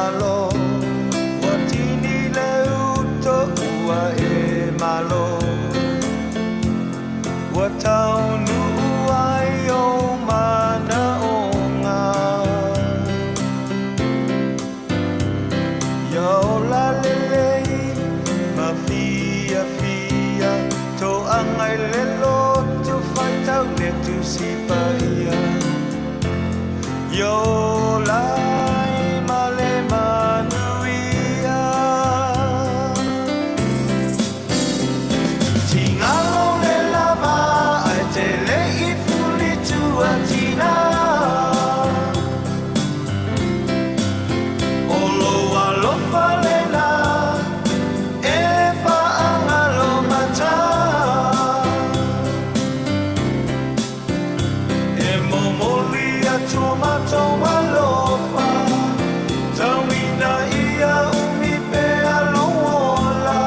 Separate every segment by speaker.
Speaker 1: malo watini le uto ua e malo wataunu ai o mana onga yo la lele ma fia fia to angai lelo to faitau le tu sipaia yo lai male manuia tingalo le lava ai te le I fuli tua tina olo alo falena e fa angalo mata e momolia tomato alofa tawina ia umi pe alola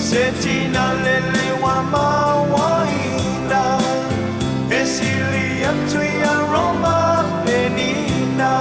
Speaker 1: setina lele wa mawaina esilia tuia roma penina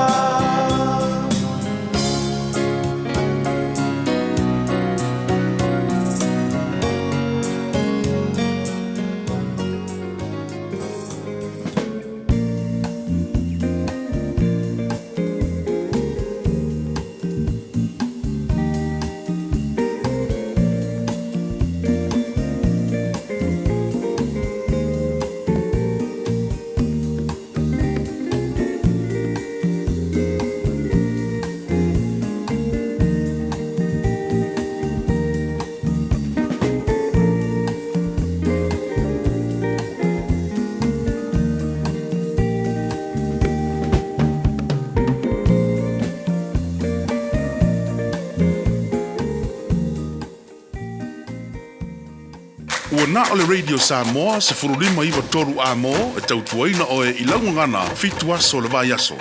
Speaker 2: Na ole radio Samoa se furulima iwa toru amo e tautuaina oe I laungangana fitua so le vai aso.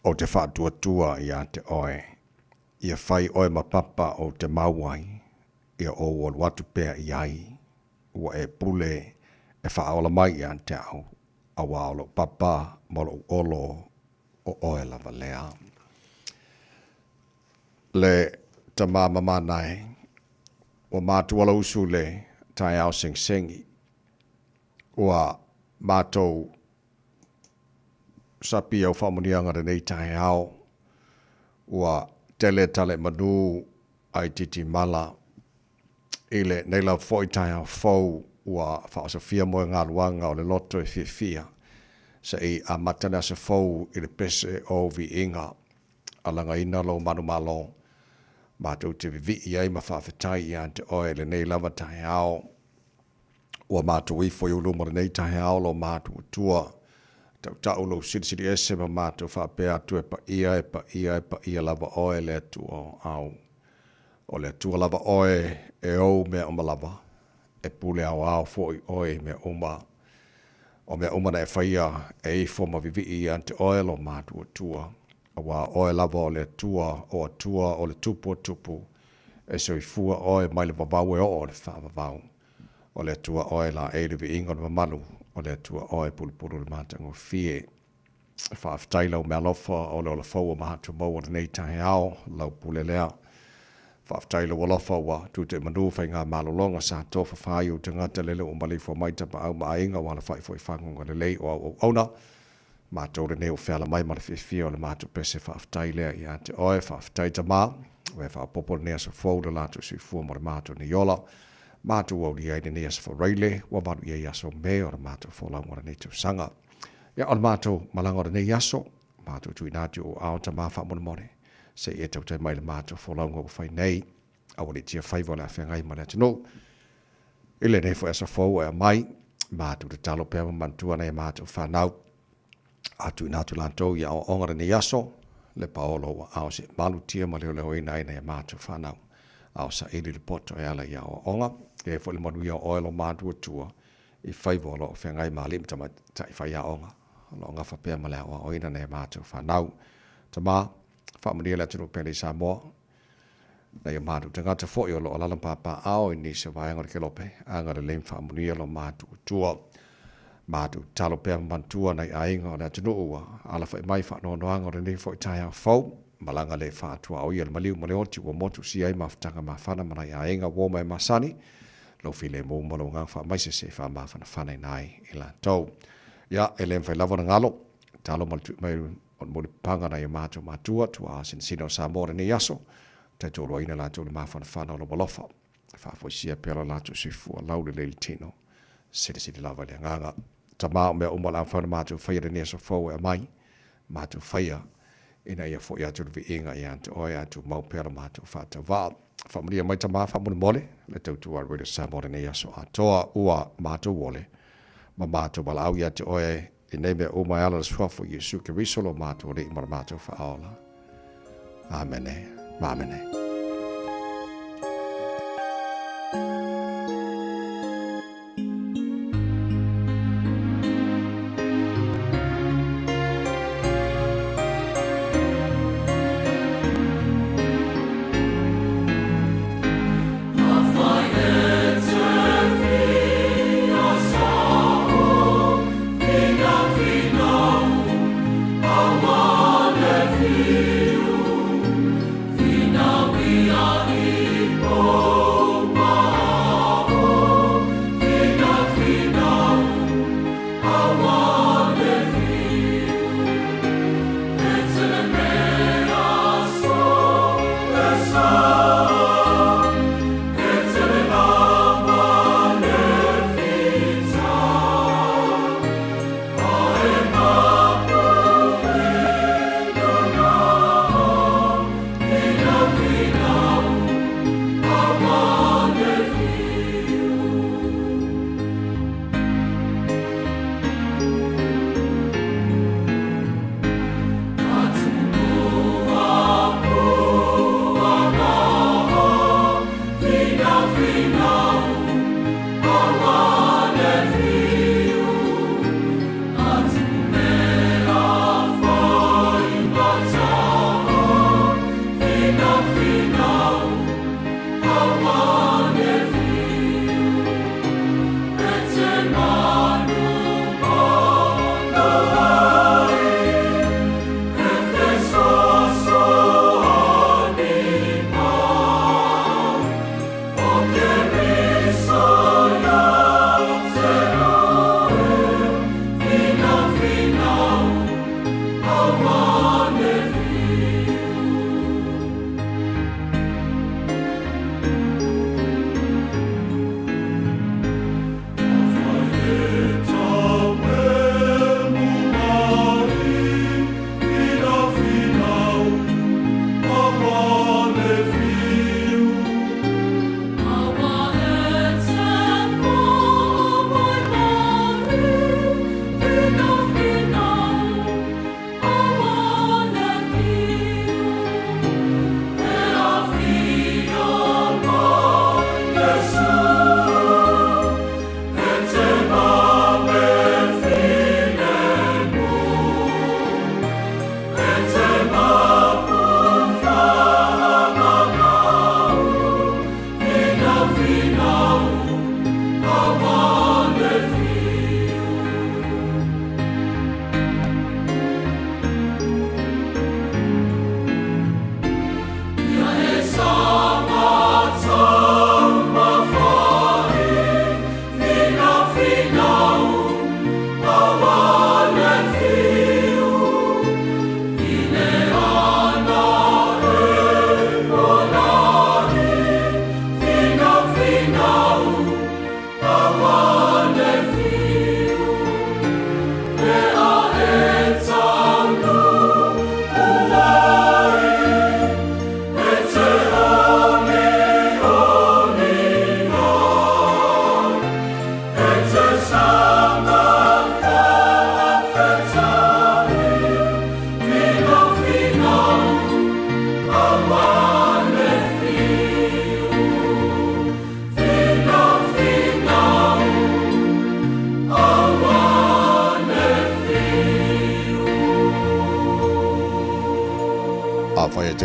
Speaker 3: O te whātua ia te oe. Ia whai oe mapapa o te mauai. Ia o watu pēr iai. Ua e pule e whaola mai ia te au. Awa olo papa molo olo o oe lava lea. Le ta mama nai. O mātuala usu le tai au sing-singi. Ua mātou sapi au whamonianga re nei tae au. Ua tele tale manu ai titi mala. Ile nei lau foi tae au fau ua whaosafia moe ngā luanga o le loto e fia. Sa I a matana se fau I le pese o vi inga. Alanga ina lo manu malo. mātou te vivi ai ma whawhetai i ante oe le nei lava tahe ao. Ua mātou i fwoi uluma le nei tahe ao lo mātou tua. Tau lo siri ese ma mātou whapea atu e pa ia lava oe le atua au. O le atua lava oe e au mea oma lava. E pule au fwoi oe mea oma. O mea uma na e whaia e i fwoma vivi i ante oe lo mātou tua. Wa oe lava o le tua o le tupu e so i fua oe mai le vavau e o le whaavavau o le tua oe la e le vi ingon mamalu o le tua oe pulupulu le mātango fie whaafitailau mea lofa o le ola fau o mahatu mau o le nei tahe ao lau pule lea whaafitailau o lofa wa tute manu whai ngā malolonga sa tofa whai o te ngata lele o malifo maitapa au maainga wala whai fwoi whangunga le lei o auna mātou le neo whiala mai ma le whiwhia o le mātou pese whaaftai lea i ate oe, whaaftai ta mā, we whaapopo le nea sa fwou le lātou sui fua mo le mātou ni yola, mātou au li ai le nea sa whareile, wa maru i aso me o le mātou wholau mo le neitau sanga. Ia o le mātou malanga o le nei aso, mātou tui nātu o ao ta mā whaamone more, se e tau tai mai le mātou wholau ngau whai nei, awa le tia whaiva le awhengai ma le atino. I le nefo e sa fwou e a mai, mātou le talo pēma mantua nei mātou whanau, atu natu lantou ia o ongara ni yaso le paolo ao se malu tia ma leo ina ina e mātou whanau ao sa ili le poto e ala ia o onga e fo le manu ia o elo mātua tua i whaivo lo whengai malim tama ta i whai a onga lo nga whapea ma leo o ina ne mātou whanau tama whamaria le tunu pēli sa moa na ia mātou tangata fo i o lo alalampapa ao i ni se vaianga ke lope anga le leim whamaria lo mātua tua mātou talo pēr mantua nei ainga o le atunu ua, ala whai mai whanoanoanga o le nei fwoi tai au fau, malanga le whātua o ia le maliu male oti ua motu si ai mawhtanga mawhana mana i ainga woma e masani, lo file mō malo ngang wha maise se wha mawhana whanai nai i la tau. Ia, e le mwhai lawa na ngalo, talo maltu mai o mole panga na i mātou mātua, tua asin sino sa mōre ni yaso, tai tōro ina la tau le mawhana whana o lo malofa, whafoi sia pēla la tau sifua lau le leili tino, siri lava le nganga. Ta mā mea umala whana mātou whaia nea so fau e mai, mātou whaia ina ia fo i atu vi inga i atu oi atu mau pēra mātou whāta wā. Whamaria mai ta mā whamune mole, le tautu a reda sa mōre nea so atoa ua mātou wole, ma mātou wala au i atu oi i nei mea umai ala suafo i Jesu ke risolo mātou re i mara mātou whaola. Amene, mamene.
Speaker 4: Now we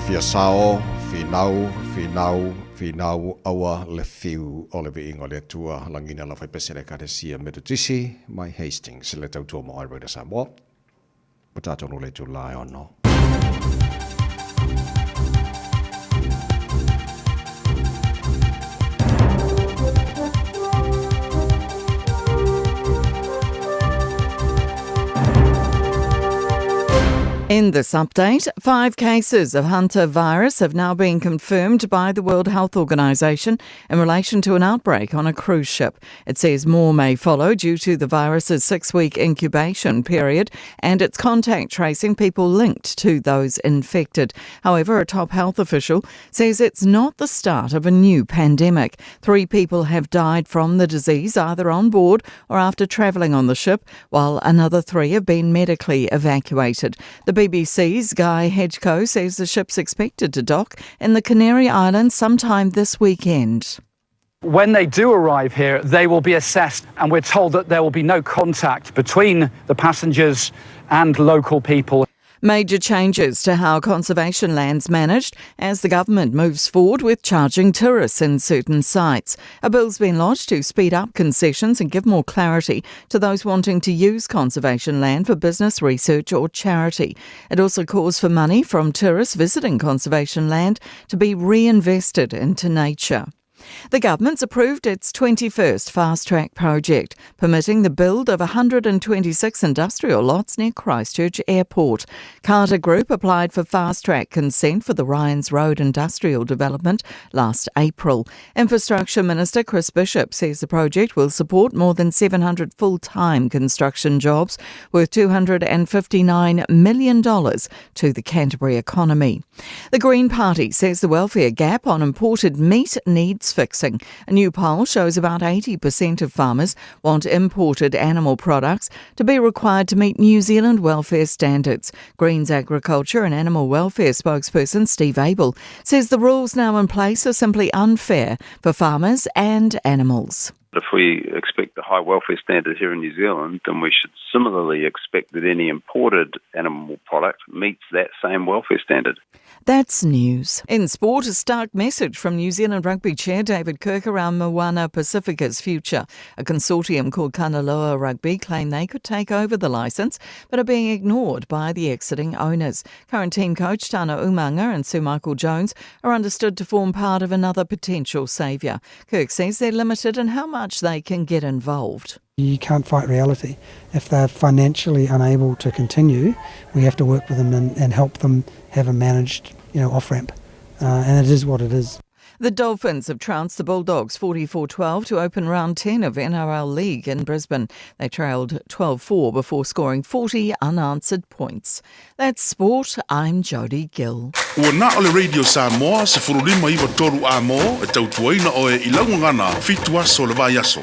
Speaker 3: fia sao, finau awa le fiu o le viingo le tua langina la fai pesere karesia Metutisi, mai Hastings le tautua mo Iroda Samoa. Potato no le July ono.
Speaker 4: In this update, 5 cases of Hunter virus have now been confirmed by the World Health Organization in relation to an outbreak on a cruise ship. It says more may follow due to the virus's 6-week incubation period and its contact tracing people linked to those infected. However, a top health official says it's not the start of a new pandemic. 3 people have died from the disease either on board or after travelling on the ship, while another 3 have been medically evacuated. The BBC's Guy Hedgecoe says the ship's expected to dock in the Canary Islands sometime this weekend.
Speaker 5: When they do arrive here, they will be assessed, and we're told that there will be no contact between the passengers and local people.
Speaker 4: Major changes to how conservation land's managed as the government moves forward with charging tourists in certain sites. A bill's been lodged to speed up concessions and give more clarity to those wanting to use conservation land for business, research or charity. It also calls for money from tourists visiting conservation land to be reinvested into nature. The government's approved its 21st fast-track project, permitting the build of 126 industrial lots near Christchurch Airport. Carter Group applied for fast-track consent for the Ryans Road industrial development last April. Infrastructure Minister Chris Bishop says the project will support more than 700 full-time construction jobs worth $259 million to the Canterbury economy. The Green Party says the welfare gap on imported meat needs fixing. A new poll shows about 80% of farmers want imported animal products to be required to meet New Zealand welfare standards. Greens Agriculture and Animal Welfare spokesperson Steve Abel says the rules now in place are simply unfair for farmers and animals.
Speaker 6: If we expect a high welfare standard here in New Zealand, then we should similarly expect that any imported animal product meets that same welfare standard.
Speaker 4: That's news. In sport, a stark message from New Zealand Rugby Chair David Kirk around Moana Pacifica's future. A consortium called Kanaloa Rugby claim they could take over the licence, but are being ignored by the exiting owners. Current team coach Tana Umanga and Sir Michael Jones are understood to form part of another potential saviour. Kirk says they're limited in how much they can get involved.
Speaker 7: You can't fight reality. If they're financially unable to continue, we have to work with them and help them have a managed, off-ramp. And it is what it is.
Speaker 4: The Dolphins have trounced the Bulldogs 44-12 to open round 10 of NRL League in Brisbane. They trailed 12-4 before scoring 40 unanswered points. That's sport. I'm Jodie Gill.
Speaker 2: Ua na ole Radio Samoa 05.3 amo e tautuaina o e ilaungangana fituaso le vai aso.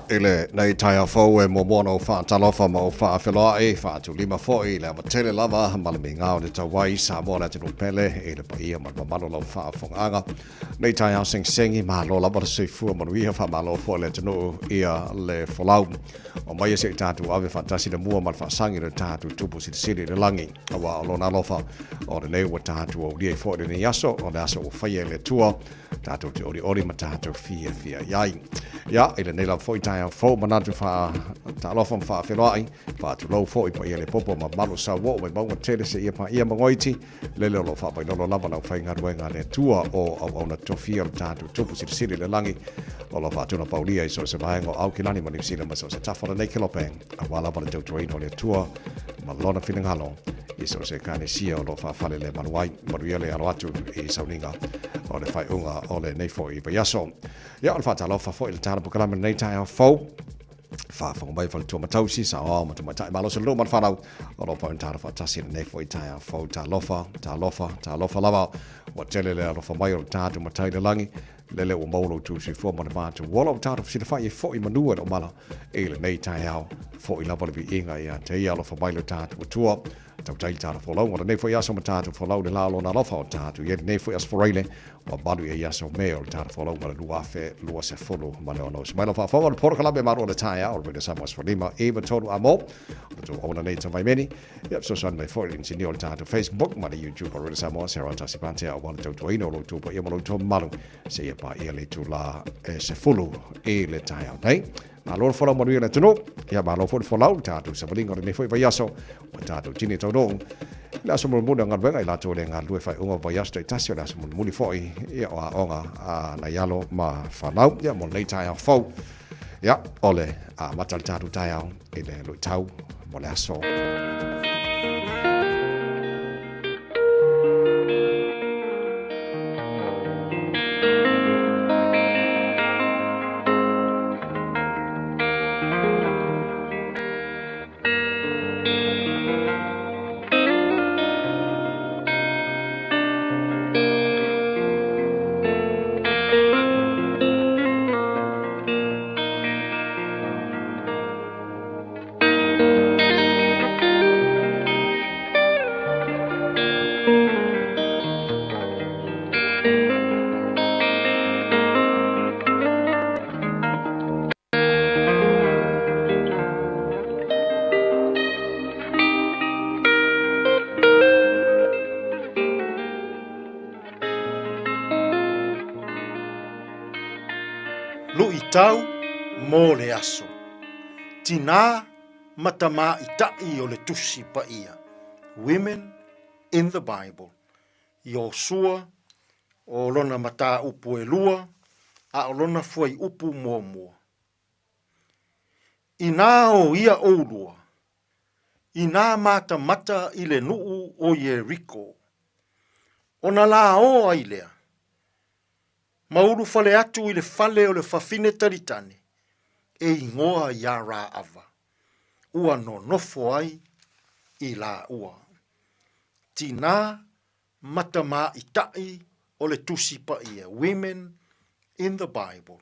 Speaker 3: Ele nei tai a fau e momono whaatalofa ma o whaawheloa e whaatulima foi le amatele lava ma le mingao ne tawai Samoa na tino pele e le paia ma mamalo lau whaafonganga. Nei tai a sengsengi ma lo lava le seifua manuiha whaamalo fo le tino ia le folau. O mai e se tātu awe whaatasi le mua man whaasangi le tātu tupu si te siri le langi. Awa alo na lofa o le nei wa tātu o lia i fo le ni aso o le aso o whaia le tua. Tātu te ori ma tātu fia iai. Ia, ele nei lau foi tai a fo manatu fa ta lofa fa felai fa tu lo fo i pa ile popo ma malu sa wo mai maunga tele se ia pa ia mangoiti le lo fa pa no lava na fa inga ruenga le tua o na tofia tatu tupu si le langi o lo fa tu na paulia i so se vaengo au kilani ma ni sila ma so se tafa le kilopeng a wala pa le toino le tua ma lona feeling halo i so se kane sia o lo fa fale le manuai maruele alo atu i sauninga o le fai unga o le nei fo i pa yaso ia o fa ta lofa fo il tana pokala nei tai fo fa mai fa tu matausi sa o ma tu matai malo se lo man fa o lo fa intara fa tasi nei fo i tai fo ta lofa lava o tele le lo fa mai o tatu matai le langi lele o maulo tu se fo ma ma tu wala tatu si le fa i fo i manua o mala e le nei tai au fo i lava le inga ia te ia lo fa mai lo tatu tua tau tai tāra wholau, ora nei fwoi aso ma tātu wholau le lao na lofa o tātu, ia nei fwoi aso whareile, wa balu e aso meo le tāra wholau, ma le lua se wholo, ma le ono. Smaila whawhawa, le poro kalabe maro le taia, o le wede Samoas Whanima, Eva Toru Amo, o tu ona nei tamai meni, ia so san mai fwoi insini o le tātu Facebook, ma le YouTube, o le Samoas, hera tasi pante, o wana tau tuaino, o lo tupa, ia ma lo tupa malu, se ia pa ia le tu la se wholo e le taia, nei? Ma lor fola mo le tunu ya ma lo fola tatu sa balingo ni foi vayaso o tatu tini todong la so mo muna ngal venga la to le ngal lu fai unga vayasto tasio la so mo muli foi ya o onga na yalo ma falau ya mo le tai fo ya ole a matal tatu tai au ele lu tau mo le so
Speaker 8: Tau mō le aso. Tina matama itai o le tusi pa ia. Women in the Bible. Iosua o lona mata upu e lua, a o lona fuai upu mua mua. Ina o ia o lua. Ina mata mata i le nuu o Yeriko. Ona la o ailea. Mauru fale atu i le fale o le fafine taritane, e ingoa ia rā ava. Ua no nofo ai i la ua. Tina matama itai o le tusi pa ia, women in the Bible.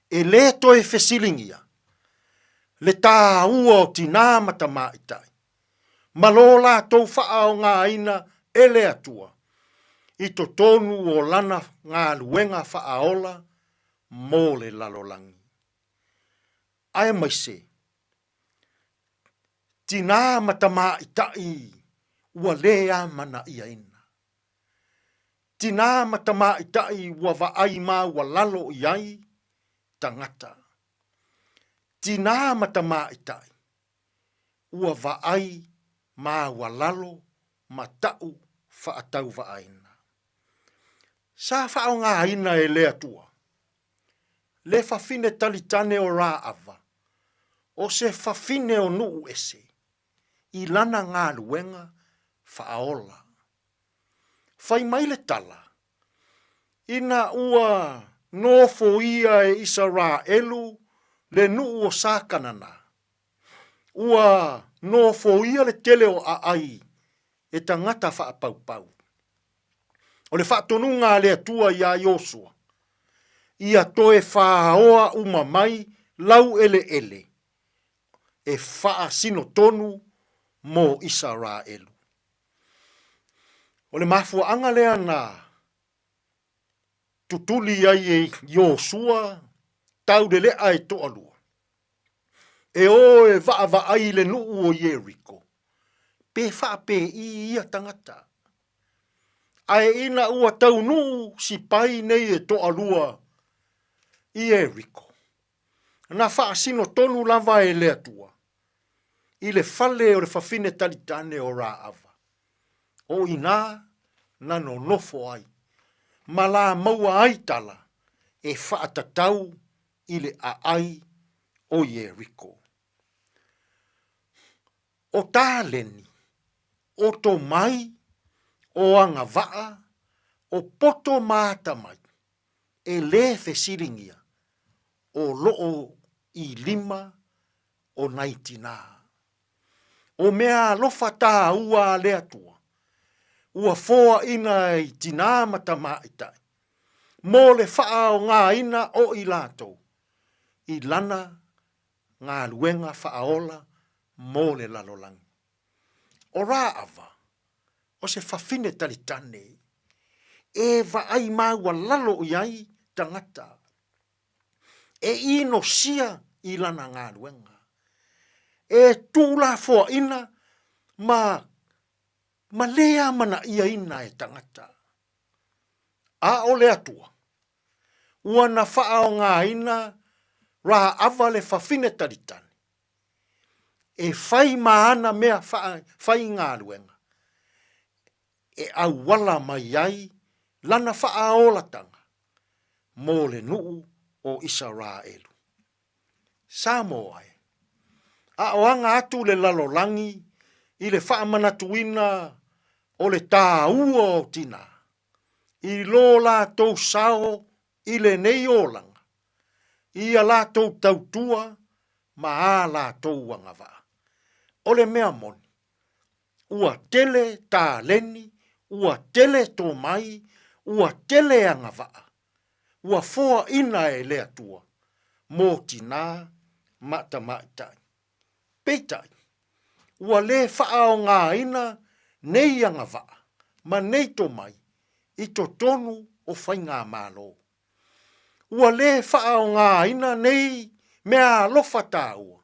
Speaker 8: E le to e fesilingia, le tā ua o tina matama itai. Malola tau faa o ngā aina e le atua. I to tonu o lana ngā luenga whaaola mō le lalolangi. Ai mai se, tina matama itai ua lea mana ia ina. Tina matama itai ua vaai ma ua lalo iai tangata. Tina matama itai ua vaai ma ua lalo matau whaatau vaaina. Sa whao ngā ina e lea tua. Le whawhine talitane o rā ava. O se whawhine o nuu ese. I lana ngā luenga whaola. Whai mai le tala. Ina ua nofo ia e isa rā elu le nuu o sākanana. Ua nofo ia le tele o aai e tangata whaapau. O le whaatonunga le atua ia Iosua. Ia toe whaoa umamai lau ele ele. E wha sino tonu mō Israelu. O le mafua anga lea na tutuli ai e Iosua tau de lea e toalua. E o e vaa ai le nuu o Yeriko. Pe wha pe i ia tangata. Ai ina ua tau nuu si pai nei e toa lua i Eriko. Na wha sino tonu lava e lea tua. I le fale o le whawhine talitane o rā ava. O ina na no nofo ai. Ma la maua ai tala e wha atatau i le aai o Yeriko. O tā leni, o to mai, o anga vaa, o poto māta mai, e le fesiringia, o loo i lima o naitina. O mea lofa tā ua lea tua, ua foa ina i tina matama itai. Mō le faa o ngā ina o i lātou, i lana ngā luenga faaola mō le lalolangi. o rā awa, o se whawhine talitane, e vaai māua lalo o iai tangata, e ino sia i lana ngā luenga, e tūla fua ina, ma lea mana ia ina e tangata. A o le atua, ua na wha o ngā ina, rā awa le whawhine talitane, e whai maana mea whai ngā luenga, e au wala mai ai, lana wha olatanga, mō le nuu o Israelu. Samoa e, a oanga atu le lalolangi, i le wha manatuina o le tā ua o tina, i lo la tau sao, i le nei olanga, i a la tau tautua, ma a la tau wangawaa. O le mea moni, ua tele tā leni, ua tele tō mai, ua tele angawaa, ua foa ina e lea tua, mō tina mata maitai. Peitai, ua le whaao ngā ina, nei angawaa, ma nei tō mai, i tō tonu o whainga mālo. Ua le whaao ngā ina nei mea lofa tāua,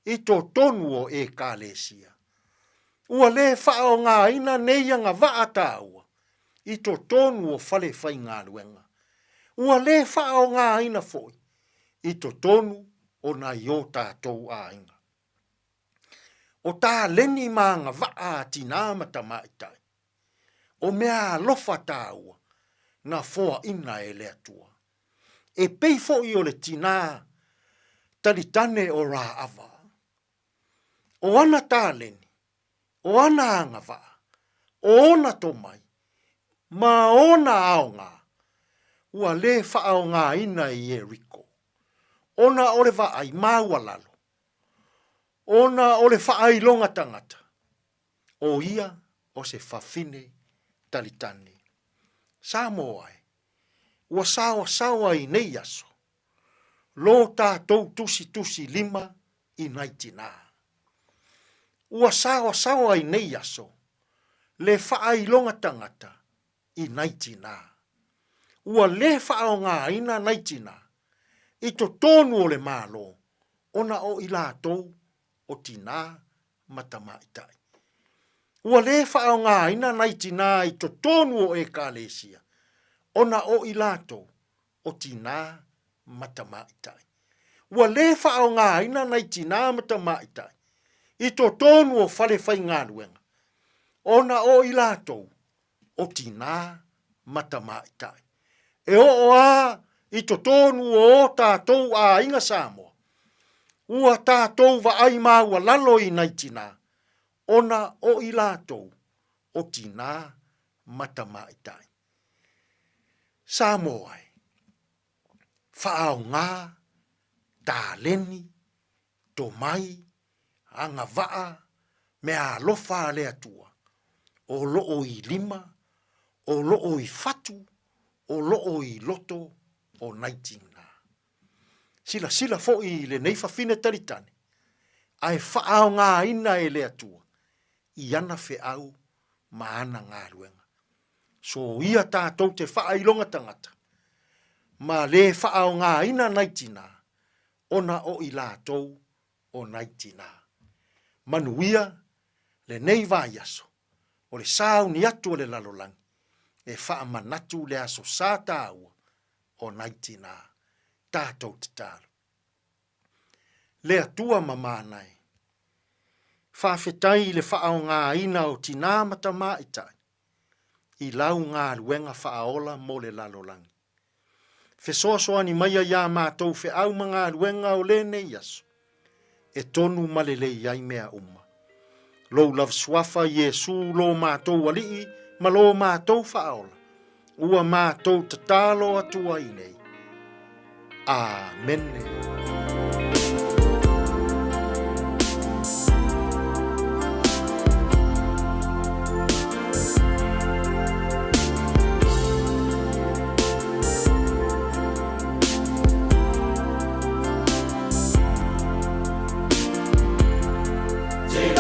Speaker 8: i tō tonu o e kālesia. Ua le whaao ngā ina nei anga waa tāua, i tō tonu o whale whainga luenga. Ua le whaao ngā ina foi, i tō tonu o na i o tātou a inga. O tā leni mā ngā waa tina matamaitai, o mea lofa tāua, na foa ina e lea tua. E pei foi o le tina, talitane o rā awa. O ana tāleni, o ana angawā, o ona tō mai, ma ona aonga, ua le whaao ngā ina i Eriko. Ona o le vaai māua lalo. Ona o le whaai longa tangata. O ia o se whawhine talitane. Samoa e, ua sawa i nei aso. Lo tātou tusi lima i naitina. Ua sawa i nei aso. Le whaai longa tangata i naitina. Ua le whaao ngā ina naitina. I to tonu o le mālo. Ona o i lātou o tina matamaitai. Ua le whaao ngā ina naitina i to tonu o e kālesia. Ona o i lātou o tina matamaitai. Ua le whaao ngā ina naitina matamaitai. I to tonu o whale whai ngā luenga. Ona o i lātou o tina matamaitai. E o a i to tonu o tātou a inga Samoa. Ua tātou wa ai māua lalo i naitina. Ona o i lātou o tina matamaitai. Samoa e. Whaao ngā, tā leni, tō mai, anga waa, mea lofa lea tua. O loo i lima, o loo i fatu, o loo i loto, o naitina. Sila fo i le neifa fine taritane. Ai whaao ngā ina e lea tua. I ana fe au, maana ngā luenga. So ia tātou te whaai longa tangata. Ma le whaao ngā ina naitina. Ona o i lātou o naitina. Manuia, le nei vai aso, o le sao ni atu o le lalolangi, e wha manatu le aso sa tāua o naitina, tātou te tālu. Le atua mamanai, whawhetai le whaao ngā ina o tina matamaitai, i lau ngā luenga whaola mo le lalolangi. Fesoasoani maia ia mātou fe au mga luenga o le nei aso, e tonu malele iai mea uma. Lou lav swafa Yesu lo mātou alii, ma lo mātou whaola. Ua mātou tatalo atua i nei. Amen.
Speaker 1: Te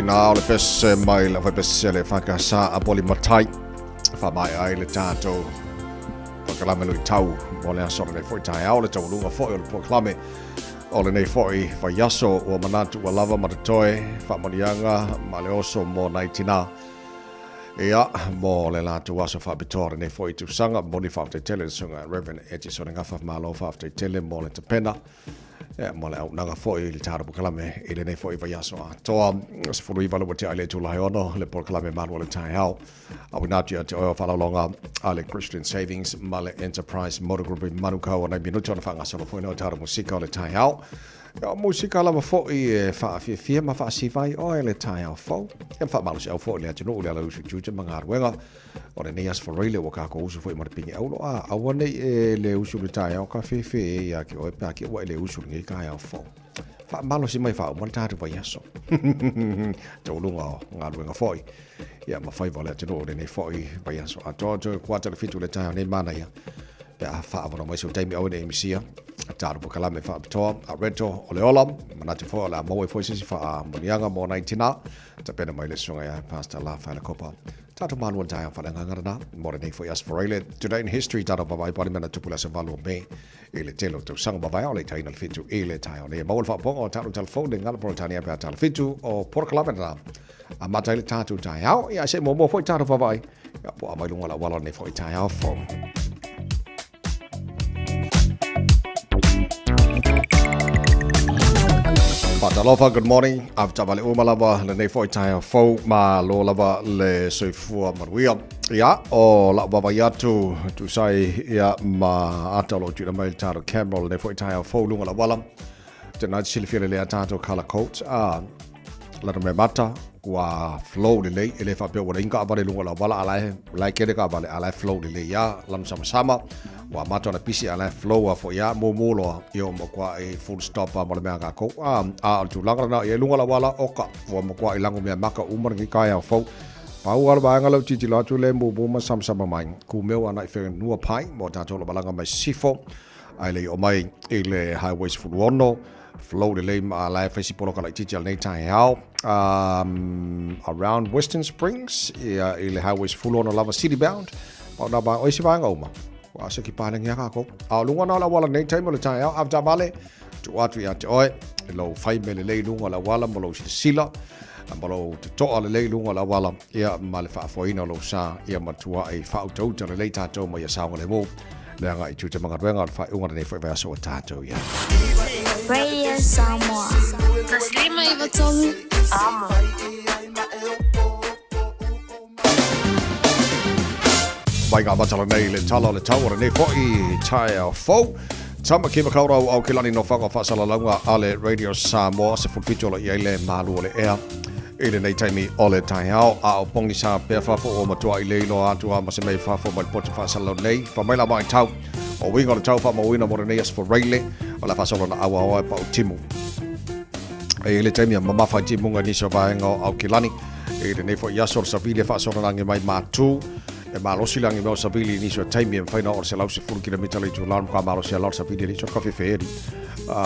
Speaker 3: tina o le pese mai la pese le whakasa a poli matai. Whamai ai le tātou. Whakalame lui tau. Mo le asora nei fwoi tai au le tau lunga fwoi o le proklame. O le nei fwoi whaiaso o manatu wa lava matatoe. Whamanianga ma le oso mo nai tina. Ia, mo le lātu aso whaapitore nei fwoi tu sanga. Moni whaafte tele sunga Reverend Edison ngawha malo whaafte tele mo le tapena. Mo le au nanga fwoi le tāra pukalame i le nei fwoi whaiaso a. Toa, sifuru iwa lua te aile tūlahi ono, le pukalame manuwa le tai hau. Awi nātua te oia whalalonga a le Christian Savings, ma le Enterprise Motor Group i manukau na minuto na whangasolo fwoi no tāra musika o le tai hau. Ia musika lama fwoi e whaafia ma whaasivai o le tai hau fwoi. Ia whaamalusi au fwoi le atinu le ala usu tūte mga aruenga. O le neas whareile wa kako usu fwoi ma le pingi aulo. Awane e le usu le tai hau ka whiwhi e ia ki oe paki ua e le usu le kai hau fwoi. Malo si mai whao, mwana tātu vai aso. Tau lunga o ngā ruenga fwoi. Ia ma whai wale atinu o le nei fwoi vai aso. A toa toa kuata le fitu le tai hau nei mana ia. Pe a wha avona mai so taimi au ne emisia. A tāru po kalame wha apitoa. A reto o le olam. Manati fwoi o le amoe fwoi sisi wha a monianga mo nai tina. Ta pena mai le sunga ia Pastor La Whaila Kopa. Tātu manuan tai hau whale ngangarana. Mo le nei fwoi asparaile. Today in history tātu vavai pari mena tupula sa valu me. E le telo tau sanga vavai o le taina le fitu e le tai o ne. Maul wha ponga o tātu telefone ngala pro tani apea tālu fitu o por kalame na. A matai le tātu tai hau. Ia se mo fwoi tātu vavai. Ia po a mai lunga la wala nei fwoi tai hau fwoi. Patalofa, good morning. Avtavale umalava le nei foi tai fo ma lo lava le soifua maruia. Ia o la baba yatu tu sai ia ma atalo tu mai taro camera le nei foi tai fo lunga la wala. Tena silfia le atato color coat la me mata wa flow le ele fa pe wa inga avale lunga la wala ala like ele ka avale ala flow le ia lam sama sama. Wa mato na pisi ala flow a fo ia mo lo io mo kwa e full stop a mo le mea ko a tu langa na e lunga la wala oka wa mo kwa i lango mea maka umar ngi kai a fo pa u ala ba ngalo titi la tu le mo mo sam mai ku me wa na fe nu pai mo ta to lo balanga mai sifo ai le o mai e le highways full ono flow le ma la fe si polo kala titi al nei tai how around Western Springs e le highways full ono lava city bound pa na ba o si ba ngoma wa se ki pana ngia kako a lunga na la wala nei time le tai au after vale tu atu ya te oi lo 5 mele le lunga la wala mo lo sila mo lo to ala le lunga la wala ia male fa foina lo sa ia matua e fa auto te le tato mo ya saunga le mo le nga i tu te manga renga fa unga nei fa va so tato ia
Speaker 9: Radio Samoa Taslima Ivatomi Ama
Speaker 3: Mai ngā matala nei le tala le tauara nei fwoi tai au fau. Tama kima kaurau au kilani no whanga whasala launga ale Radio Samoa se fulfitola i eile malu o le ea. Ile nei taimi o le tai au a o pongi sa pia whafo o matua i leilo atua ma se mei whafo mai pote whasala nei. Whamaila mai tau o winga le tau whamawina mo renei as for reile o la whasala na awa hoa pa o timu. E ile taimi a mamawhai timunga niso vaenga au kilani. Ile nei fwoi asor sa vile whasala nange mai mātū. E malosi langi meo sabili ni so taimi e whaina o se lau se 4 km le tu lan kwa malosi a lar sabili ni so kofi feeri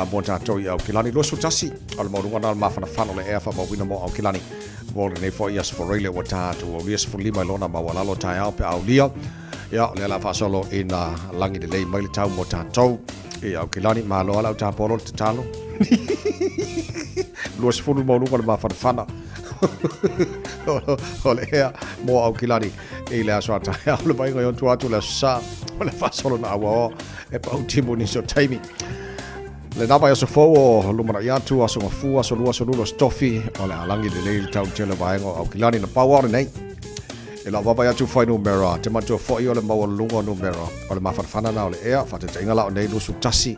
Speaker 3: mo tātou au kilani losu tasi al maurunga nal mawhana whano le ea whamawina mo au kilani mo le nei fo ias for reile wa tātou o lias for lima ilona ma walalo tai au pe au lia ia le ala whasolo ina langi de lei maile tau mo tātou e au kilani ma lo ala au tāporo te talo luas funu maurunga le mawhana whana o le ea mo au kilani e le aso ata au le mai ngai tu atu le sa o le fasolo na awa e pa utimu ni so taimi le napa yaso fo o lumana ia tu aso fu aso lu aso lu stofi o le alangi le le tau tele vaengo au kilani na power nei e la baba ya tu foi numero te mato foi o le mau lungo numero o le mafana na o le ea fa te ingala o nei lu su tasi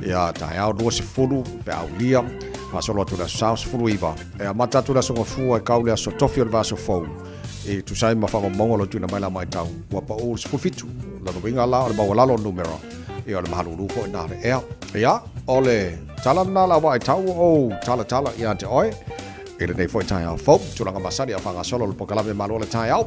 Speaker 3: ia ta au lu se fulu pe au lia fasolo tu la south fulu iva e mata tu la so fu e kaule aso tofi o le vaso fo e tu sai ma whanga mongolo tu na mai la mai tau wa pa o se fulfitu la no winga la o le mawalalo numero e o le mahalu rufo i nare ea ea o le tala na la wai tau o tala i ante oe e le nei foi tai au fau tulanga masari a whanga solo le pokalame malo le tai au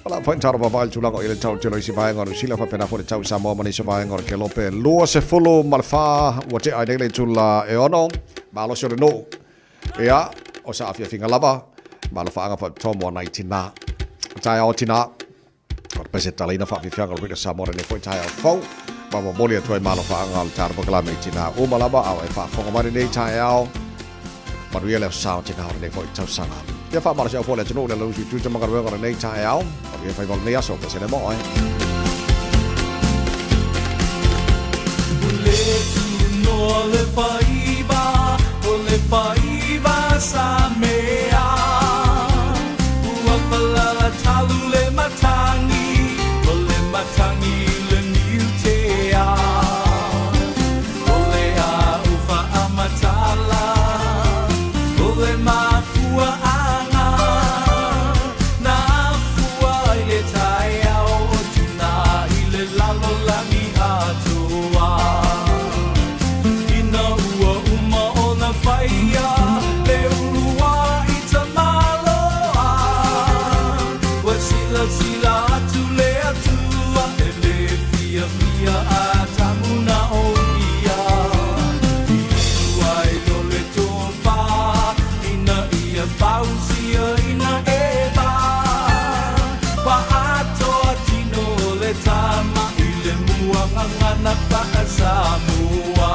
Speaker 3: Ala point taro va tulanga o le tau tino isi vaenga o sila fa pena fo le tau sa mo mani se vaenga o ke lope lua se fulu malfa wa te ai dele tula e ono malo se no ea o sa afia finga lava ma lo fa fa tomo na itina tai o tina pe se talina fa fianga lo sa mo ne foi tai o fo ma mo boli tu ma lo fa ngal tar ba kala me tina o malaba au e fa fo ma ne tai au ma ria le sa tina ne foi tau sanga ya fa ma se fo le tino le lo tu tu ma ka ro ne tai au ma ria fa vol ne aso pe se ne mo ai
Speaker 1: le faiba sa mea ua palala talu le matangi le niutea o le a ufa amatala o le mafua anga na fua i le tai au o tuna i le lalo langi atua Faya le urua i tamaloa wa sila atu le atua e le fia a tamuna o ia i ua i lo le topa ina ia pausia ina eba pa atoa tino le tama i le mua ngangana pa Samoa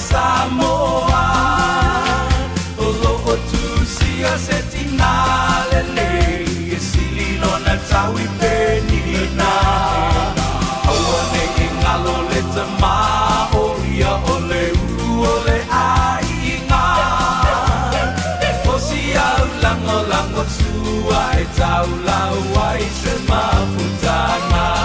Speaker 1: Samoa Olo o tu sia setina lele Sili lona tawi penina Awane ingalo le tama O ia ole uru ole ainga O sia ulango lango sua e tau lau ai se mafutana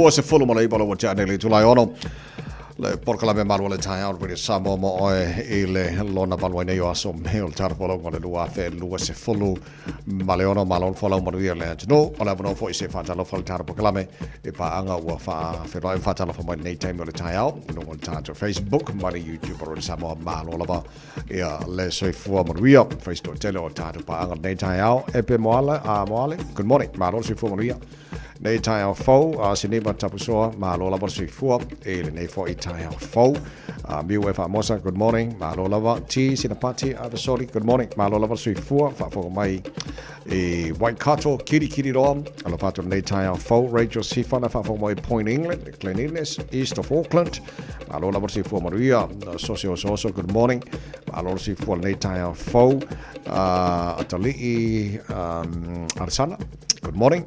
Speaker 3: Lua se fulu mana ipalo wa chane le tulai ono. le porkala me malu le tai out with Samoa mo o e le lona balwa nei o aso me o tar polo mo le lua fe lua se fulu maleono malon fola mo ria le no ola mo fo se fa talo fol tar porkala me e pa anga ua fa fe roi fa talo fo mo nei time o le tai out no mo tar Facebook mo YouTube o le Samoa malo lava e le so fu mo ria Facebook tele o tar pa anga nei tai out e pe moala a moale good morning malo se fu mo ria nei tai au fo sinema tapusoa malo lava se fu e le nei fo i tai au fo miu e fa mosa good morning malo lava ti sinapati avasori good morning malo lava se fu fa fo mai e Waikato kiri rom ala fato nei tai au fo Rachel Sifana fa fo mai Point England Gleninnes east of Auckland malo lava se fu Maria socio good morning malo se fu nei tai au fo atali Arsana good morning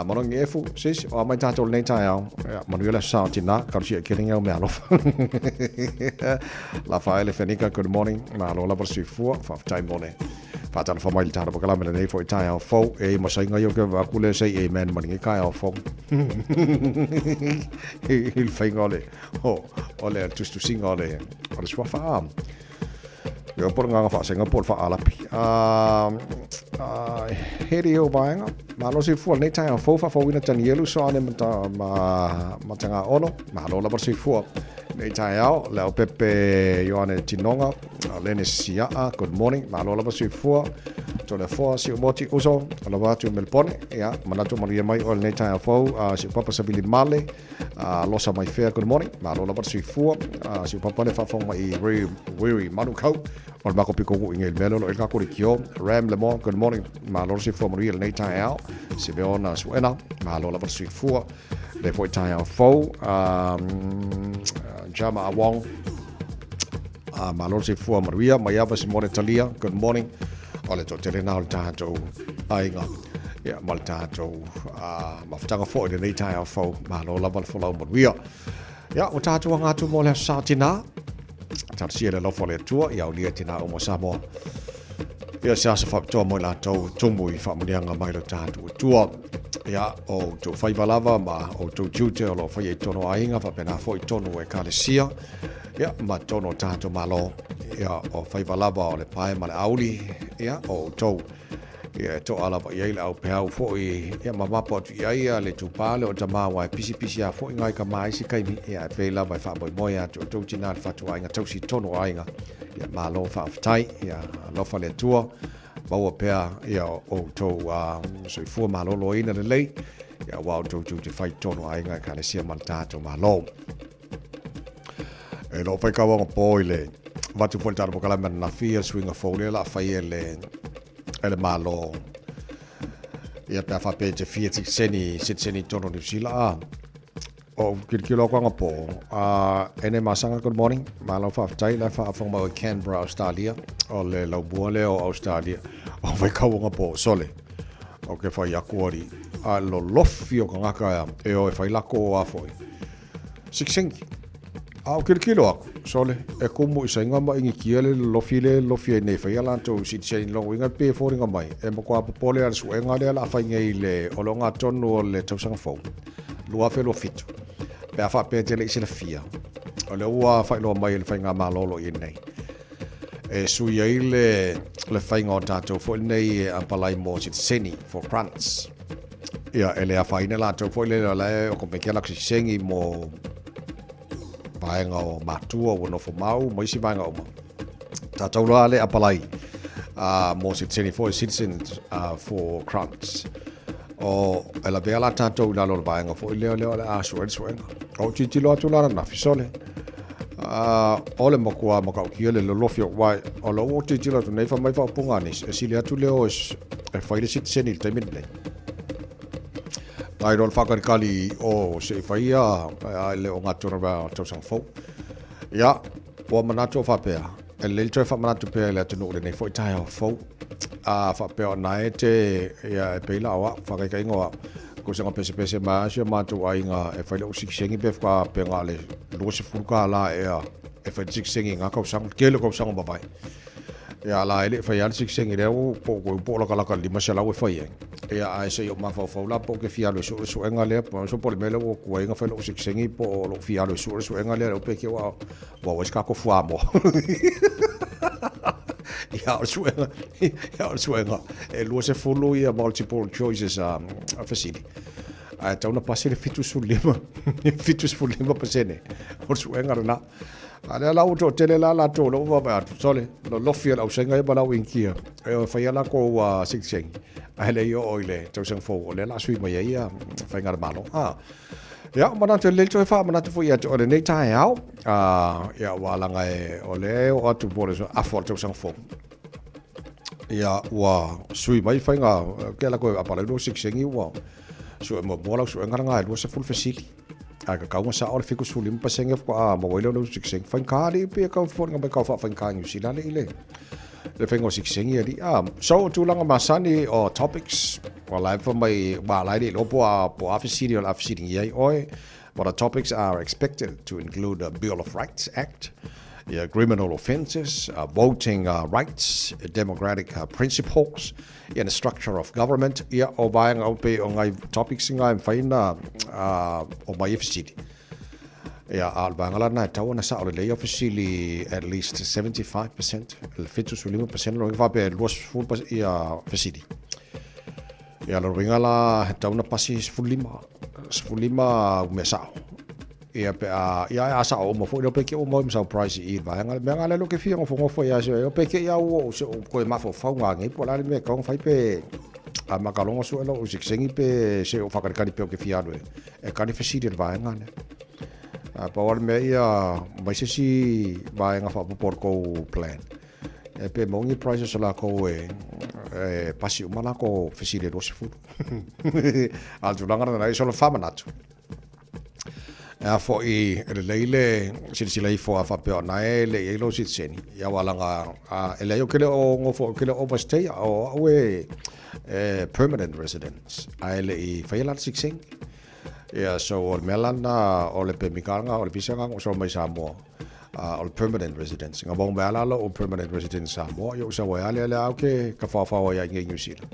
Speaker 3: Morong efu sis o mai tato nei tai au Manuela Santina kalsia kiringa me alof la faile fenica good morning malo la versi fu fa time mone fa tan fa mai tato kala me nei fo tai au fo e mo sai ngayo ke va kule sei amen mani kai au fo il fingole ole tu singole o swa fa yo por nga fa senga por fa alapi heri o bainga malo si fu nei tai fo fa wina tan yelu so ane ma tanga ono malo la por si fu nei tai au la pepe yo ane tinonga lene sia good morning malo la por si fu to le fo si moti uso la va tu melpone ya manato maria mai o nei tai fo si papa sabili male losa mai fair good morning malo la por si fu si papa le fa fo mai weary manu kau o le mako piko ngel melo lo ka kurikio ram le mo good morning malo si fo maria nei tai au si beona suena malo la por si fu le fo tai au fo jama awong malo si fu maria mai ava si more talia good morning ole to tele na tato ainga ya mal tato maftanga fo de nei tai au fo malo la val fo la maria ya o tato nga tu mo le satina tarsia le lofo le tua ia ulia tina o mo Samoa ia se asa whapitoa mo la tau tumui whamunianga mai lo tātu tua ia o tau whaivalava ma o tau tiute o lo whai e tono ainga whapena fo i tono e kālesia ia ma tono tātu malo ia o whaivalava o le pae ma le auli ia o tau ia to alava ia le au pehau fo i ia mamapo atu ia le tupale o tamawa e pisi a fo i ngai ka mai si kaimi ia e pela vai wha boi moia tu tau tina le whatu ainga tau si tono ainga ia malo whaafitai ia lofa le tua maua pea ia o tau soi fua malo lo ina le lei ia wau tau tu te whai tono ainga ka le sia man tātou malo e lo whai kawanga po i le watu fo le tātou pokala mana na fia swinga fōle la whai e le malo ia pe fa pe te fieti seni tono ni sila o kilo kwanga po ene masanga good morning malo fa tai la fa from Canberra Australia o le laubua o Australia o vai kawanga po sole o ke fa yakuari a lo lofio ko ngaka e o fa la ko a foi siksengi au kilo ako sole e kumu isa inga ma ingi kiele lofie nei fa yala to sit sei lo inga pe for inga mai e mo kwa popole al su enga le la fa ngai le o lo nga tonu o le tausanga fo lua fe lo fito pe fa pe te le sila fia o le ua fa lo mai le fa nga malolo i nei e su ye le fa nga tato fo nei a palai mo sit seni for crunts ia ele a fa ina la to fo le la o ko me kala si sengi mo paenga o matua o no mau mai si vanga o ta taula le apalai mo sit 24 citizens for crowns o ela vela ta taula lo paenga fo le a suenga o titi lo atula na fisole ole mo kwa mo ka kiele lo lofio wai o lo o titi lo nei fa mai fa pungani e sile atu le o e fa ile citizen il temin le ai rol fakar kali o se faia le o ngatura ba to sang fo ya o manato fa pe le tre fa manato pe le tunu le nei fo tai fo fa pe na ete ya pe la wa fa ka ingo ko se pese ma se ma to ai nga e fa le o siksengi pe fa pe nga le lo se fuka la e fa siksengi nga ko sang kele ko sang ba bai ya la ele fa ya sikseng ile o po la kala lima sala o fa ye ya ai se yo ma fa la po ke fia lo so enga le po so po le mele o ko enga fa lo sikseng po lo fia lo so enga le o pe ke wa ska ko fu amo ya so enga e lo se follow ya multiple choices facility a tauna pasile fitus fulima fitus fulima pasene o so enga na ala la uto tele la to lo va sole lo fia la senga ba la winkia e fa ya la ko wa sikseng ale yo oile to sang fo le la sui mai ya fa ngar malo ya mana te le to fa mana te fo ya to le nei tai au ya wala ngai ole o tu por eso a for to sang fo ya wa sui mai fa nga ke la ko apa le do sikseng i wa so mo bola so ngar ngai do se full facility aga kaunga sa ol fiku sulim pasenge ko mo welo no sikseng fan kali pe ka for nga ka fa fan kan yu sila le fengo sikseng ya di so tu lang masani or topics well I for my ba lai di lo po office ya oi what the topics are expected to include a Bill of Rights Act, criminal offences, voting rights, democratic principles, and the structure of government. O bang au pe o ngai topics ngai faina o mai FCD. Al bangala na tau na sa o le officially at least 75%, el fitu su 5% lo va pe los full pas FCD. Lo ringala tau na pasis fulima mesao. Ia asa o mo foi pe ke o mo sa price i va nga lo ke fi o fo foi o pe ke ia o ko ma fo nga ngi po la me ka fai pe a makalonga so lo o siksengi pe se o fakari pe o ke fi alo e ka ni fesiri va nga ne a power me ia vai se si va nga fa por ko plan e pe mo ngi price so la ko pasi umana ko fesiri do se fu al tu langa na so lo fa manatu for i leile sila i for fa pe na le lo sit seni ya wala nga ele yo kele o ngofo kele overstay o we permanent residents ai le i faila sikseng ya so ol melana o le pe mikanga o le pisanga so mai samo ol permanent residents nga bong bala lo permanent residents samo yo sa wa ale okay ka fa ya ngi New Zealand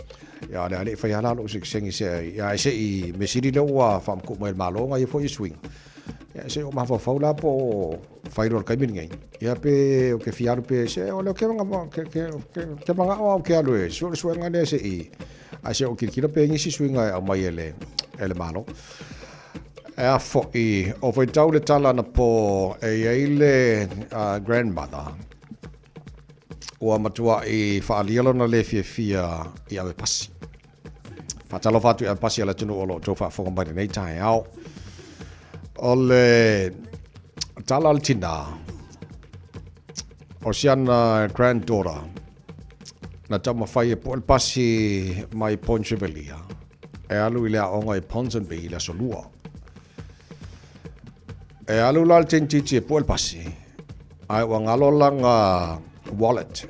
Speaker 3: ya le faila lo sikseng ya se i mesiri lo wa fam ku mai malo nga i fo i swing ya se o ma fa la po fairo al camin ngai ya pe o ke fiar pe se o lo ke nga ke manga o ke alo e so nga ne se i a se o kirkiro pe ngi si swinga a mai ele malo a fo i o foi tau le tala na po ele grandmother o matua i fa alielo na le fia i ave pasi fa talo fatu a pasi ala tunu o lo to fa fo mai nei tai au ole tala altina o siana granddaughter na tama fai po el pasi mai Ponchevelia e alu ile onga i Ponsonby ile solua e alu lal tentichi po el pasi ai wa ngalo langa wallet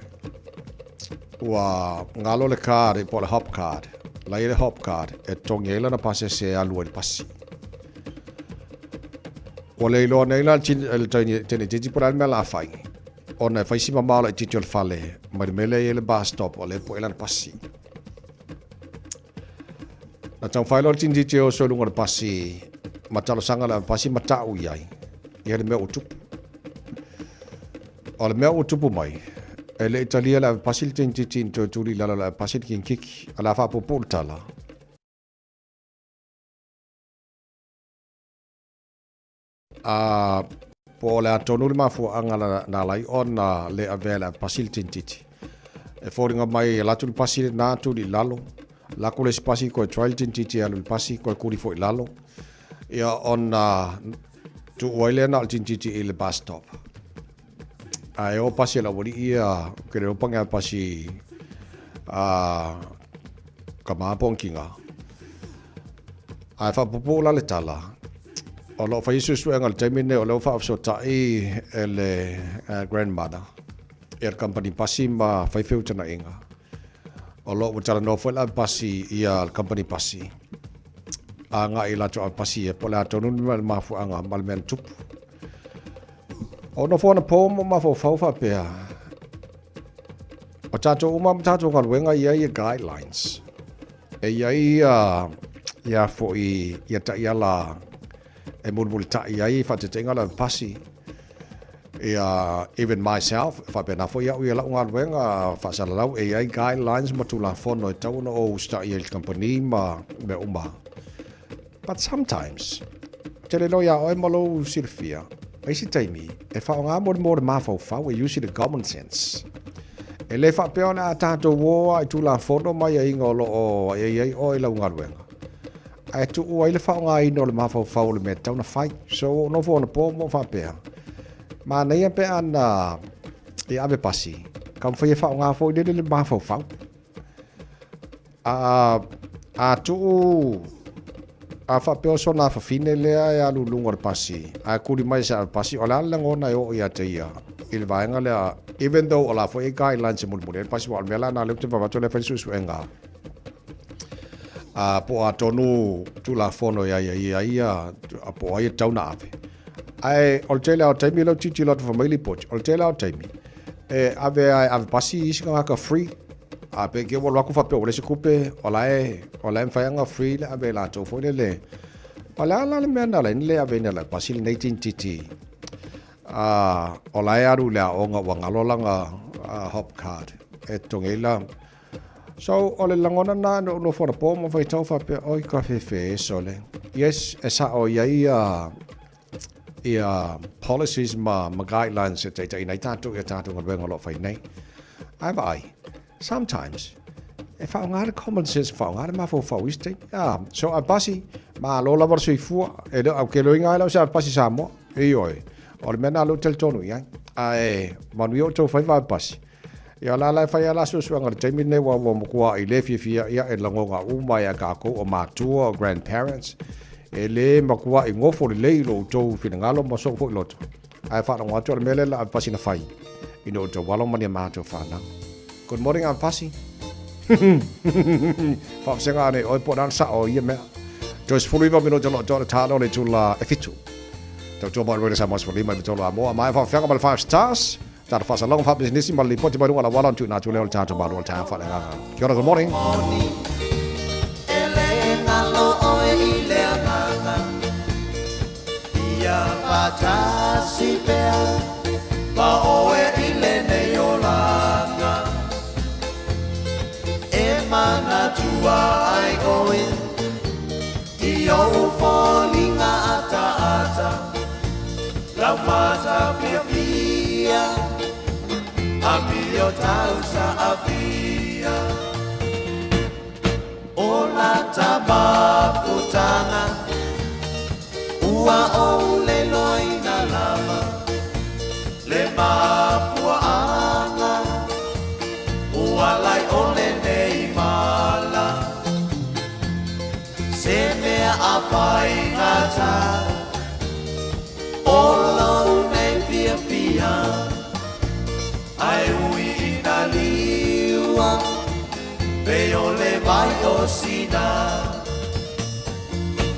Speaker 3: wa ngalo le card po le hop card la ile hop card e tongela na pasi se alu el pasi o le lo nei la tin el tene titi por al mela fai ona fai si mama la titi al fale ma mele ele bus stop o le po elan passi na tau fai lo tin titi o so lunga passi ma talo sanga la passi ma tau iai ia le me utu o le me utu mai ele italia la passi tin titi to tuli la passi kin kiki ala fa po portala po le atonu le mafu anga na lai ona le avela pasil tintiti e foringa mai la tu pasil na tu di lalo la ko le spasi ko trial tintiti alu pasi ko kuri fo lalo ia ona tu oile na tintiti il bus stop ai o pasi la boli ia creo panga pasi kama ponkinga ai fa popo la le tala o lo fa isu ngal termine o lo fa so tai ele grandmother company pasi ma fa feuta na inga o lo utara no fa la pasi ia company pasi anga ila to pasi e pola to nun ma fu anga mal men tup o no fo na po ma fo fa pe O tātou uma tātou kaluenga ia guidelines. E ia fo ia ta ia la e mulmuli ta ia whatetenga la pasi. Even myself, if I've been off, ia la unga luenga whasalau e ia guidelines ma tula fono e tau no o sta ia company ma me uma. But sometimes, te le loia oe malo silfia, e si taimi, e whaonga mo de mawhau e use the common sense. E le whapea na tātou woa i tula fono mai e inga o e oe la unga luenga. E tu ua i le whaonga ino le mawhau le me tau na whai, so no fo na po mo whapea. Ma nei pe ana e ave pasi. Kam foi fa nga foi de le ma fo. A tu a fa persona fa fine le a lu lungo pasi. A kuri mai sa pasi ola la ngona yo ia te ia. Il va nga le even though ola foi guidelines mo mo pasi wal mela na le te va to le fa su enga. A po a tonu tu la fono ia a po ai tau na ave. Ai oltela o taimi lo titi lot for maili poch oltela o taimi ave pasi isinga ka free a pe ke wala ku fa pe ole se kupe ola mfanga free le ave la to fo le ola la mena le ave na pasi le 19 titi ola aru le onga wanga lolanga hop card e tongela so ole langona na no for po mo fa to fa pe oi ka fe sole yes esa o ia policies ma guidelines e te nei tātou e tātou ngā wenga lo whai nei. Ai vai, sometimes, e whao ngāre common sense, whao ngāre mawhau whau iste. So a basi, ma lo lawar sui fua, e lo au ke loi ngai lau sa basi sa mo, e oi. O le mena lo tel tonu iai. Ai, manu o tau whai vai basi. Ia la lai whai ala susua ngā teimi ne wa mokua i le fia ia e langonga umai a kako o mātua o grandparents. E le makua i ngofo le leilo tau whina ngalo ma soko i loto. Ai whana ngātua le mele la a pasi na whai. I no tau walo mani a mātua whana. Good morning, I'm pasi. Whapsenga ane oi ponan sa o ia mea. Jois fuluiva mino talo tōna tāno le tula e fitu. Tau tō mai roi sa mas fulima i tolo a moa. Mai whawhenga ma le 5 stars. Tāra whasa long wha business ma le poti mai runga la walan tu nā tu leo le tātou maru al tāna whale nganga. Kia ora, good morning.
Speaker 1: Patasi pea pa oe ile ne yolanga e mana tua ai oe I o fallinga ata la mata pia a mio tausa avia o la taba putana ua o le loina lava le mapua anga ua lai o le nei mala se mea a pai ngata o lau nei pia pia ai ui ina liua pe o le vai o sina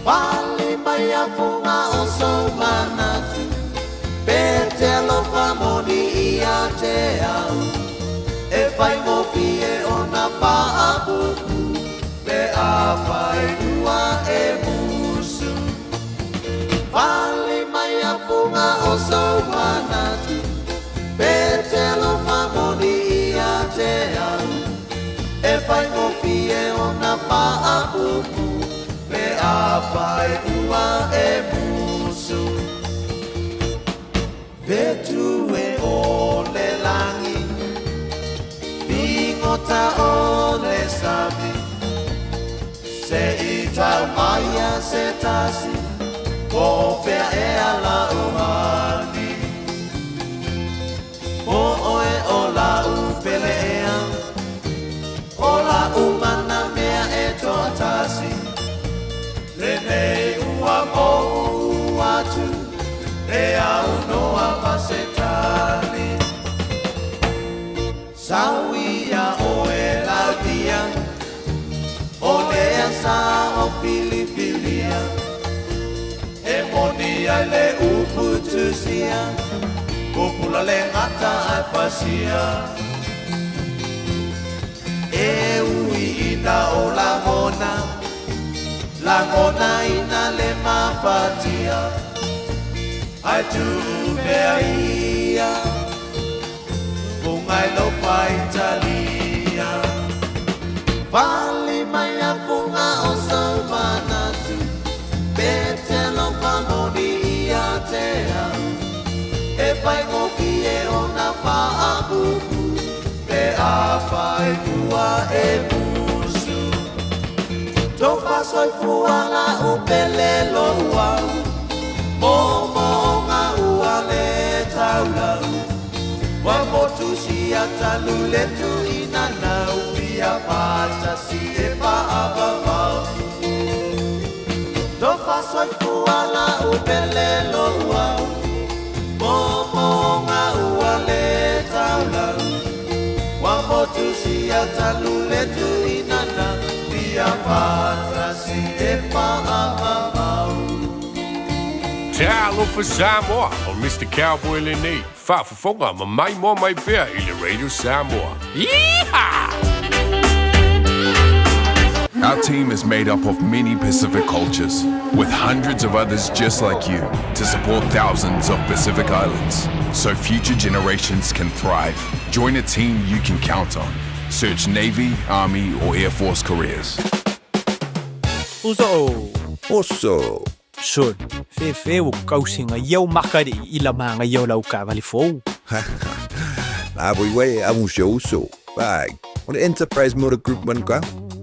Speaker 1: Pali mai a funga o so manatu Pe te alofa moni ia te au E fai mo pie o na pa a buku Pe a fai nua e musu Pali mai a funga o so manatu Pe te alofa moni ia te au E fai mo pie o na pa a buku Apai ua e musu Vetu e o le langi Vingota o le sabi Se I tau maia se tasi Ko fea e ala uhani Ko oe o la upele ea O la umana mea e toa tasi Le nei ua mou atu E au noa pasetali Sauia o e laudia O lea sa o filifilia E monia le uputusia Kupula le ngata ai pasia E ui ina o Langona ina le mafatia Ai tu mea ia Fungai lo Italia Vali mai a funga o sau manatu Pete lo famoni ia te au E fai ngoki e ona whaabuku Pe a fai kua e musu Tofa soi fuala upele lo uau Momo nga ua le taulau Wa motu si atalu le tu ina nau Pia pata si e pa ababau Tofa soi fuala upele lo uau Momo nga ua le taulau Wa motu si atalu le tu ina nau Pia pata si e pa ababau
Speaker 10: Talo for Samoa on Mr. Cowboy Lenny. Whaafafonga ma mai mo mai pea I le Radio Samoa. Yeehaw!
Speaker 11: Our team is made up of many Pacific cultures, with hundreds of others just like you, to support thousands of Pacific islands, so future generations can thrive. Join a team you can count on. Search Navy, Army, or Air Force careers.
Speaker 12: Oso. Son, fe o kausinga iau makari I la manga iau lau ka vali fou.
Speaker 13: La boiwe amu so. Bag. On the Enterprise Motor Group man ka.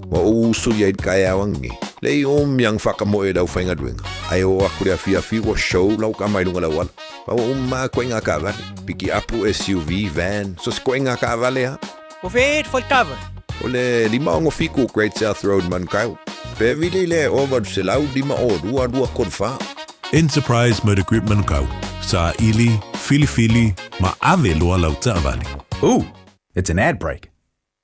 Speaker 13: Mo uso yai kaya wangi. Le yang whakamoe dau whainga duenga. Ai o akure a wa show lau ka mai lunga lawala. Pa o koinga ka vale. Piki apu SUV, van. So koinga ka vale ha.
Speaker 12: O fe faltava.
Speaker 13: O le lima ongo fiku Great South Road man kau. Pevile le over selau lima o dua kodfa.
Speaker 14: Enterprise Motor Group Manukau. Sa ili, fili, ma ave loa lau ta'avali.
Speaker 15: Ooh, it's an ad break.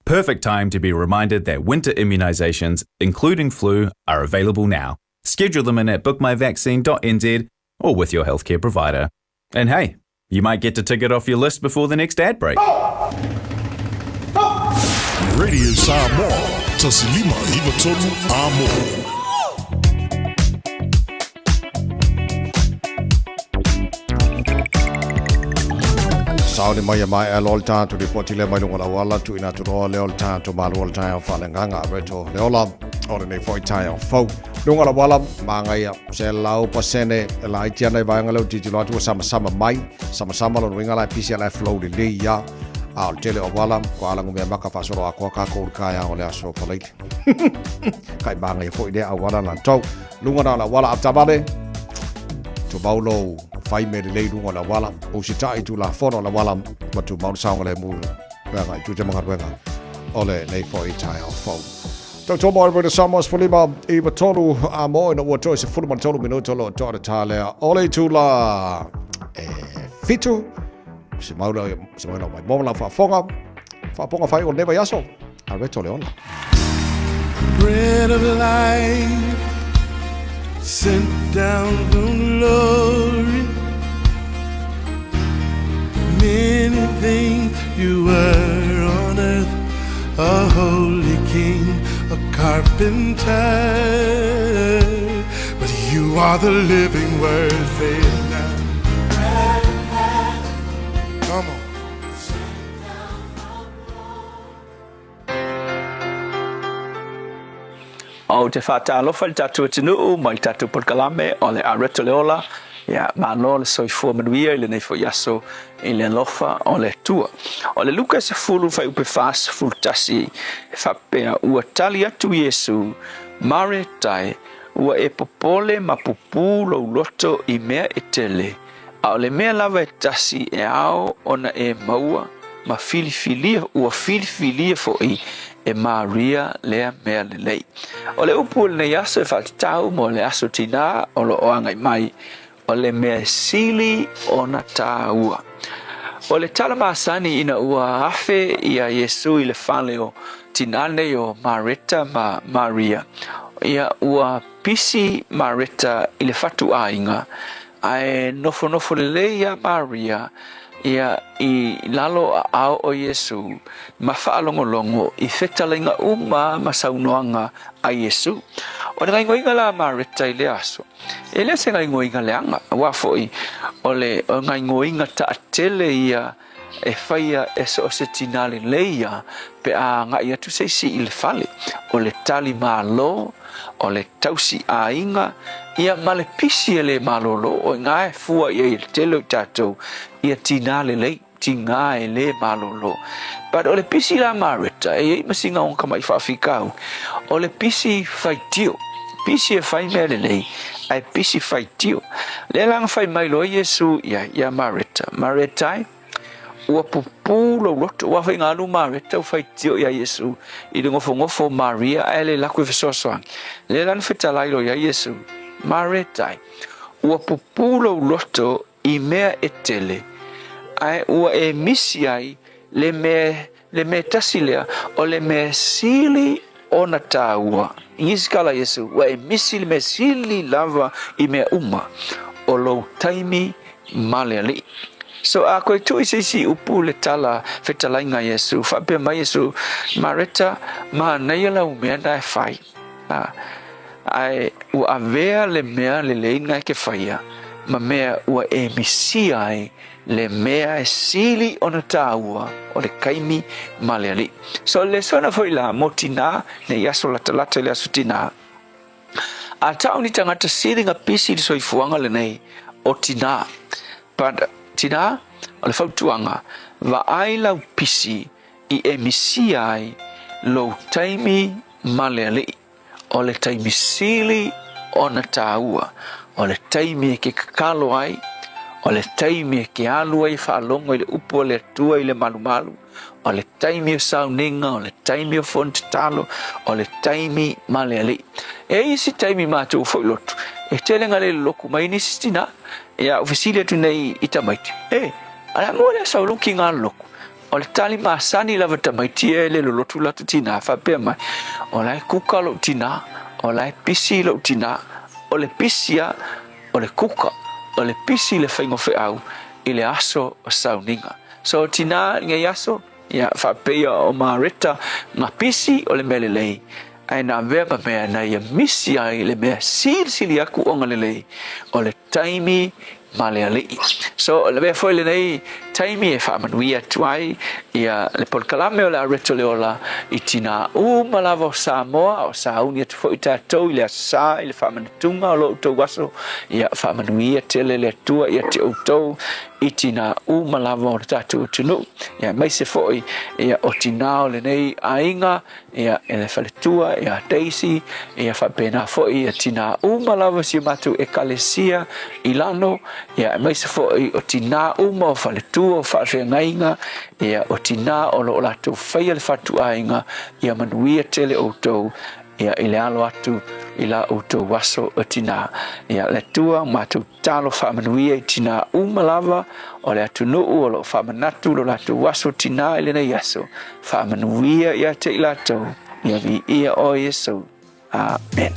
Speaker 15: Perfect time to be reminded that winter immunisations, including flu, are available now. Schedule them in at bookmyvaccine.nz or with your healthcare provider. And hey, you might get to tick it off your list before the next ad break.
Speaker 2: Radio Samoa. Tasilima iwa tonu amo.
Speaker 3: Saudi mai alol tātu ripoti le mai lunga la wala tu ina tu roa le ol tātu malu ol tāia whalenganga reto le ola ore nei foi tāia fau lunga la wala mangaia se lau pasene la itia nei vaenga lau titi loatu sama lo nuinga la pisi la flow li li ya al tele o wala ko ala ngumia maka fasoro ako ka ko kaya ole aso polite kai mangaia foi de a wala la tau lunga la wala aptabale to baulo fai me le lunga la wala o si tai tu la fono la wala ma tu mau saunga le mu nga tu te manga wenga ole nei foi tai au fo to to mo de Samos Fulima I batolu a mo no wo to se fulma tolu minuto lo to tale ole tu la fitu se mau mai mo la fa ponga fai o neva yaso a reto leona.
Speaker 16: Bread of life sent down from glory. Many things you were on earth, a holy king, a carpenter, but you are the living word. Say it now. Come on.
Speaker 17: O te whātālofa le tātou atinuu mai tātou podkalame o le areto leola ia mano le soifua manuia I le nei fo yaso I le alofa o le tua. O le luka se fulu fai upe fas fultasi e whapea ua tali atu Yesu mare tai ua e popole ma pupu lo loto I mea e tele a o le mea lava e tasi e ao ona e maua ma filifilia ua filifilia fo I e Maria lea mea le lei. O le upu le nei aso e whaatitau mo le aso tina o lo oangai mai o le mea sili o na tāua. O le talamasani ina ua afe ia Yesu I le whale o tinane o Marita ma Maria. Ia ua pisi Marita I le whatu ainga ai nofo le ia Maria ia I lalo ao o Yesu ma whaalongolongo I whetalinga ma saunoanga a Yesu. O ngai ngoinga la Marita I le aso. E lea se ngai ngoinga le anga. Wafoi o ngai ngoinga ta atele ia e whaia e so se tinale leia pe a ngai atu seisi I le fale. O le tali malo, o le tausi a inga, ia male pisi e le malolo o ngai fua ia I le telo tatou ia tinale lei. Tinga e le malolo. But o le pisi la Marita e masinga on kama I whaafikau. O le pisi whaitio. Pisi e whai mele lei. Ai pisi whaitio. Le langa whai mailo Yesu ia Marita. Maritai. Ua pupu lo loto. Ua whai ngālu Marita u whaitio ia Yesu. I le ngofo Maria e le laku e whasoasoang. Le langa whetalailo ia Yesu. Maritai. Ua pupu lo loto I mea e tele. Ai ua e misi ai le me tasilea o le me sili ona taua. Ingiskala Yesu, ua e misi le me sili lava I mea uma o lo taimi maleali. So a koe tu isi upu le tala whetalainga Yesu, whapea mai Yesu, Marita, ma naiala umea na e whai. Ai ua avea le mea le leinga ke whaia, ma mea ua e misi ai le mea e sili ona taua o le kaimi maleali. So le sona foi la motina ne yaso latalata le asutina. A tau ni tangata sili nga pisi li soifuanga le nei o tina. Pada tina o le fautuanga va ai lau pisi I e misi ai lo taimi maleali o le taimi sili ona taua o le taimi ke kakalo ai o le taimi ke alu ai whaalongo I le upo le tua I le malumalu. O le taimi o sauninga, o le taimi o fontatalo, o le taimi maleali. E isi taimi mātou whailotu. E telenga le loku mai ni sistina. E a ufisili atu nei I tamaiti. Ala mua le sauluki ngā loku. O le tali maasani lava tamaiti e le lolotu latu tina. Whapea mai. O lai kuka lo tina. O lai pisi lo tina. O le pisia, o le kuka. O le pisi le whaingofe au I le aso o sauninga. So tina ngai aso, ia whapea o Marita ngā pisi o le mele lei. Ai nā vea mea na ia misi ai le mea sili aku o ngā lei o le taimi maleali. So le mea foi le nei taimi e whamanuia tuai ia le polkalame o le areto le ola I tina malava o Samoa o Sauni atu fo I tātou I le asa I le whamanatunga o lo utou waso ia whamanuia tele le tua ia te utou I tina malava o le tātou tunu ia mai se foi ia o tina o le nei ainga ia e le whaletua ia Daisy ia whapena foi ia tina malava si matu e kalesia I lano ia mai se foi o tina o whaletua o whawhengainga ia o tina o lo latou whaia le whatuainga ia manuia tele outou ia I le alo atu I la outou waso o tina ia le tua mātou talo whamanuia I tina malava o le atu nuu o lo whamanatu lo latou waso tina I le nei aso whamanuia ia te I latou ia vi ia o Yesu. Amen.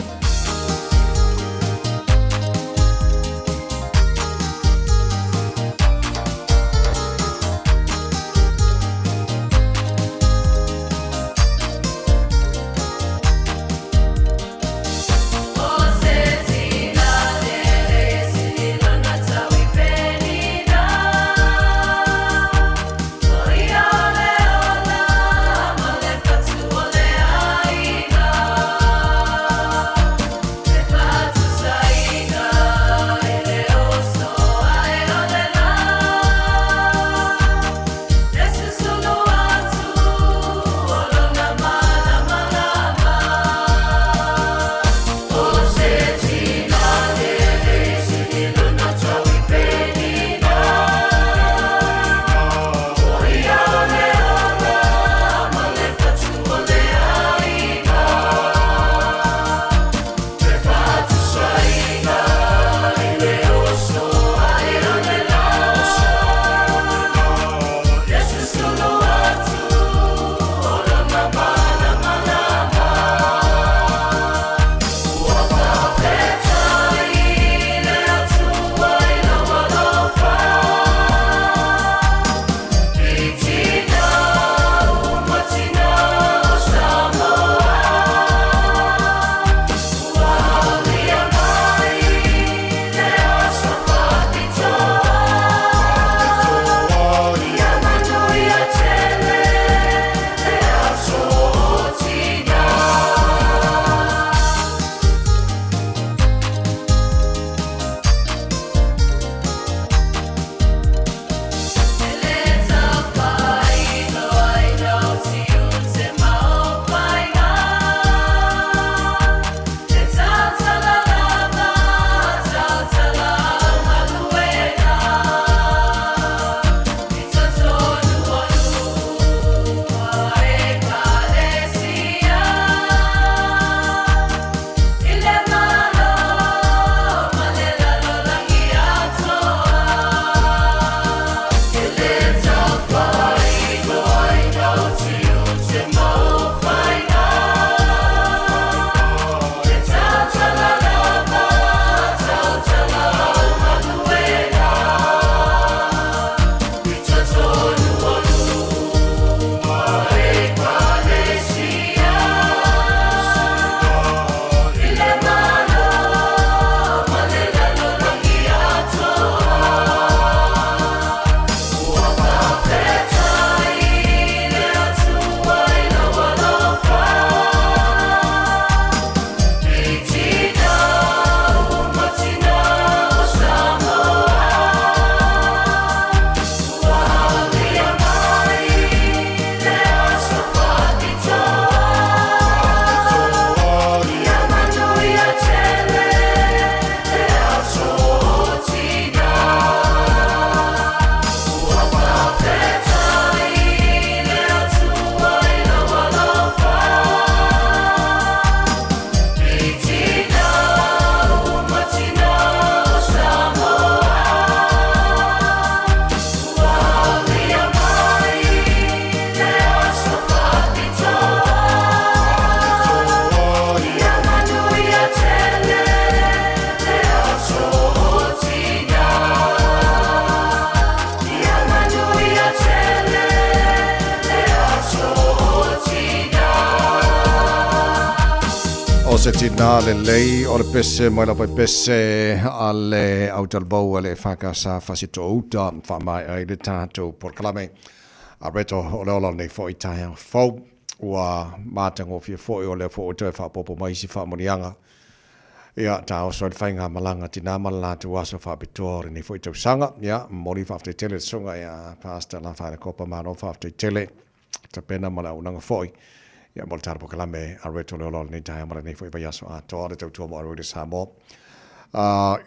Speaker 3: se tina le lei o le pese mai la pai pese ale au talbou ale whakasa whasito uta whamai ai le tātou porkalame a reto o leola nei fo i taia fau ua mātango fia fo i o leo fo o toi whapopo mai si whamonianga ia ta o soe whainga malanga tina malala tu aso whapitori nei fo i tau sanga ia mori whafte tele sunga ia pasta la whaina kopa mano whafte tele ta pena mala unanga foi ia mo tarpo kalame a reto le nei taia mala nei foi vai aso a toa tau tua mo a roi samo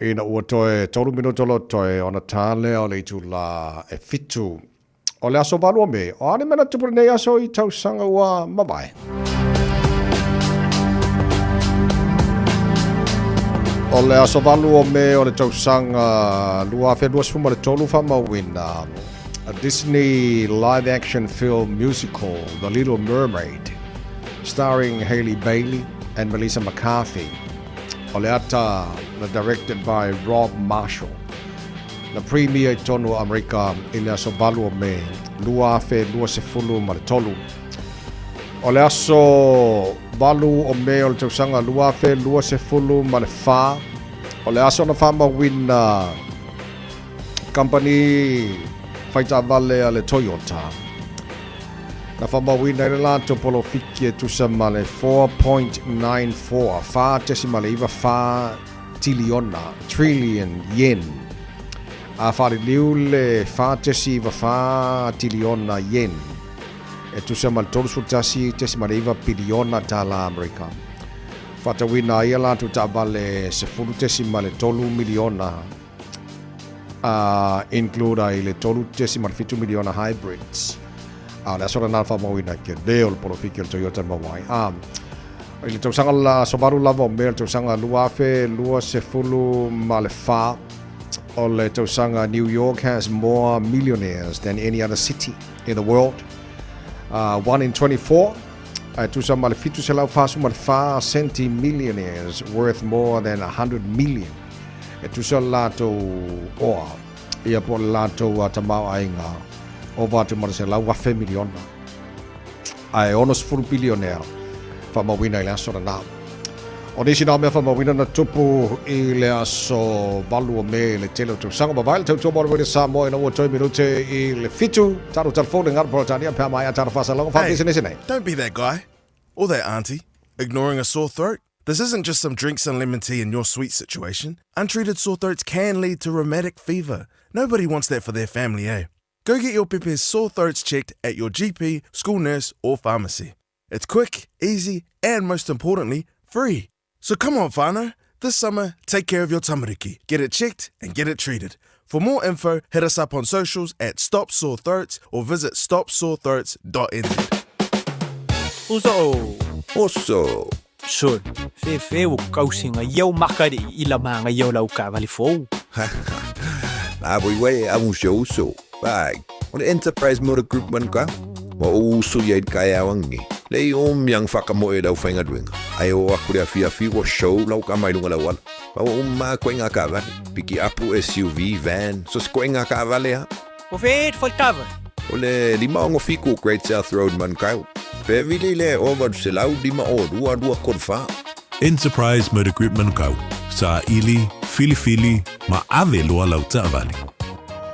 Speaker 3: ina ua toe tolu minuto lo toe ona tale o le itu la e fitu o le aso valua me o ane mena tupuri nei aso i tau sanga ua mabai o le aso valua me o le tau sanga lua fe lua sfuma le tolu fama wina a Disney live-action film musical, The Little Mermaid, starring Hailey Bailey and Melissa McCarthy. Oleata, directed by Rob Marshall. The premiere tonu America ina so balu me lua fe lua se fulu ma tolu. Oleaso balu o me o tausanga lua fe lua se fulu ma le fa. Oleaso na fama win company Faita vale ale Toyota. Na whamawina i lato polo fiki e tusama le 4.94 fa desimale iwa fa trillion yen. A whare liu le fa desi iwa fa tiliona yen. E tusama le tolu sutasi desimale iwa biliona tala Amerika. Fata wina ia lato tabale se fulu desimale tolu miliona. Include le tolu decimal 5 miliona hybrids. La sora na fa mawina ke deol polo fikir Toyota mawai. Ile tausanga la sobaru lava mer tausanga luafe lua se fulu malefa. O le tausanga New York has more millionaires than any other city in the world. 1 in 24. Tausanga malefitu se lau fasu malefa centi millionaires worth more than 100 million. E tusa lato oa ia po lato tamau ainga o vatu marase lau wafe miliona ai onos furu bilionaire fa mawina i le aso na o nisi na mea fa mawina na tupu i le aso balu o me le tele tu sanga mawai le tau mora wene sa moe na ua toi minute i le fitu taru telefone ngara porotania pia mai a taru fasa longa fa nese.
Speaker 16: Don't be that guy or that auntie ignoring a sore throat. This isn't just some drinks and lemon tea in your sweet situation. Untreated sore throats can lead to rheumatic fever. Nobody wants that for their family, eh? Go get your Pepe's sore throats checked at your GP, school nurse, or pharmacy. It's quick, easy, and most importantly, free. So come on, whānau. This summer, take care of your tamariki. Get it checked and get it treated. For more info, hit us up on socials at Stop Sore Throats or visit stopsorethroats.nz.
Speaker 12: Oso. Sure, fe o kausinga iau makari I la manga iau lau ka vali fou.
Speaker 13: La boy amu so. Bag. On the Enterprise Motor Group man ka. Mo uso yai kaya wangi. Lei yang whakamoe lau whainga duenga. Ai o akure a fia wa show lau ka mai lunga lau wala. Pa o koenga ka vale. Piki apu SUV, van. So koenga ka vale ha.
Speaker 12: O feet for cover.
Speaker 13: O le lima ongo fiku Great South Road man kau. Pevili le over se lau lima o dua korfa.
Speaker 14: Enterprise Motor Group Manukau. Sa ili, fili, ma ave loa lau taavali.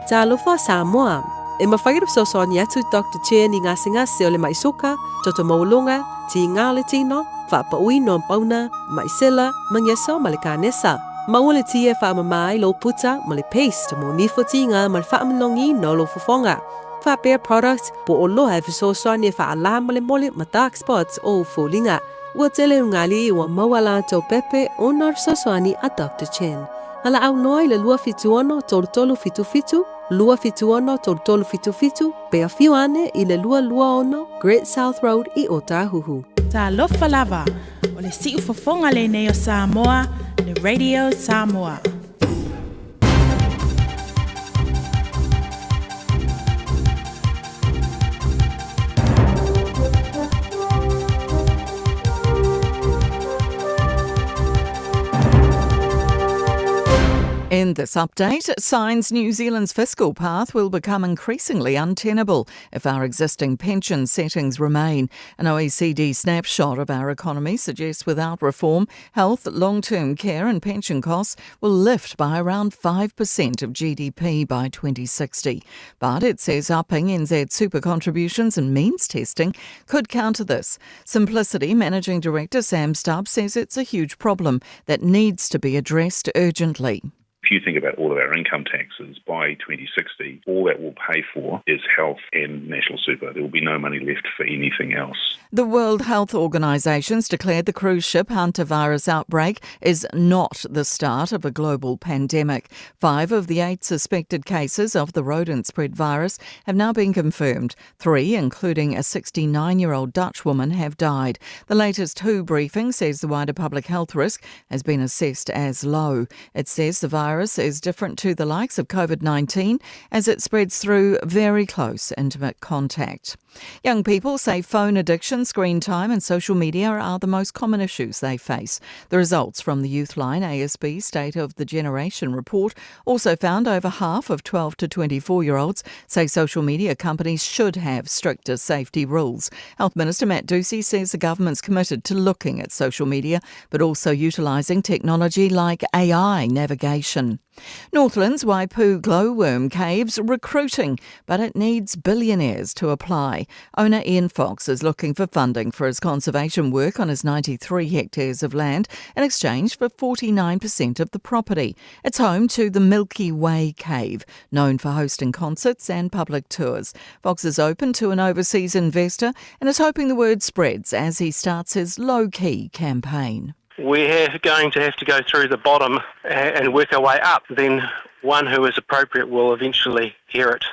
Speaker 18: Ta alofa Samoa. E mawhagirap sosoni atu Dr. Chen I ngase o le maisoka, toto maulonga, ti ngā le tino, whaapawui no pauna, maisela, mangyeso ma le kānesa. Maua le tia whaamamai lo puta ma le paste mo nifo ti ngā ma le whaamanongi no lo fufonga. Whapea products po o loa e fisosoni e whaala ma le mole ma dark spots o fulinga. Ua tele ungali ua mawala tau pepe o nar sosoni a Dr. Chen. Hala au noi le lua fituono tolu fitu, lua fituono tolu fitu, pea fiuane I le lua ono Great South Road I Otahuhu.
Speaker 19: Ta lofa lava, o le siu fofonga le neo Samoa, le Radio Samoa.
Speaker 4: In In this update, signs New Zealand's fiscal path will become increasingly untenable if our existing pension settings remain. An OECD snapshot of our economy suggests without reform, health, long-term care and pension costs will lift by around 5% of GDP by 2060. But it says upping NZ super contributions and means testing could counter this. Simplicity Managing Director Sam Stubbs says it's a huge problem that needs to be addressed urgently.
Speaker 20: If you think about all of our income taxes, by 2060, all that will pay for is health and national super. There will be no money left for anything else.
Speaker 4: The World Health Organization's declared the cruise ship hantavirus outbreak is not the start of a global pandemic. 5 of the 8 suspected cases of the rodent-spread virus have now been confirmed. 3, including a 69-year-old Dutch woman, have died. The latest WHO briefing says the wider public health risk has been assessed as low. It says the virus is different to the likes of COVID-19 as it spreads through very close, intimate contact. Young people say phone addiction, screen time and social media are the most common issues they face. The results from the Youthline ASB State of the Generation report also found over half of 12 to 24-year-olds say social media companies should have stricter safety rules. Health Minister Matt Ducey says the government's committed to looking at social media but also utilising technology like AI navigation. Northland's Waipu glowworm caves recruiting, but it needs billionaires to apply. Owner Ian Fox is looking for funding for his conservation work on his 93 hectares of land in exchange for 49% of the property. It's home to the Milky Way Cave, known for hosting concerts and public tours. Fox is open to an overseas investor and is hoping the word spreads as he starts his low-key campaign.
Speaker 21: We're going to have to go through the bottom and work our way up. Then one who is appropriate will eventually hear it.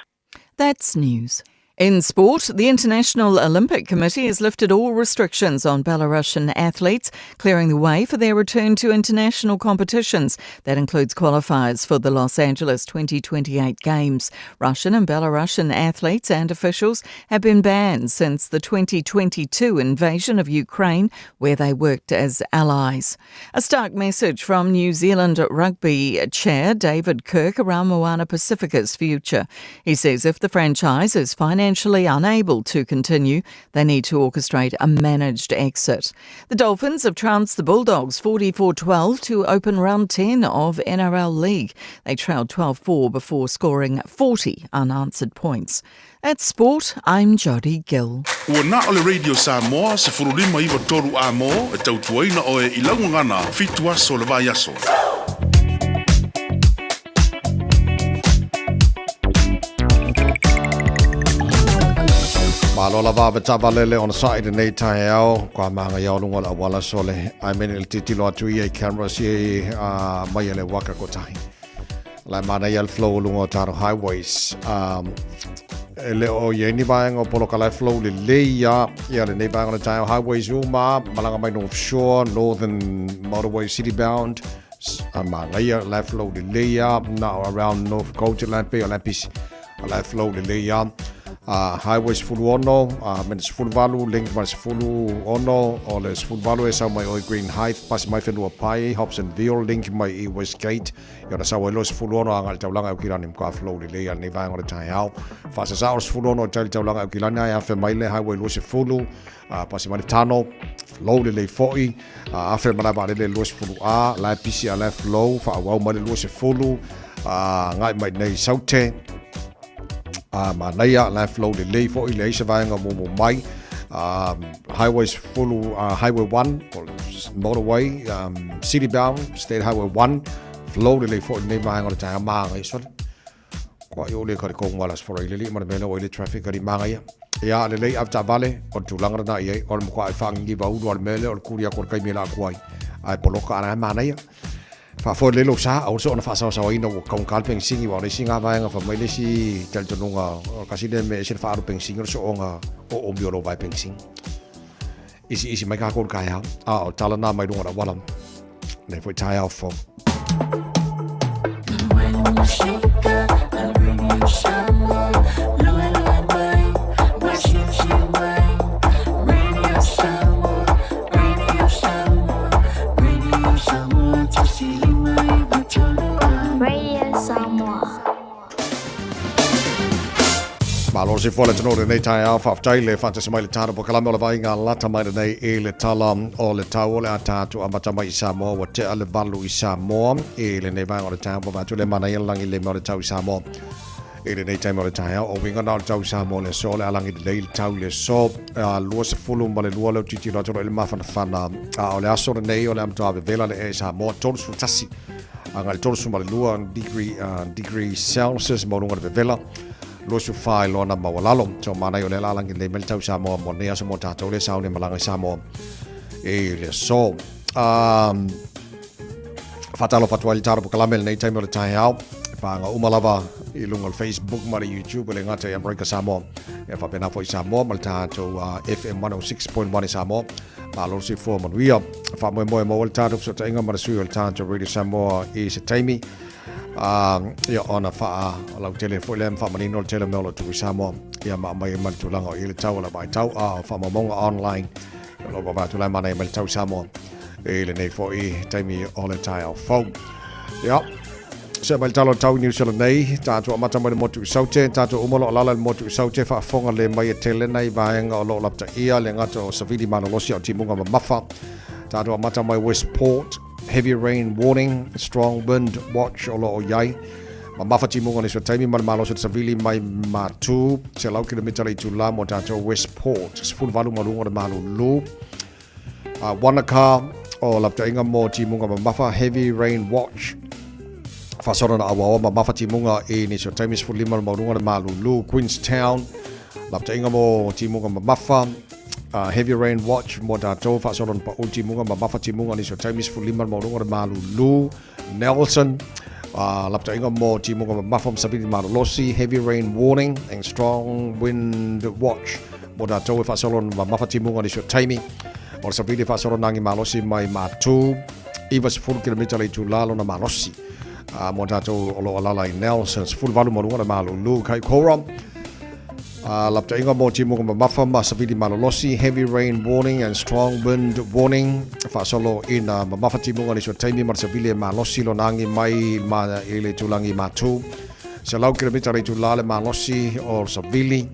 Speaker 4: That's news. In sport, the International Olympic Committee has lifted all restrictions on Belarusian athletes, clearing the way for their return to international competitions. That includes qualifiers for the Los Angeles 2028 Games. Russian and Belarusian athletes and officials have been banned since the 2022 invasion of Ukraine, where they worked as allies. A stark message from New Zealand rugby chair David Kirk around Moana Pacifica's future. He says if the franchise is financially unable to continue, they need to orchestrate a managed exit. The Dolphins have trounced the Bulldogs 44-12 to open round 10 of NRL League. They trailed 12-4 before scoring 40 unanswered points. At Sport, I'm Jodie Gill.
Speaker 2: Ua na ole Radio Samoa se furulima iwa toru a mo e tautuaina o e ilaungangana fitua so le vai aso.
Speaker 3: Malola vava tavalele on side nei tai ao kwa manga ya lunga la wala sole I mean el titilo atu ia camera si mai le waka ko tai la mana ya flow lunga taro highways ele o ye ni bang o polo kala flow le ya le nei bang on tai highways uma malanga mai north shore northern motorway city bound manga ya la flow le ya now around north coast lampi o lampis la flow le ya highways fulu ono, menes fulu valu, link mas fulu ono, o les fulu valu e sa mai oi Green Height, pas mai whenua pai, Hobsonville, link mai i Westgate, i ona sa wai los fulu ono angal taulanga au kilani mka flow li lea ni vang o le tai au. Fasa sa os fulu ono tail taulanga au kilani ai afe mai le highway los fulu, pas mai tano, flow li le foi, afe mana ba le los fulu a, la pisi a la flow, fa au mai le los fulu, ngai mai nei saute, Manaya la flow the lay for Elisha Vanga Momo Mai highways full highway 1 motorway city bound state highway 1 flow the lay for the name on the time so quite only got go walas for a little more the traffic got manga ya the lay after valley or to longer na ye or quite fang give out or mele or kuria or kaimela kwai ai poloka ana manaya fa for le lo sa au so na fa sa ino kong kal peng singi wa le singa va nga fa mai le si tel tonunga kasi de me se fa ro peng singi so nga o biolo vai peng sing isi mai ka ko ka ya a tala na mai dunga wala ne foi tai au fo
Speaker 9: Radio
Speaker 3: Malo si fola tano nei tai au whaftai le whantas mai le tāra po kalame o le vai ngā lata mai nei e le tala o le tau o le atatu amata mai i Samoa wa te ale valu i Samoa e le nei vai o le tau po vatu le mana i langi le mo le tau i Samoa e le nei tai mo le tai au o winga na le tau i Samoa le so le alangi le tau le so lua se fulu ma le lua le titi roto le mafana fana o le aso le nei o le amata ave vela le e Samoa tolu su tasi anga le tolu su ma le lua degree Celsius mo lunga le vela lo su fai lo na mawalalo so mana yo le lalang le mel tau Samoa mo ne aso mo tatou le sau le malanga Samoa e le so fatalo fatwa le taro kalame nei time le tai au pa nga umalava i lunga Facebook ma le YouTube le ngata ya America Samoa e fa pena foi Samoa mal tatou FM 106.1 Samoa ma lo si fo mo ria fa mo le tatou so tainga ma su le tatou Radio Samoa i se taimi ia ona fa la tele foi le fa manino tele melo tu Samoa ia ma mai man tu langa ile tau la bai tau fa monga online lo ba tu la mana mel tau Samoa ile nei foi taimi ole tai fo ia se mal talo tau New Zealand nei tatu mata mai mo tu saute tatu umolo lala mo tu saute fa fonga le mai tele nei ba nga lo lapta ia le ngato savidi mano losi o timunga mafa tatu mata mai Westport heavy rain warning, strong wind watch o lo yai. Mafa timunga ni so taimi malo so savili mai matu se lau kilomita le tula mo tatou Westport. Sful valu malunga de malu lu. Wanaka o lapta inga mo timunga mafa heavy rain watch. Fasora na awa mafa timunga e ni so taimi sful lima malunga de malu lu. Queenstown lapta inga mo timunga mafa heavy rain watch mo tatou fa soron pa ulti munga mafa timunga ni so times for lima mo ngor malu lu Nelson lapta inga mo timunga mafa sabili malu losi heavy rain warning and strong wind watch mo tatou fa soron mafa timunga ni so taimi mo sabili fa soron nangi malosi mai matu ivas full kilometer le tulalo na malosi mo tatou lo alala Nelson full valu mo ngor malu lu kai koram lapta inga mo timunga mafa masavili malolosi heavy rain warning and strong wind warning fa solo in mafa timunga ni so taimi masavili malosi lo nangi mai ma ile tulangi matu se lau kilometer le tulale malosi o savili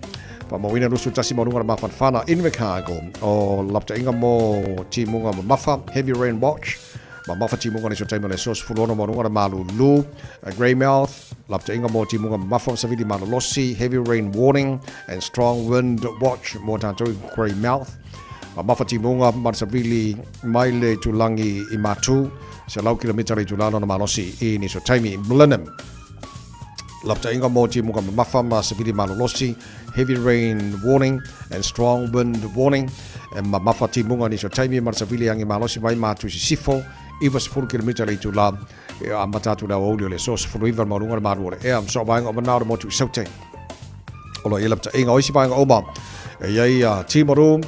Speaker 3: pa mo wina rusu tasi mo runga mafa fana in Chicago o lapta inga mo timunga mafa heavy rain watch mafa timunga ni so taimi le sos fulono mo runga malu lu Greymouth lapta inga mo timunga mafa savili malolosi heavy rain warning and strong wind watch mo tatou Greymouth mafa timunga savili mai le tulangi i matu se lau kilometer i tulano na malosi i ni so taimi Millennium lapta inga mo timunga mafa savili malolosi heavy rain warning and strong wind warning and mafa timunga ni so taimi savili angi malosi mai matu si sifo Ivas full kilometer le tula amata tu la olio le sos full river marunga maru e am so bang o manaro mo tu saute olo elapta inga oisi bang oma e ai timaru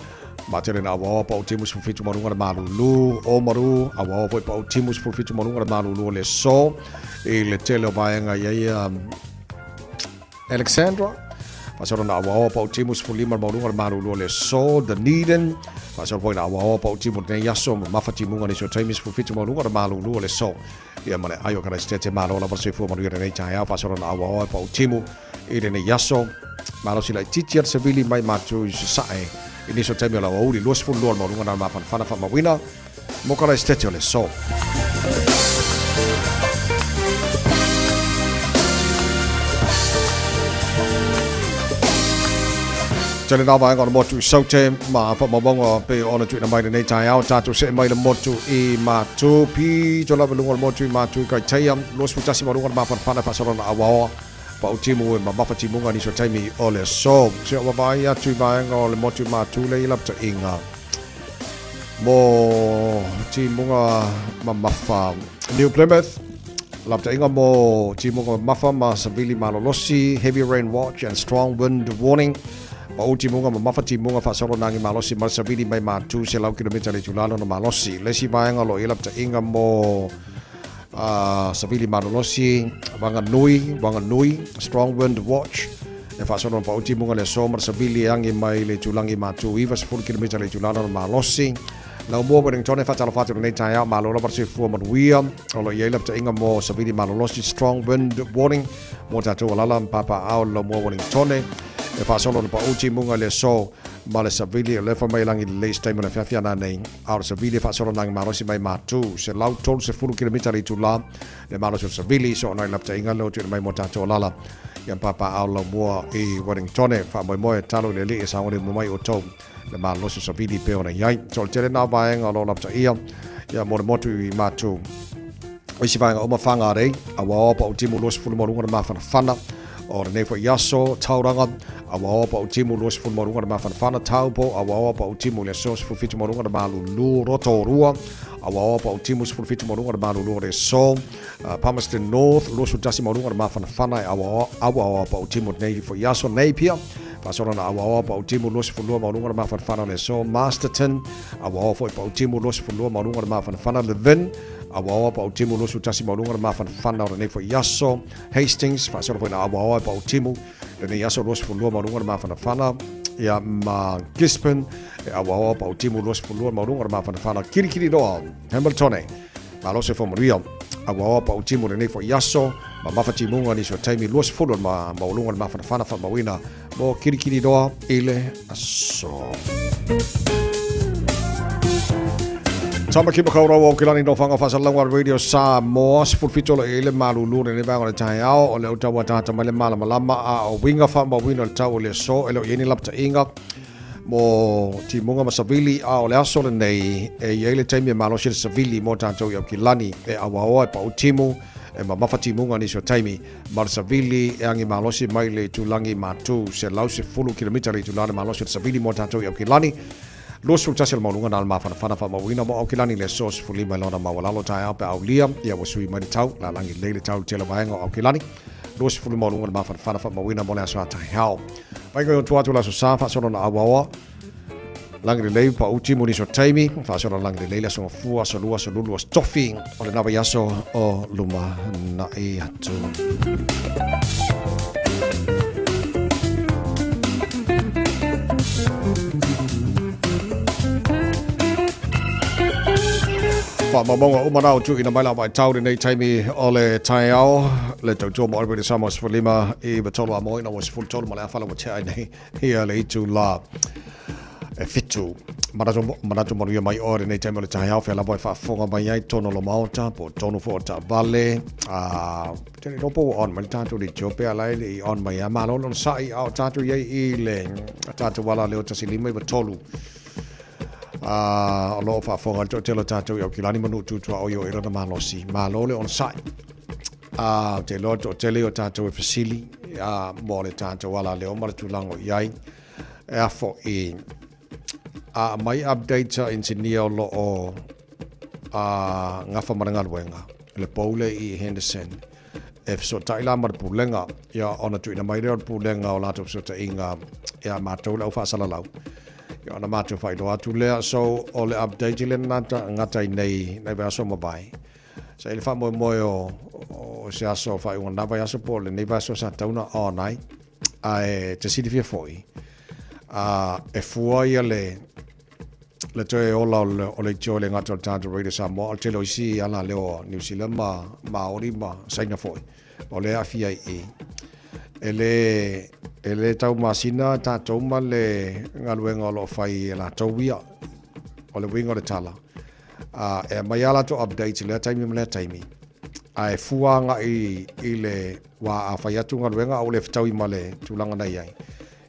Speaker 3: matere na wa pa timus fu fitu marunga maru lu o maru awa po pa timus fu fitu marunga maru lu le so e le tele bang ai Alexandra pasoro na wa pa timus fu lima marunga maru lu le so the Needham pasal poin awa pa uti mo ne yaso mafa timunga ni so times fu fitu mo lunga malu lu le so ia mane ayo kana stete malo la versi fu mo ri nei tai pasal na awa pa uti mo ile ne yaso malo sila teacher sabili mai matu sae ini so time la uli los fu lo mo lunga na mafa fana fa mawina mo kana stete le so Tele na vai ngona motu saute ma fa mabonga pe ona tu na mai nei tai au tatu se mai le motu I matu pi to la lunga motu matu kai taiam los futasi ma lunga ma fa fa solo na awa pa utimu ma ba fa timunga ni so taimi ole so se wa vai ya tu vai ngona motu matu le lapta inga mo timunga ma mafa New Plymouth lapta inga mo timunga mafa ma savili malolosi heavy rain watch and strong wind warning pa utimunga mafa timunga fa solo nangi malosi marsavili mai matu se lau kilometer le tulalo na malosi lesi vaenga lo ilapta inga mo savili malolosi wanga nui strong wind watch e fa solo pa utimunga le so marsavili angi mai le tulangi matu ivas 4 kilometer le tulalo na malosi la mo Wellington fa talo fatu nei tai a malo la parsi fu mo wia lo ye lapta inga mo savili malolosi strong wind warning mo tato lala papa au lo mo Wellington e fa solo pa uchi munga le so ma le savili le fa mai langi le stai mana fia na nei au savili fa solo nang marosi mai matu se lau tol se fulu kilometri tu la le marosi savili so nai lapta inga lo tu mai mota to lala yang papa au lo mua i Wellington fa moi talo le le sa ngone mai o to le marosi savili pe ona yai so tere na ba nga lo lapta ia ya mo motu i matu o si vai o ma fanga rei a wa pa o timu los fulu mo runga ma fana o nei fo yaso tauranga a wa pa o timu los fulu mo runga ma fana taupo a wa pa o timu le sos fu fitu mo runga ma lu roto rua a wa pa o timu fu fitu mo runga ma lu re so Palmerston North los fu tasi mo runga ma fana a wa pa o timu nei fo yaso nei pia pasona na awa pa o timu los fulu mo runga ma fana le so Masterton a wa pa o timu los fulu mo runga ma fana le vin awa pa o timu losu tasi maulunga ma fana o nei fo yaso Hastings fa solo na awa pa o timu nei yaso losu fo maulunga ma fana ya ma Gisborne awa pa o timu losu fo maulunga ma fana kirikiri do Hamilton ma losu fo Maria awa pa o timu nei fo yaso ma mafati munga ni so taimi losu fo ma maulunga ma fana fa mawina mo kirikiri do ile aso Tama ki makaura o kilani no fanga fasa langwa radio Samoa sifur fitolo ele malulu ne ba ngona tai ao o le utawa tata male mala malama a o winga fa ma wino tau le so ele yeni lapta inga mo ti munga masavili a o le aso nei e yele taimi malo shir savili mo tanto yo kilani e awa pa utimu e ma mafati munga ni so taimi marsavili e angi malosi mai le tulangi matu se lausi fulu kilometri tulani malosi savili mo tanto yo kilani Los sultasel maulunga na alma fana fa mawina mo okilani le sos fuli mai lona mawalalo tai apa aulia ia wasui mai tau la langi le tau tele baenga okilani los fuli maulunga na fana fa mawina mo le aswa tai hao mai go tuatu la so fa sona na awawa langi le pa uti mo ni so taimi fa sona langi le so fua so lua so lulu stoffing o le nava yaso o luma na e atu Mamonga umarau tu ina mai la mai tau nei taimi ole taiao le tau tu mo already samos for lima e betolo amo ina was full tolo mala fala mo chai nei ia le tu la e fitu marato mo mai ore nei taimi ole taiao fe la boy fa fonga mai ai tono lo mauta po tono fo ta vale tene no po on mai tanto di jope ala le on mai amalo non sai au tanto ye i le tanto wala le ta silima e betolo lo fa fonga to telo tato yo kilani manu tu o yo era na malosi malole on sai te lo to tele yo tato facili mo le tato wala le o mar tu lango yai fo e mai update engineer lo o ngafa maranga wenga le Paule i Henderson so taila mar pulenga ya ona tu ina mai re pulenga o lato so ta inga ya matola fa salalau ya na matu fai do atu le so o le update le nata ngata nei ba so mobile so ele fa mo o se aso fai una ba so por le nei ba so sa tauna on ai te si di foi e fuai le te ola o le jole ngata tanto radio Samoa te lo si ala le o New Zealand ma ori ma saina foi o le afia ele tau masina ta toma le ngaluenga lo fai la tawia o le winga le tala e mai ala to update le taimi ai fuanga i le wa a fai atu ngaluenga o le ftau i male tulanga nei ai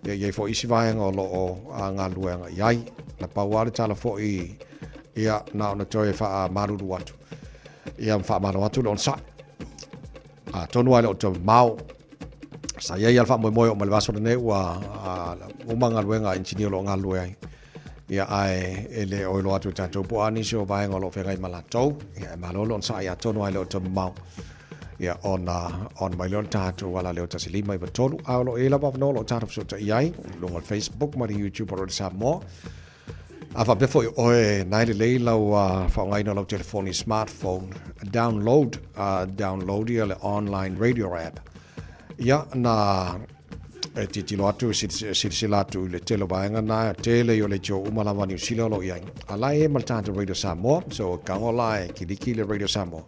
Speaker 3: ye fo isi vaenga lo o ngaluenga yai na pawale tala fo i ia na ona toe fa maruru watu ia fa maruru watu on sa tonu ale o to mau saya ia fa moi o malvaso ne wa o manga luenga engineer lo nga luai ia ai ele o lo atu tanto po ani so vai ngolo fe ngai malato ia malolo sa ia tonu ale o to mau ia on my lon tato wala le o tasili mai batolu alo ela ba no lo tato so ta iai lo on Facebook ma YouTube or Samoa Ava befo o nai le la fa ngai no lo telefoni smartphone download ia le online radio app ia na titilo atu silsila tu le telo baenga na tele yo le jo umala New Zealand lo ia ala e maltanta radio Samoa so ka ola ki le radio Samoa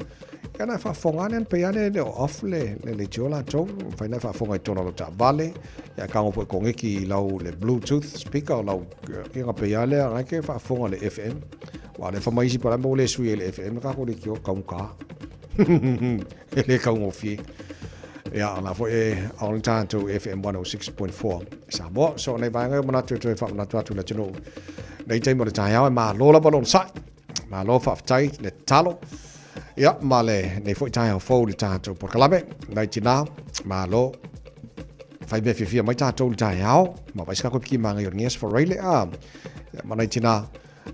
Speaker 3: kana fa fonga ne pe ane le off le jola jo fa na fa fonga tona lo ta vale ya ka ngo ko ngeki lau le bluetooth speaker lau inga pe ale nga ke fa fonga le FM wa le fa mai si para mo le sui le FM ka ko le ki o ka ele ka ngo fi ya la fo on time to FM 106.4 Samoa so nei vai nga tu fa na tu la chino nei tai mo le tai ya ma lo la balon sai ma lo fa tai le talo ya ma le nei fo tai fo le tato por kalabe nei tina ma lo fai be fi mai tato le tai ya ma vai ska ko ki ma ngi nges for really ma nei tina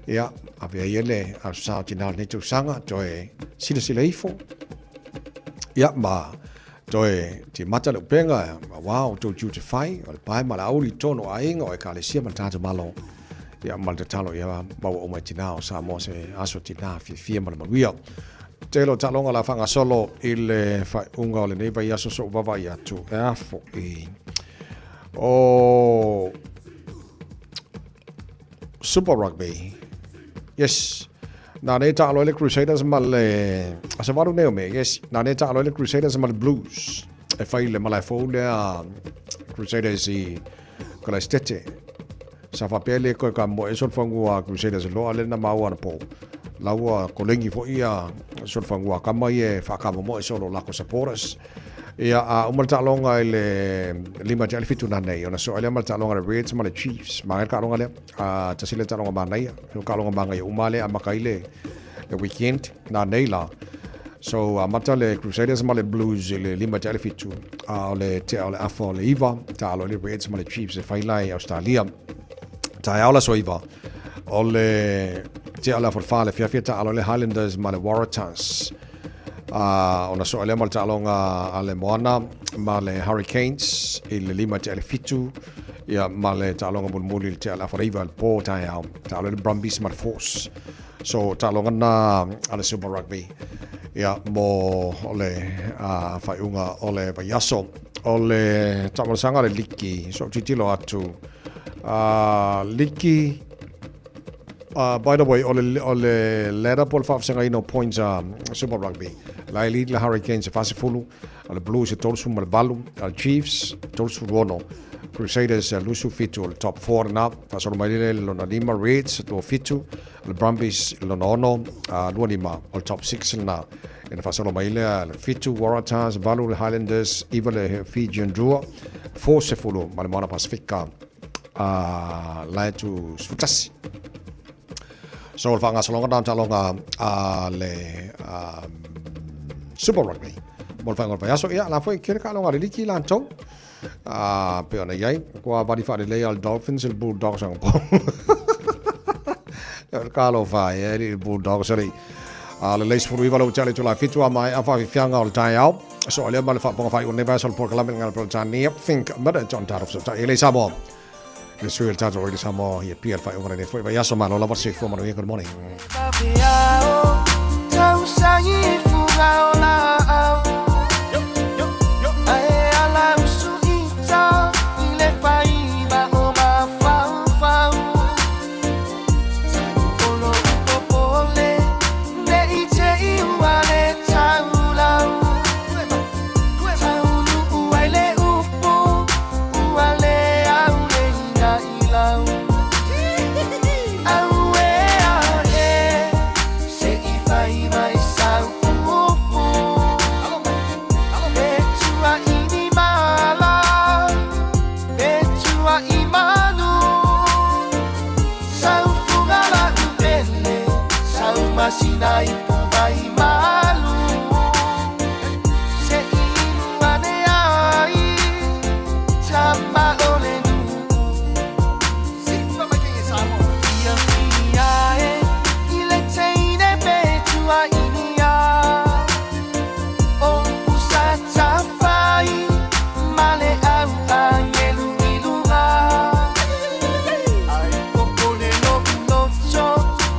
Speaker 3: ya avea ele a sa tina nei tu sanga toe sila ifo ya ma toe ti mata le penga wow to ju te fai o pai ma la uli tono ainga o ka le sia mata malo ya mal te talo ya ba o mai tina o sa mo se aso tina fi ma ma wia te lo talonga la fanga solo il fa unga o le nei vai aso so va ya tu afo o Super Rugby yes na ne ta le Crusaders mal asa varu ne me yes na ne ta le Crusaders mal Blues e fai le mal fo le Crusaders i con la stette sa fa pele ko ka mo e sol fangu a Crusaders lo ale na maua na po laua kolengi fo ia sol fangu ka mai e fa ka mo e solo la ko supporters ia a umal ta longa ile lima jali fitu na nei ona so ale mal ta longa Reds mal Chiefs ma ka longa le a ta sile ta longa ba nei ka longa ba ngai umale a makaile le weekend na nei la so mata le Crusaders mal Blues le lima jali fitu a le te ale afo le iva ta le Reds mal Chiefs e fai lai Australia ta ala so iva ole te ala for fale fia ta le Highlanders mal Waratahs ona so ale malta longa ale Moana male Hurricanes il lima te ale fitu ya male ta longa bulmuli te ala fariva po ta ya ta ale Brumbies mal Force so ta longa na ale Super Rugby ya mo ole fai unga ole Payaso ole ta mo sanga le liki so titilo atu liki by the way, ole ladder pol fa sanga ino points Super Rugby. La lead la Hurricanes fase fulu, al Blues tolsu mal balu, al Chiefs tolsu rono. Crusaders lusu fitu al top 4 na, fa solo mai lo na lima Reds to fitu, al Brumbies lo nono, lo lima al top 6 na. En fa solo mai le fitu Waratahs, balu le Highlanders, iva le Fijian Drua, forse fulu mal mana Pacifica. La tu sfutasi. So fa nga salonga dan talonga le Super Rugby mol fa ngol pa so ya la foi kire ka longa li ki lan to pe ona yai ko va di fa le al Dolphins il Bulldogs ang po ka lo fa il Bulldogs ri le leis fu riva lo chale to la fitu mai a fa fianga al tai out so le mal fa po fa universal por kala ngal pro tani think but John Tarf so ta ele sabo le suel tato really samo e pier fai ora ne foi vai aso malo la voce fu mano good morning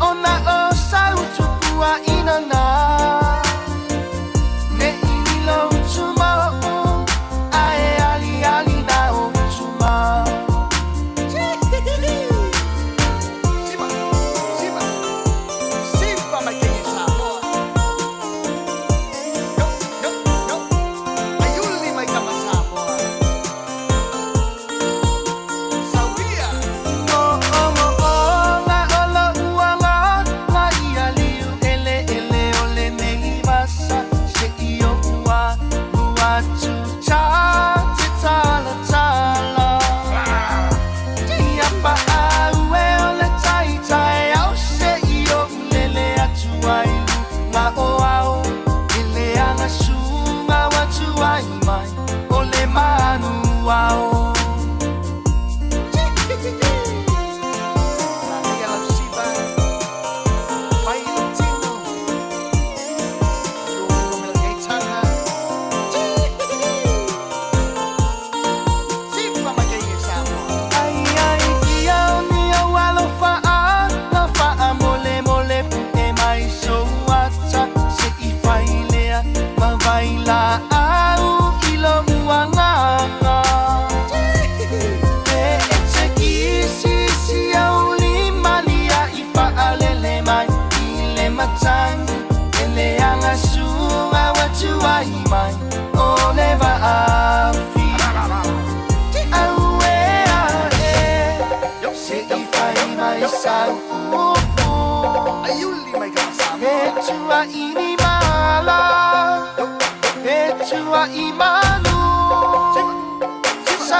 Speaker 1: Ona o sau chukua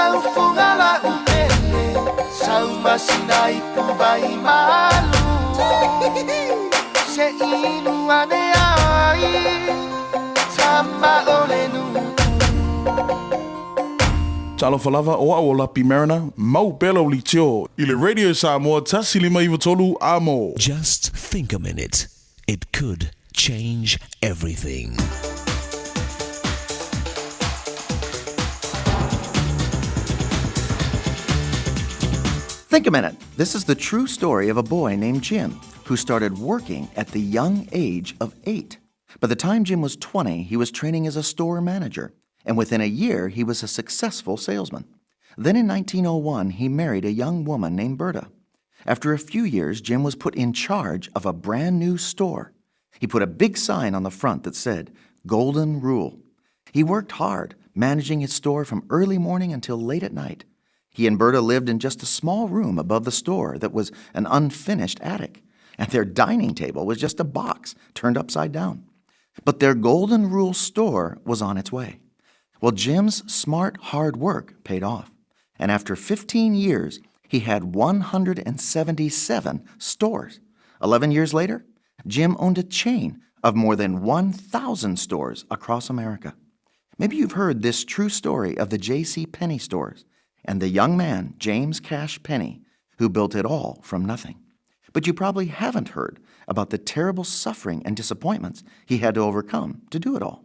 Speaker 1: Sau fungala upele Sau masina ipu vai malu Se inu ane ai Sama ole nu
Speaker 16: Talofa lava o a Lapi Mariner, mau belo li tio. I le Radio Samoa tasi lima iwa tolu amo.
Speaker 5: Just think a minute. It could change everything.
Speaker 22: Think a minute. This is the true story of a boy named Jim who started working at the young age of 8. By the time Jim was 20, he was training as a store manager, and within a year, he was a successful salesman. Then in 1901, he married a young woman named Berta. After a few years, Jim was put in charge of a brand new store. He put a big sign on the front that said, Golden Rule. He worked hard, managing his store from early morning until late at night. He and Berta lived in just a small room above the store that was an unfinished attic, and their dining table was just a box turned upside down. But their Golden Rule store was on its way. Well, Jim's smart, hard work paid off, and after 15 years, he had 177 stores. 11 years later, Jim owned a chain of more than 1,000 stores across America. Maybe you've heard this true story of the J.C. Penney stores and the young man, James Cash Penney, who built it all from nothing. But you probably haven't heard about the terrible suffering and disappointments he had to overcome to do it all.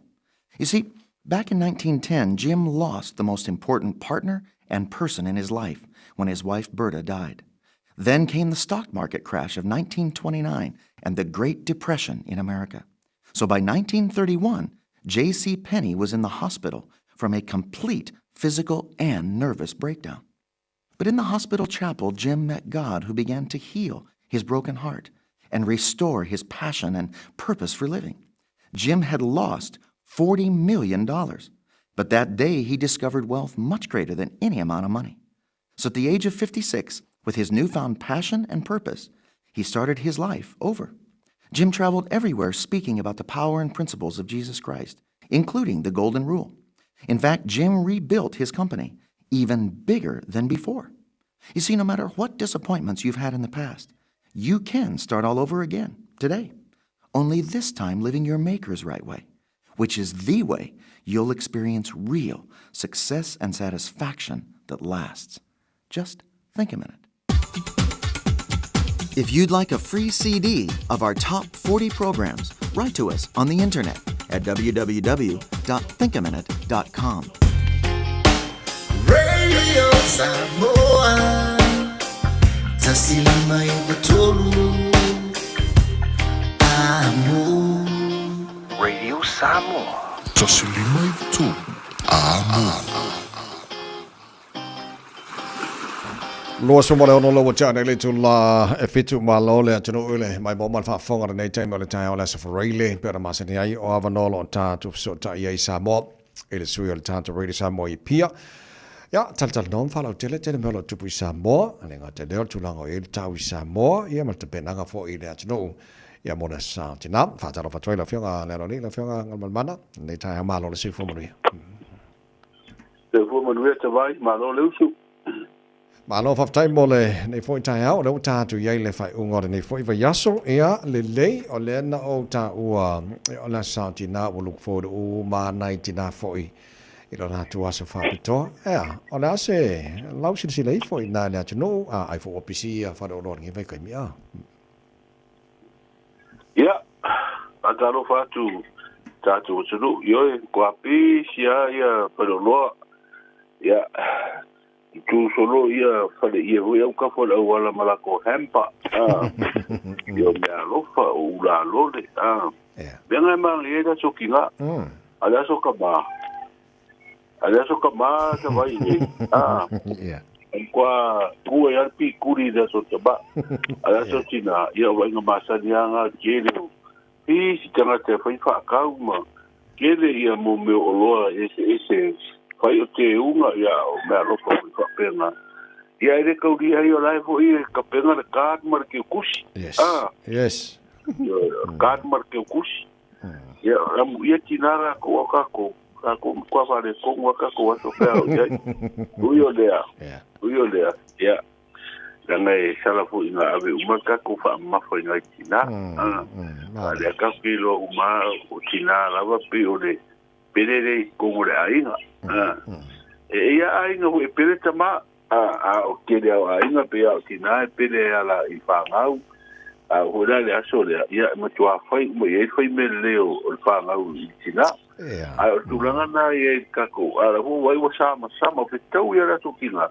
Speaker 22: You see, back in 1910, Jim lost the most important partner and person in his life when his wife Berta died. Then came the stock market crash of 1929 and the Great Depression in America. So by 1931, J.C. Penney was in the hospital from a complete physical and nervous breakdown. But in the hospital chapel, Jim met God, who began to heal his broken heart and restore his passion and purpose for living. Jim had lost $40 million, but that day he discovered wealth much greater than any amount of money. So at the age of 56, with his newfound passion and purpose, he started his life over. Jim traveled everywhere speaking about the power and principles of Jesus Christ, including the Golden Rule. In fact, Jim rebuilt his company, even bigger than before. You see, no matter what disappointments you've had in the past, you can start all over again today, only this time living your Maker's right way, which is the way you'll experience real success and satisfaction that lasts. Just think a minute. If you'd like a free CD of our top 40 programs, write to us on the internet at www.thinkaminute.com.
Speaker 1: Radio Samoa Tasilima Ivatolu Amo Radio Samoa
Speaker 2: Tasilima Ivatolu Amo
Speaker 3: Loa sumole ono lo wachane le tula e fitu malo le atino ule mai mo man fa fonga nei time le tai ola safarele per masani ai o avanolo on ta tu so ta ia Samoa ele sui o ta Radio Samoa I pia ya tal non fa lo tele melo tu Samoa alenga te le tulango e tau Samoa ia ma te penanga fo ile atino ia mo na sa tina fa ta lo fa toila fionga le ni la fionga ngal mana nei tai malo le sifo mo ria
Speaker 23: te fo mo ria te vai malo le usu
Speaker 3: Malo faftai mole nei foi tai au le ta tu ye le fai ungo nei foi va yaso ia le lei o le na o ta ua o la santina o look for o ma nai tina foi I lo tu aso fa pito o la se lau si lei foi na le no ai fo opisi fa do lo ngi vai kai mia
Speaker 23: ya atalo fa tu ta tu so yo ko api sia ya pero lo ya tu solo ia fale ia o ka fo wala malako hampa yo me alofa o la lole venga ma le da sokinga ala sokama ta vai kwa ku ya pi kuri da so taba ala so tina ia wa nga masania nga kele si tanga te fa ka uma kele ia mo me o loa ese fai o te unga ia o mea loko i whapena. Ia ere kauri ai o lai fo i ka penga le kaat mar ke kusi.
Speaker 3: Yes.
Speaker 23: Kaat mar ke kusi. Ia ramu ia tinara ko o kako. kwa fare kongwa ka ko so ka ya uyo lea ya kana e sala fu ina ave umaka ko fa ma fo ina tina ale ka pilo uma utina lava piole pelele ko le ainga e ya ainga o pele tama o kele ainga pe o tina pele ala I fangau ora le aso le ia ma tua fai mo e fai me leo o fangau tina tulanga na e kako ala ho wai wa sama pe tau ia to kina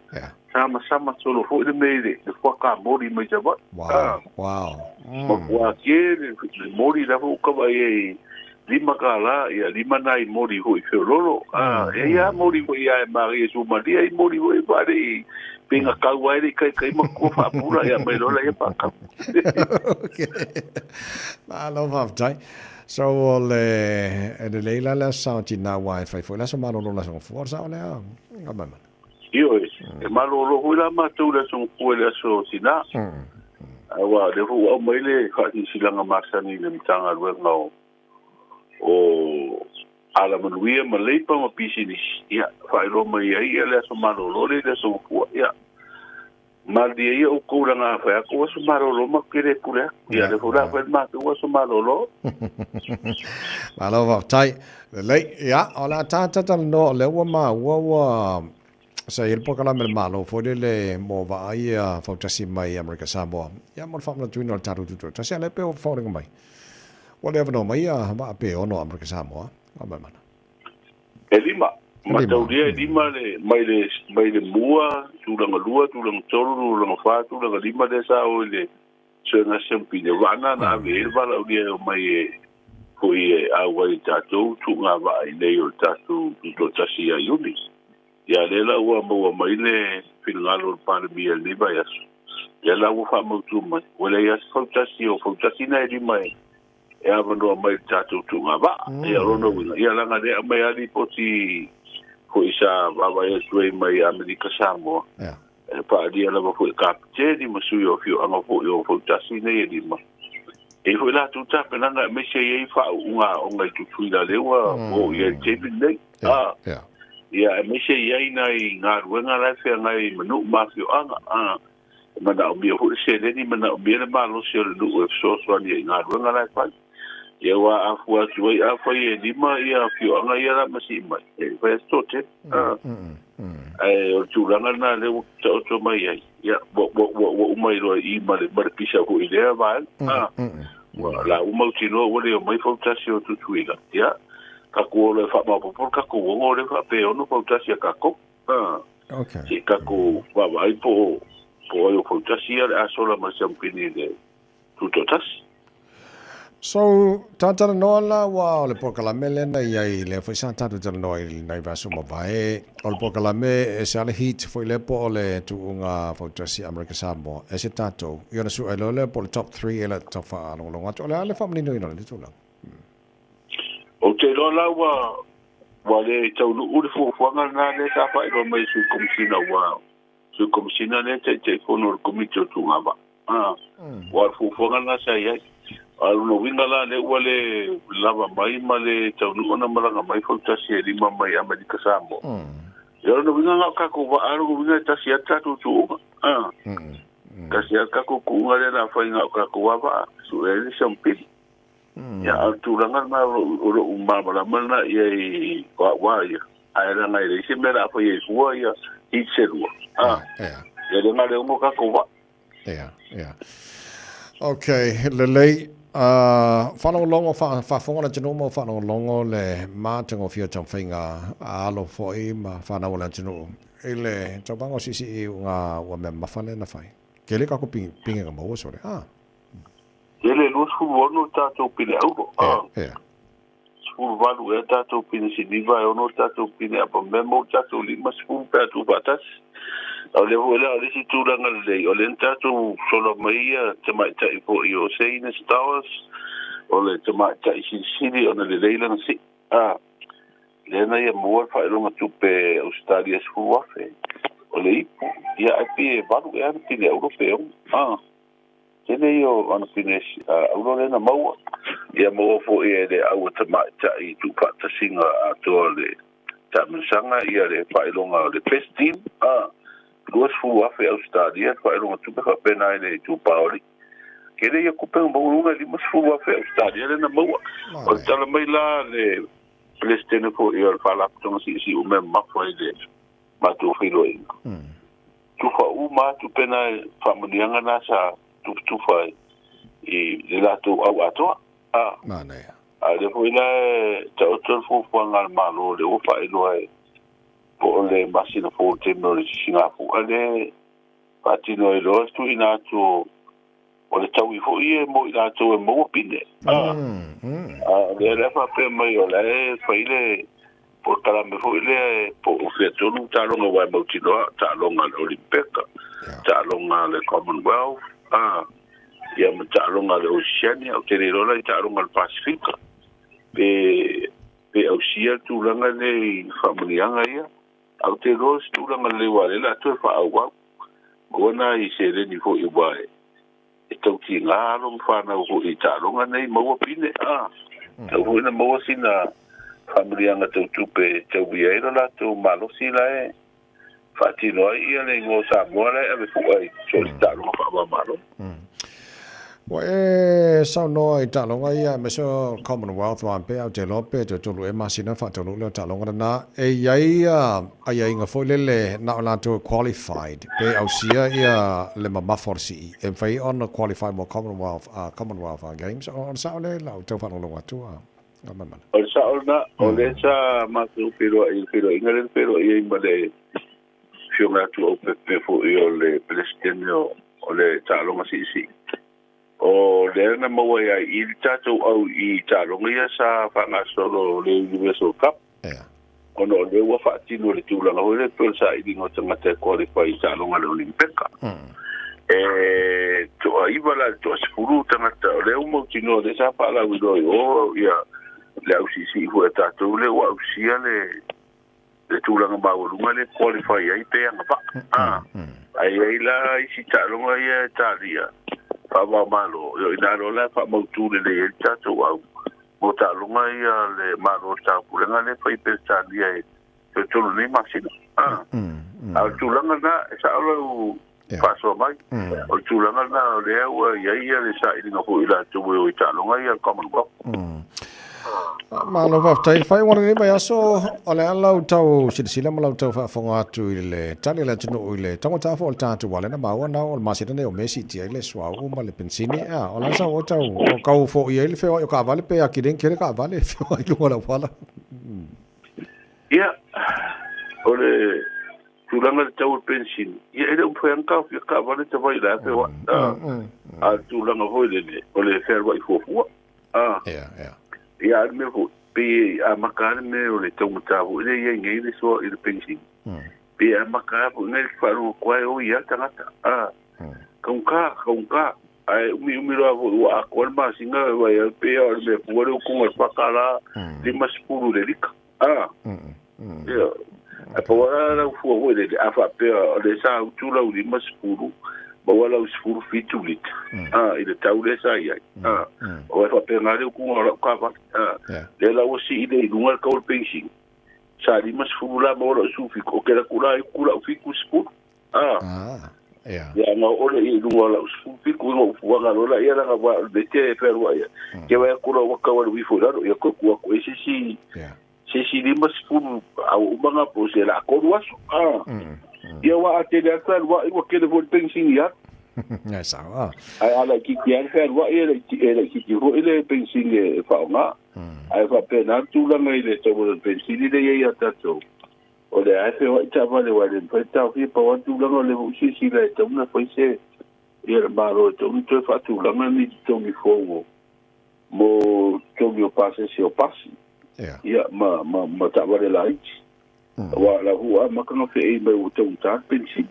Speaker 23: sama solo fo de mele de foka mori me jaba
Speaker 3: wow
Speaker 23: wa ke mori la ho ka vai lima kala ia lima nai mori ho I lolo ia mori ho ia mari su maria I mori ho pare pinga kawai kai ma ko fa pura ia me lola ia pa ka
Speaker 3: I love of tai so le leila la sound na wifi foi la so malo la so forza ole ngama
Speaker 23: io e malo lo hula ma tu la so ko la so sina wa de fu o mele ka si silanga masani le mtanga lo ngao o ala manuia ma leipa ma pisini ia fa lo mai ia le so malo lo le so ko ia mal dia ia o ko nga fa ko so malo lo ma kire pura ia le fu la fa ma ko so malo lo
Speaker 3: malo va tai le ia ola tata no le wa ma wa sa il po kala mel malo fo le mo va ia fa tasi mai America Samoa ia mo fa na tuino taru tu tasi le pe fo ring mai whatever no mai va pe ono America Samoa ma
Speaker 23: elima ma tau dia lima le mai le mua tu langa lua tu langa tolu tu langa fa tu langa lima de sa o le se na sempi de vana na ve va la dia mai ko e a wai tatu tu nga va ile o tatu tu tasi ya yumi ya lela ua mo mai le filngalo pa mi le ba ya ya la ua fa mo tu mai wala ya fotasi o fotasi na di mai e avano mai tatu tu nga ba ya rono ya la nga de mai ali poti ko isa baba ya tuai mai America Samoa e pa dia la ba ko kapte di mo su yo fio anga fo yo fotasi ne di ma e foi la tu ta penanga me se ye fa unga tu tuila le wa o ye tepi ne ia me se ia ina I ngā ruenga lai whea ngai manu mafio anga mana o mia hui se reni mana o mia le malo se o le nuu e fsoswani I ngā ruenga lai whai ia wa afua tuai afai e lima ia fio anga ia la masi mai e whai estote o tūranga nā le o ta oto mai ai ia wa umai roa I ma le maripisa hui lea vai la umau tino wale o mai fautasi o tutuila ia ka ko le fa ma po ka ko ngo le fa pe ono po tasia ka ko okay si ka ko va vai po yo po tasia a sola ma champini de tutto tas
Speaker 3: so tata no la wa le po kala mele na ia le fa sa tata tata no na va so ma vai o po kala me e sa le hit foi le po le tu nga po tasia America Samoa e se tato io na su le po le top 3 e le top 5 no lo ngato le family no le tu la
Speaker 23: o te lola wa le tau lu fu fuanga na le sa fa I mai su komisina ne te fono komito tu ngaba wa fu fuanga na sa ia alu no winga la le wale lava mai male tau lu ona mala mai fo tasi ri mai America Samoa yo no winga ka ko va alu winga tasi ata tu kasi ka ko ku ngale na fa inga ka ko va su e champi ya turanga na o umama la mana ye wa ya era na ile se mera fa ye wa ya itselwa ya de ngale mo ka ko va
Speaker 3: okay le whanau longo whafonga na tino mo whanau longo le mātango fia tamwhainga alo fōi ma whanau na tino ele taubango sisi I ngā ua mea mawhane na whai kele kako pinga ka maua sore
Speaker 23: ele no sfuvono tato pile auto sfuvalo e tato pile si diva e ono tato pile apa memo tato lima sfuv pe tu batas ole vola ole si tu langa le ole tato solo maia te mai tai po io sei ne stars ole te mai tai si sidi ona le leila si le na ia mo fa longa tu pe Australia sfuvafe ole ia api valu e pile europeo tene io ana fines aurora na maua ia mo fo e le au te mai tai tu pa ta singa a to le ta msanga ia le pailonga le best team luas fu afe Australia pailonga tu pa pena le tu paoli kele ia kupe mo nga li mas fu afe Australia le na mo o tala mai la le Palestine fo ia fa la tonga si o me ma fo ile ma tu filo tu fa uma tu pena fa manianga na sa tu fa e le la tu au ato
Speaker 3: mana ya
Speaker 23: le foi la ta fu ngal malo le o fa ilo e po le masina fo te no le singa fu ale patino e lo tu ina tu o le tau i fo i mo ina tu e mo pine le fa pe mai o le fa ile po tala me fo ile po fe tu no ta longa wa mo tino ta longa le olimpeka ta longa le commonwealth ia ma ta longa le oceania o te rola i ta longa le pacifica pe ausia tu langa le familianga ia au te ros tu langa le wale la tu fa au ona i se le ni fo i wae e tau ki ngā lo mwhana o i ta longa nei maua pine tau hui na maua sina familianga tau tupe tau biaira la tau malo sila e whatino ai ia le ngō Samoa le ave fu ai so i ta longa wha malo
Speaker 3: wa e sao no i ta longa ia me so Commonwealth wa pe au te lope te tolu e masina fa tolu le ta longa na e ia ai nga foi le na la to qualified pe au sia ia le ma forsi e fai on qualified mo Commonwealth games on sao le la to fa longa tu
Speaker 23: o sao na o le sa ma tu pero ingale pero ia imale fiona tu o pe fo io le Palestine o le ta longa si o le na maua ia i tātou au i tāronga ia sa whanga solo le Universal Cup. Ono le ua whaatino le tūlanga hoi le pēl sa i ringo tangata qualify i tāronga le Olimpeka. To a iwa la to a sifuru tangata o le umau tino le sa whaala widoi o ia le au sisi hua tātou le ua au sia le tūlanga maurunga le qualify ai peanga pa. Ai la i si tāronga ia tāria. Papa malo yo ina rola pa motu le tato au mota lunga ia le malo ta pulenga le fa ipesta dia e to ni masina au tulanga na sa lo paso mai o tulanga na le au ia le sa ina ko ila to o ita lunga ia Commonwealth
Speaker 3: malo va tai fai wana ni mai aso ole ala tau sila malo tau fa fonga tu ile tani la tino ile tango ta fo ta tu wala na ba wana o masina ne o Messi ti ile swa o ma le pensini ola sa o tau o kau fo ile fe o ka vale pe akiren kere ka vale fe o ile wala
Speaker 23: ia ole tulanga tau pensini ia ele o fe anka ka vale te vai la fe o tulanga ho ile ole fer vai fo ia me fu pe a makar me o le tau matavu ile ia ngai le so ile pension pe a makar fu ngai faru kwai o ia tangata kaunka ai umi ro avo a kol ma singa vai pe o me fu o ku ngai pakala di maspuru le lik ia a po la fu o le a fa pe o le sa tu la di maspuru wala usfuru fitulit ile taule sa ia o fa penale ku ora ka va le la osi ile lunga ka ol pension sa di mas fula mo lo sufi ko kera kula fiku spur ya no ole i lunga la sufi ku no fu ga lo la ia la va de te perwa ia ke va kula wa ka wa wi fu la ya ko si di mas fulu au banga po se la ko waso ia wa ate de akal wa i wa ke de vol pension ia
Speaker 3: ya sa
Speaker 23: ai ala ki kian fer wa ia ki ho ile pension e fa nga ai fa pena tu la mai le to vol pension ile ia tato o le ai fe wa ta va le wa le fa ta fi pa wa tu la le si le to na fa se ia ba ro to mi to fa tu la ni to mi fo mo to mi o passe si o passi ia ma ta va le lai wa la hua ma ka no fe e me o te ta pension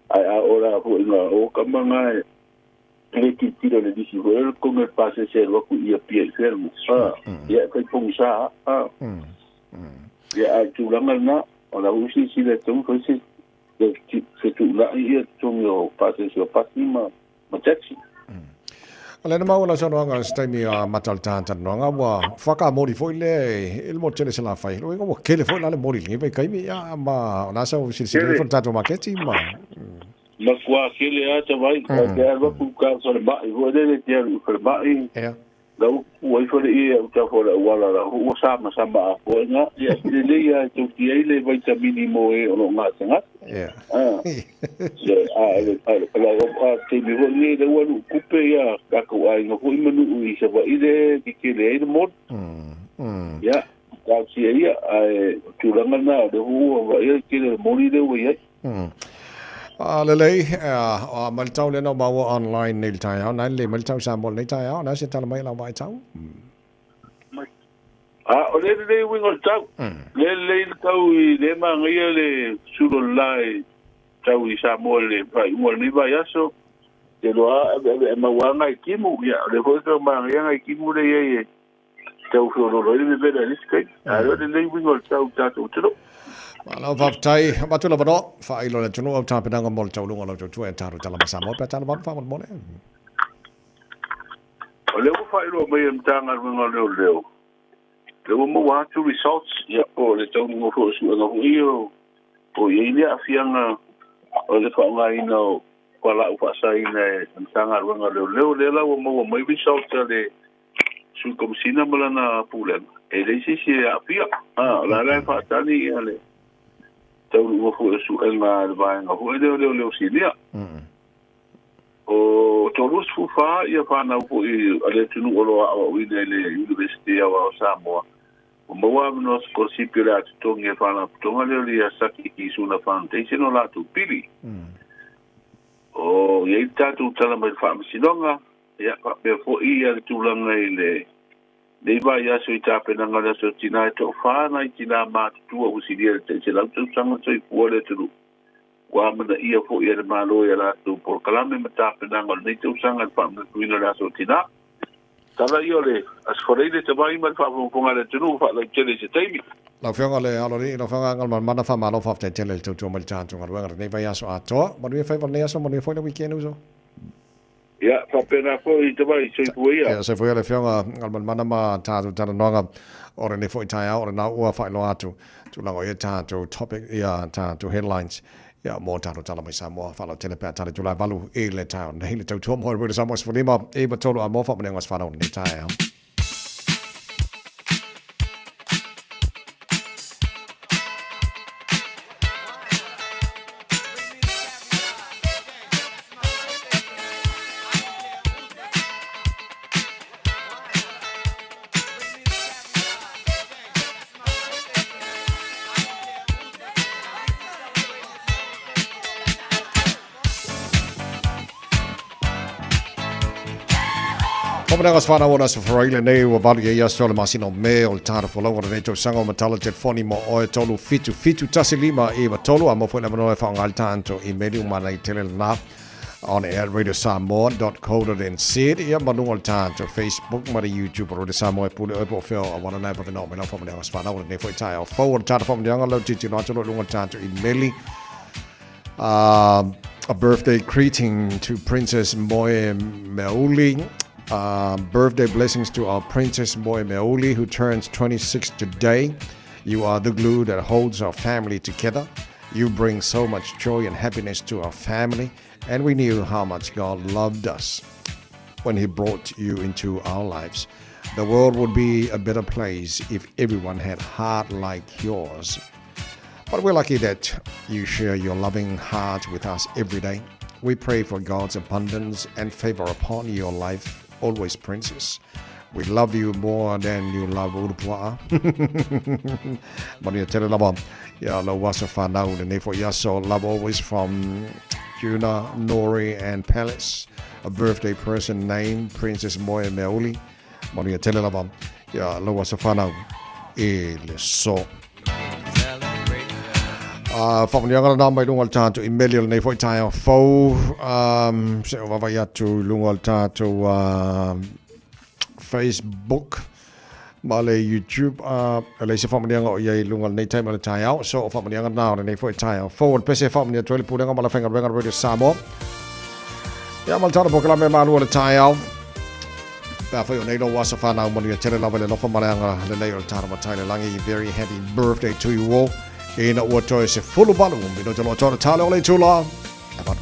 Speaker 23: ai ora ho inga o ka manga e ki tira le disi ho el con el pase se lo ku ia pie fermo ia kai pong sa ia tu la na o la usi si le ton ko se tu la ia tu mi o pase se o pasima ma taxi
Speaker 3: Ale na mau la so nga stemi a matal tan tan nga wa faka mori foi le il mo tele sala fai lo ngo kele foi la le mori ngi vai kai mi ya ma na sa sil sil fon tato maketi ma
Speaker 23: ma kwa kele ata vai ka va pu ka so le ba i vo de te u fer ba i da u foi foi i u ta foi wala la u sa ma ko nga ya le ya tu ti le vitamini mo e ono nga sanga la te mi vo ni de wa kupe ya ka ko ai ngo i manu i se va i de ki le mo ya ka si ya tu la na de hu va i ki le mo ni de wa ya
Speaker 3: lelei mal tau le no ba online nil tai au nan le mal tau sambol nei tai au na se tala mai la mai tau
Speaker 23: le wingol tau le tau i le ma ngia le sulo lai tau i sambol le pai mo ni ba yaso te lo ma wanga kimu ya le ko to ma ngia kimu le ye tau so lo le be le skai le wingol tau tatu tro
Speaker 3: Malo vaftai batula bado fa ilo le tunu ta pedanga mol tau lunga lo tu entaru tala masamo pe tala ban fa mo le
Speaker 23: le fa ilo mai mtanga lunga le mo wa tu results ya o le tau mo fo su nga io o ye ile afianga o le fa nga ino kwala ufa sai ne mtanga lunga le la mo mai results le su komsina malana pulen e le si afia la fa tani ale tau mo fu su elma vai nga fu le silia o todos fu fa ia fa na fu i ale tunu olo a wi le university of Samoa o mo wa no scorsi pira to nge fa na to ngale le saki ki su na foundation o la tu pili o ye tatu tala mai fa sinonga ya pa pe fo i ale tu langa ile nei vai ya so ita pe nanga la so tina to fa na tina ma tu o si dia te la tu sanga so i puole tu wa ma da ia fo ia de malo ya la tu por kalame mata pe nanga nei tu sanga pa ma tu ina la so tina tala io le as foreile te vai ma fa fo ngale tu fa la tele se taimi
Speaker 3: la fianga le alo ni la fianga ngal mana fa malo fa te tele tu mal chan tu ngal nei vai ya so ato ma ni fa ne ya so ma ni fo le weekend uso
Speaker 23: ya fa pena ko i te vai se fuia
Speaker 3: ya se fuia le fianga ngal mana ma ta tu tana nonga ora ne fo tai ora na ua fa lo atu tu la o ta tu topic ya ta tu headlines ya mo ta tala mai sa mo fa lo telepa ta tu la valu e le ta nei le tu mo ro sa mo sfo lima e ba tolo a mo fa mo ngas fa no ni tai Omenangas whana wana sa wharaile nei wa wali e ia sole masino me o le tāra whalaua nei tau sanga o matala te whoni mo oe tolu fitu tasi lima e wa tolu a mawhoi na manoe whaongali tānto i meri umana i tele na on air radiosamoa.co.nz ia manunga le tānto Facebook mara YouTube Radio Samoa e pule oe po whio a wana nai pa whenau me lau whamanangas whana wana nei whoi tai o whau o le tāra whamananga lau titi no atolo lunga tānto i meli a birthday greeting to Princess Moe Meuli. Birthday blessings to our Princess Moe Meuli, who turns 26 today. You are the glue that holds our family together. You bring so much joy and happiness to our family, and we knew how much God loved us when He brought you into our lives. The world would be a better place if everyone had heart like yours. But we're lucky that you share your loving heart with us every day. We pray for God's abundance and favor upon your life. Always, Princess. We love you more than you love Urupua. Maria tele lava ya lo wasa whanau le nei fo ia so love always from Juna, Nori and Palace. A birthday person named Princess Moe Meuli. Maria tele lava ya lo wasa whanau e le so. Whamanianga na mai lunga tātou i meli nei fo i tai o fau se o wawa iatu lunga tātou Facebook ma le YouTube le se whamanianga o iei lunga nei tai ma le tai au so o whamanianga nā nei fo i tai o fau pese whamania tuele pūrenga ma la whenga renga Radio Samoa ia ma le tātou pokalame ma lua le tai au Pawhai o nei lo wasa whanau moni a tere lawa le lofa maleanga le nei o tāra matai le langi. Very happy birthday to you all. E na ua toi se fulu balu. Mino te loa tōna tāle o le tūla. Abad.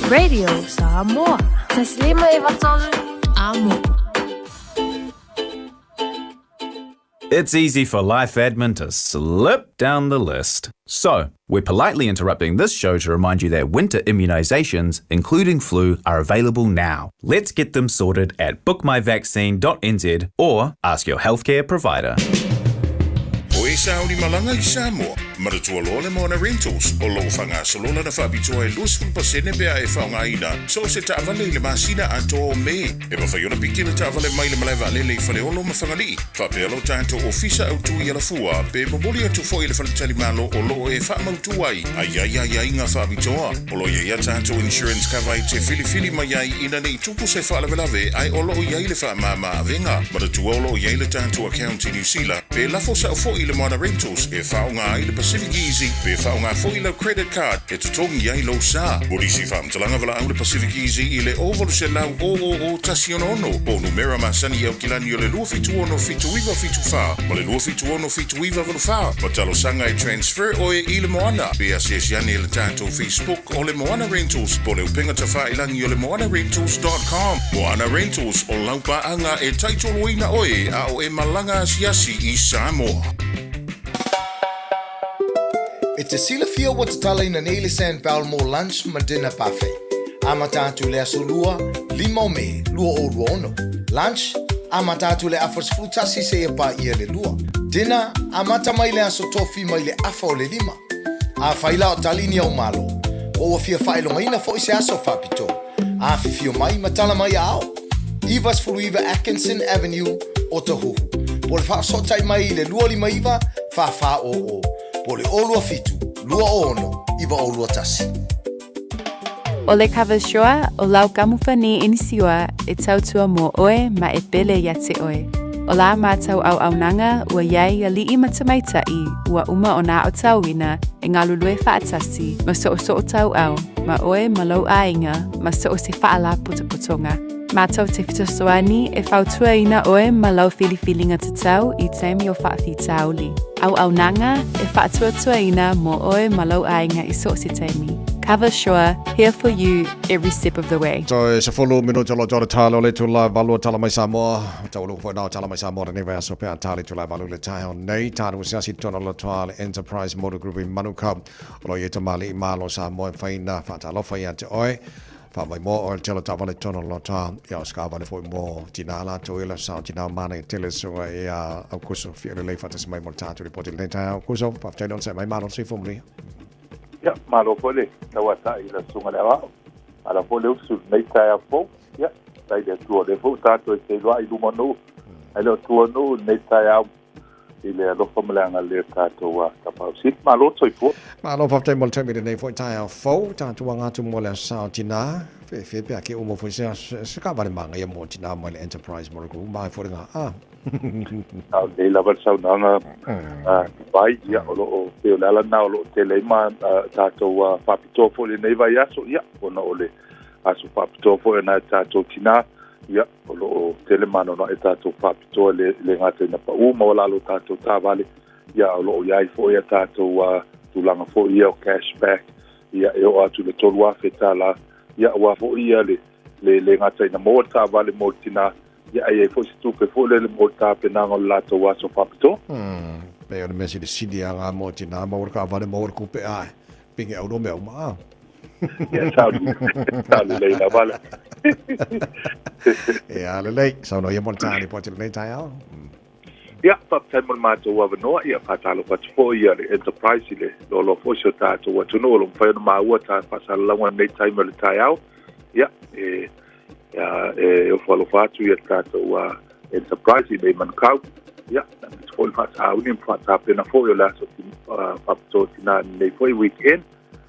Speaker 9: Radio Samoa. Taslima ivatol. Amo.
Speaker 15: It's easy for life admin to slip down the list. So, we're politely interrupting this show to remind you that winter immunisations, including flu, are available now. Let's get them sorted at bookmyvaccine.nz or ask your healthcare provider.
Speaker 2: O e Saudi Malanga I Samoa, maratua loa le moana rentals, o loo whanga salola na whabitoa e 20% pea e whaunga ina, so se taavale le masina a tō me. E mawhaiona piki le taavale mai le malaiwa lele I whale olo mawhangali, whapealo tātou ofisa au tui ala fua, pe maboli atu fo I le whanatali malo o loo e whamautu ai, ai ngā whabitoa, o loo ia tātou insurance cover I te whili mai ai ina nei tupu se whaalawelawe ai o loo iai le whaamama avenga, maratua o loo iai le tātou account I New Zealand, pe lafo sa o fo I le moana rentals, e whaunga ai le Pacific Easy, pe whaunga fo I le credit card, e tutongi iai lo sa. Morisi whaamtalanga wala au le Pacific Easy I le ovalu se lau o tasi ono, o numera masani au kilani o le lua fitu ono fitu iwa fitu wha, ma le lua fitu ono fitu iwa walu wha, ma talo sanga I transfer o e I le moana, pe asiasiani e le tātou Facebook o le Moana Rentals, po le upenga ta whailangi o le moanarentals.com. Moana Rentals o laupa anga e taitolo ina oe a o e malanga asiasi I Samoa.
Speaker 6: E te sila fia wa te tala ina neile San Paul mo lunch ma dinner buffet. Ama tātu le aso lua, lima o me, lua o lua ono. Lunch, ama tātu le afas frutasi se e pa ia le lua. Dinner, ama tamai le aso tofi mai le afa o le lima. A whaila o talini au malo. O wa fia whailonga ina fo I se aso whapito. A fifio mai matala mai ao. Ivas Furuiva Atkinson Avenue o Tahuhu. Po le whaasotai mai le lua lima iwa, wha o. Po le olua fitu, lua o ono, iwa o lua tasi.
Speaker 7: O le kawashoa o lau kamufani inisiua e tautua mo oe ma e pele ya te oe. O la mātau au nanga ua iai a li I matamaitai ua uma o nā o tauina e ngā lulue whaatasi ma so o tau au ma oe ma lau ainga ma so o se whaala putoputonga. Mātau te fitosoani e whautua ina oe ma lau whiliwhilinga te tau I teimi o whaawhitau li. Au nanga e whaatuatua ina mo oe ma lau ainga I so se teimi. Cover Shore, here for you every step of the way.
Speaker 3: So, se fulu minuto lo jora talo le tula valua tala mai Samoa. Tau fo na tala mai Samoa ne va so pe tali tula valu le tai on nei tanu sia si tono lo tala Enterprise Motor Group in Manukau. Lo yeta mali malo Samoa faina fa talo fa ya te oi. Fa mai mo o tele tavale tono lo ta ya ska vale fo mo tinala to ila sa tina mana tele so ya akuso fi le fa tas mai mo ta to report le ta akuso fa tele on se mai malo si fo mri.
Speaker 23: Ya, malo pole, na wata ila sunga le wao. Ala pole usu nei taia fo, ya, tai de tuo de fo, tato e te loa I lumanu. Ele tuo nu nei taia ile lo famulanga le tato wa tapau sit, malo toi fo.
Speaker 3: Malo fa te mo te mi de nei fo taia fo, tato wanga tu mo le sa tina, fe pe ke umo fo se ka vale manga ya mo tina mo le Enterprise mo ko mai fo nga
Speaker 23: Au de la versa nanga vai ya o te la na o te le ma tato wa papito fo le nei vai aso ya ona ole aso papito fo na tato tina ya o te le mano no tato papito le ngate na pa u mo la lo tato ta vale ya o ya fo ya tato wa tu langa fo ya cashback ya o atu le tolwa fetala ya wa fo ya le ngate na mo ta vale mo tina ya ai fo stu pe fo le mo ta pe na ngol lato wa so papito
Speaker 3: pe o mesi de sidia nga mo tina mo ka vale mo ku pe ai pinge au do me ma
Speaker 23: ya salu le la vale
Speaker 3: ya le so no ye mo ta ni po te le ta
Speaker 23: ya pa te mo ma to wa no ya pa ta lo pa fo ya le Enterprise le lo fo so ta to wa to no lo fa no ma wa ta pa sa la wa nei time le ta ya ya o falo fatu ya tato wa Enterprise nei Manukau ya fo fata unim fata pena fo yo la so papto tina nei fo weekend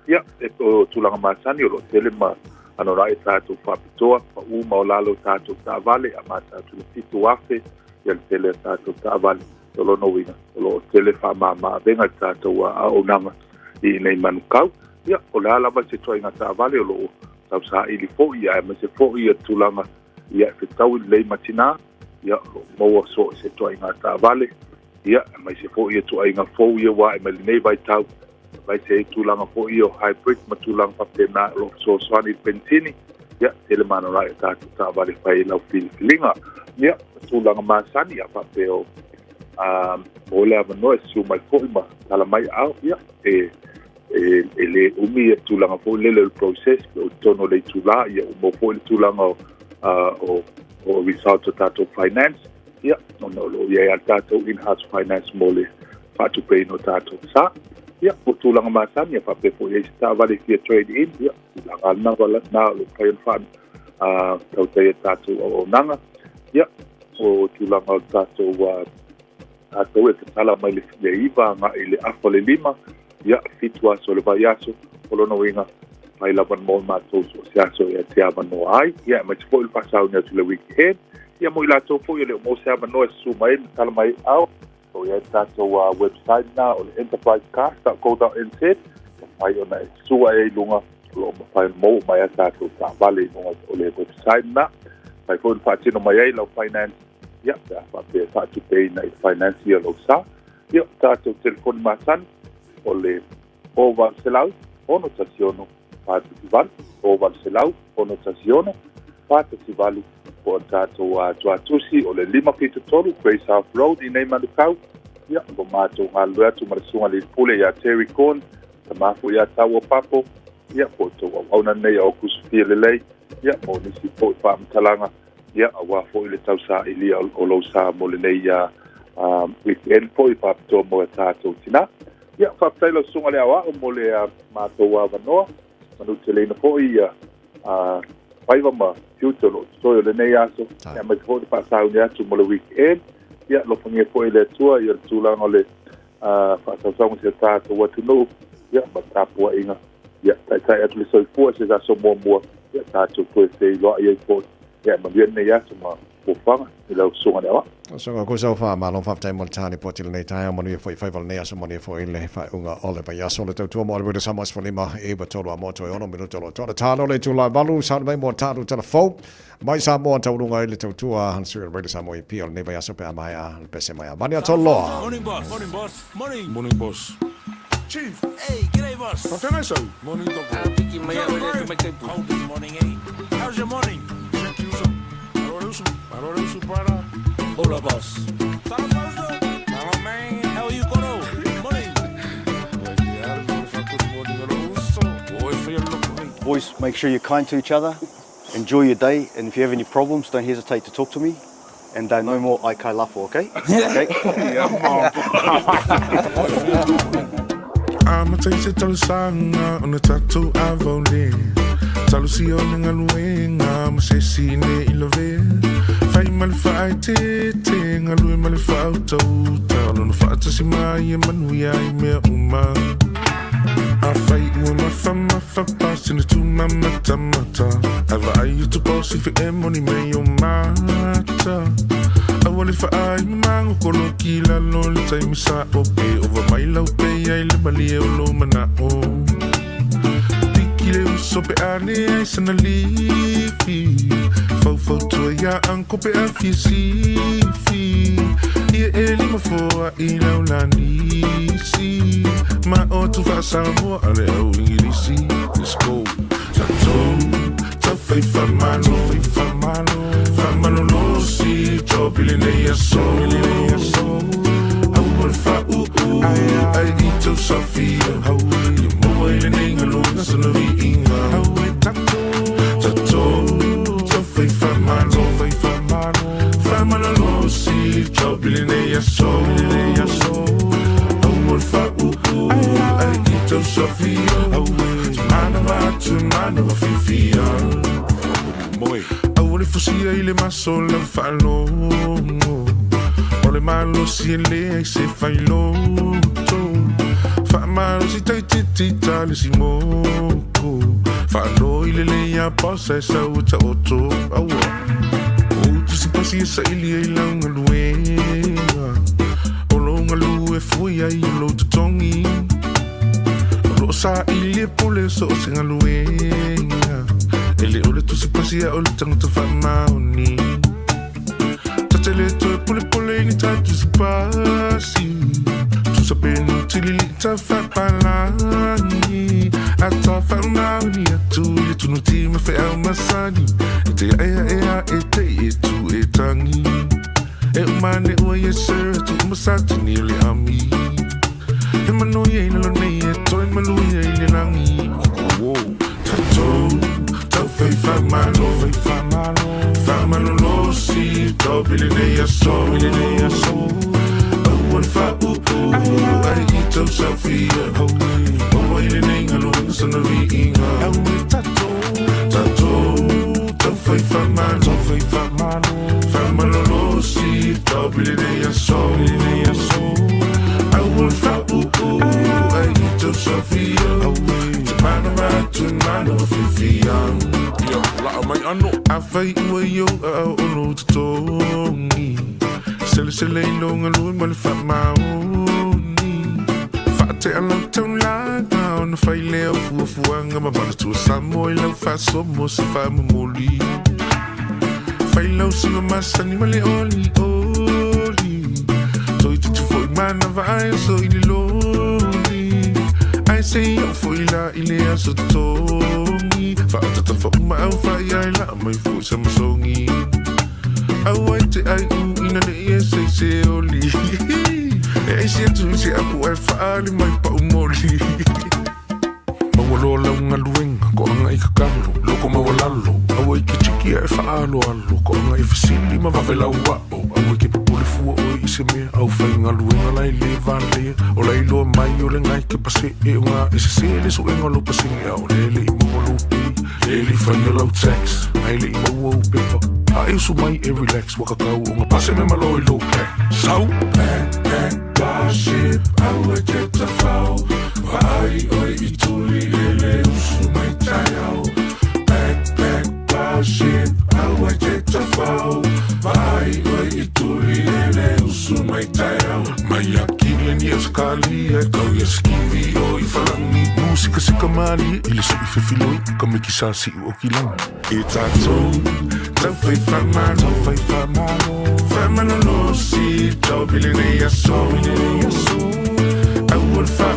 Speaker 23: ya o tulanga masani o tele ma ano rai tato papto pa u ma lalo tato ta vale amata tu fitu afe ya tele tato ta vale lo no wina lo tele fa ma venga tato wa o nanga I nei Manukau ya o la ma se toina ta vale lo tau sa ili fo ia me se fo ia tulanga ia te tau le matina ia mo so se to inga ta vale ia me se fo ia to inga fo ia wa me nei vai tau vai se tulanga fo ia hybrid matulang papena lo so swani pentini ia ele mano ra ta vale fai la filinga ia tulanga masani ia papeo o le amanoa e siu mai fo'i ma tala mai au ia e le umi e tulaga fo'i lele process o tono le tula ia mo fo'i le tulaga o result o tatou finance ia ona o lo ia tatou in-house finance mo le fa'atupei no tatou sa ia o tulaga masani e fa'ape fo'i ai se ta'avale fia trade in ia tulaga alana na lo kaian fa'a tautai e tatou auaunaga ia o tulaga o tatou tatou e tatala mai le fiaiva aga'i le afa le lima ia fitu aso le vai aso o lona uiga mai lava mo matou so se aso ia te amanoa ai ia mai te fo'i le fa'asauni atu le weekend ia mo i latou fo'i le o mo se amanoa e susuma ai ma tala mai au o ia tatou website na o le enterprise cast.co.nz mai ona e sua e luga lo mawhai mo mai a tatou ta'avale o le website na mai fo'i le fa'atino mai ai lau finance ia pe a fa'atupei na i finance ia lau sa ia tatou telefoni masani o le o Valselau ono tasiono Patisivalu o Valselau ono tasiono Patisivalu o tatou tuatusi o le 5 Grace Half Road i nei Manukau ia o matou galu atu ma le suga le pule ia Terry Corn tamafu ia tau o papo ia po tou auauna nei o kusufia lelei ia mo nisi fo'i fa'amatalaga ia auā fo'i le tausā'ilia o lou sa mo lenei weekend fo'i fa'apitoa mo e tatou tinā ia whaapatai lau sunga le awa o mo le mātou awanoa manute leina fo'i ia whaiva ma fiuto lo toi o le nei aso ia mai fo'i whaasauni atu mo le weekend ia lofangia fo'i le atua ia le tūlanga o le whaasausanga se tātou atunu ia ma tāpua inga ia tai atu le soifua se aso mua ia tātou toe sei loa ia i fo'i ia ma vien nei aso ma pofanga i lau sunga le awa
Speaker 3: So ko so fa ma lo fa tai mo tani po til nei tai mo ni foi fa ne aso mo ni foi le fa unga ole pa ya so le tu mo le sa mas lima e ba tolo mo to ono minuto lo to ta no le tu la valu sa mai mo ta tu telefon mai sa mo ta unga le tu han sur le sa mo i pio ne ba ya so pa mai a pe se mai ba ni to lo
Speaker 8: morning boss chief hey g'day boss what can I say morning doctor piki mai a make the morning how's your morning Arorusu para hola boss hello man how you going morning
Speaker 10: boys make sure you're kind to each other enjoy your day and if you have any problems don't hesitate to talk to me and no more I kai lafo okay
Speaker 8: I'm a taste it sanga on the tattoo avoli Talusi o ninga luenga ma se sine ilove fai mal fai te ngalu mal fai to talo no fa tsi mai e manu ya I me uma I fight with my fam passing to my mata ava I to boss if it money me yo mata I want if I mango koloki la no le time sa ope over my love pay I le mali e lo mana o Kile so pe ane ai sana lifi Fau tua ya anko pe a fisi Ia eli ma foa I lau la nisi Ma o tu fa Samoa ale au ingilisi Let's go Ta fai famalo lo si Chopili ne ya so Au mal fa Ai ito Sofia Au mo ile ninga luna sana viinga Au tato famalo lo si Chopili ne ya so Au mal fa Ai ito Sofia Au Manava fifia Moi Au le fusia ile maso la falo Ole malo si le se failo Fa malo si tai tali si moko Fa no ile le ya posa sa uta oto Awa O tu si pasi sa ili e langa luenga O longa lue fuia I lo tutongi O sa ili e pole so singa luenga Ele ole tu si pasi a ole tango ta fa maoni Tatele to e pole ni tatu si pasi Tu sapendo tili ta fa palani Ata fa maoni atu Ile tu no ti me fe au masani Ete ea e tu e tangi E umane ua ye sir tu masati nearly ami. E manu ye na lo nei e toi malu ye le langi. Whoa, tato, tau fei fa malo, fa malo lo si, tau bili nei aso, What if I I eat those Sophia? Oh, wait, it ain't alone, son of the Inga. And we tattoo, don't fight for man, Famalo, see, double day, I saw, I will fight, I eat those Sophia. To man of Fifian. Yo, la, my ano, I fight with you, oh, to Sele long alone when fat my own Fat a long town lag down the file of Wang I'm about to some more love fast so most of I'm a molly File sing my son only So it's for man of eyes so in lonely I say for ila ile so tongi Fat for my fire my voice I'm songy I want to in the yes, I say only. I say to say, I'm going to find my pomoli. Mawalola ngalueng, ko ang ikakalo, loko mawalalo. Away kichiki ay faalo alo, ko ang ifisili mavavela wao. Away kipulifu o isime, au fay ngalueng alay levale. Olay lo mayo le ngai ke pase e nga isisili so engalo pasing au lele imolupi. Lele fayolo text, ay le imo pepa. I used to make it relax, walk a go, and pass him in my low low back. So, back, shit, I would get the foul. Why, oi, tuli, ele, usu, my child. Back, shit, I would get the foul. Why, oi, tuli, ele, usu, my child. My yakilin, yes, Kali, I go, yes, kiwi, oi, falangi. Música se kamali, ele se ifefiloi, kame kisasi, okilang. It's a tone. Tau fai whamano, whamano si, tau bili nei aso, au wal wha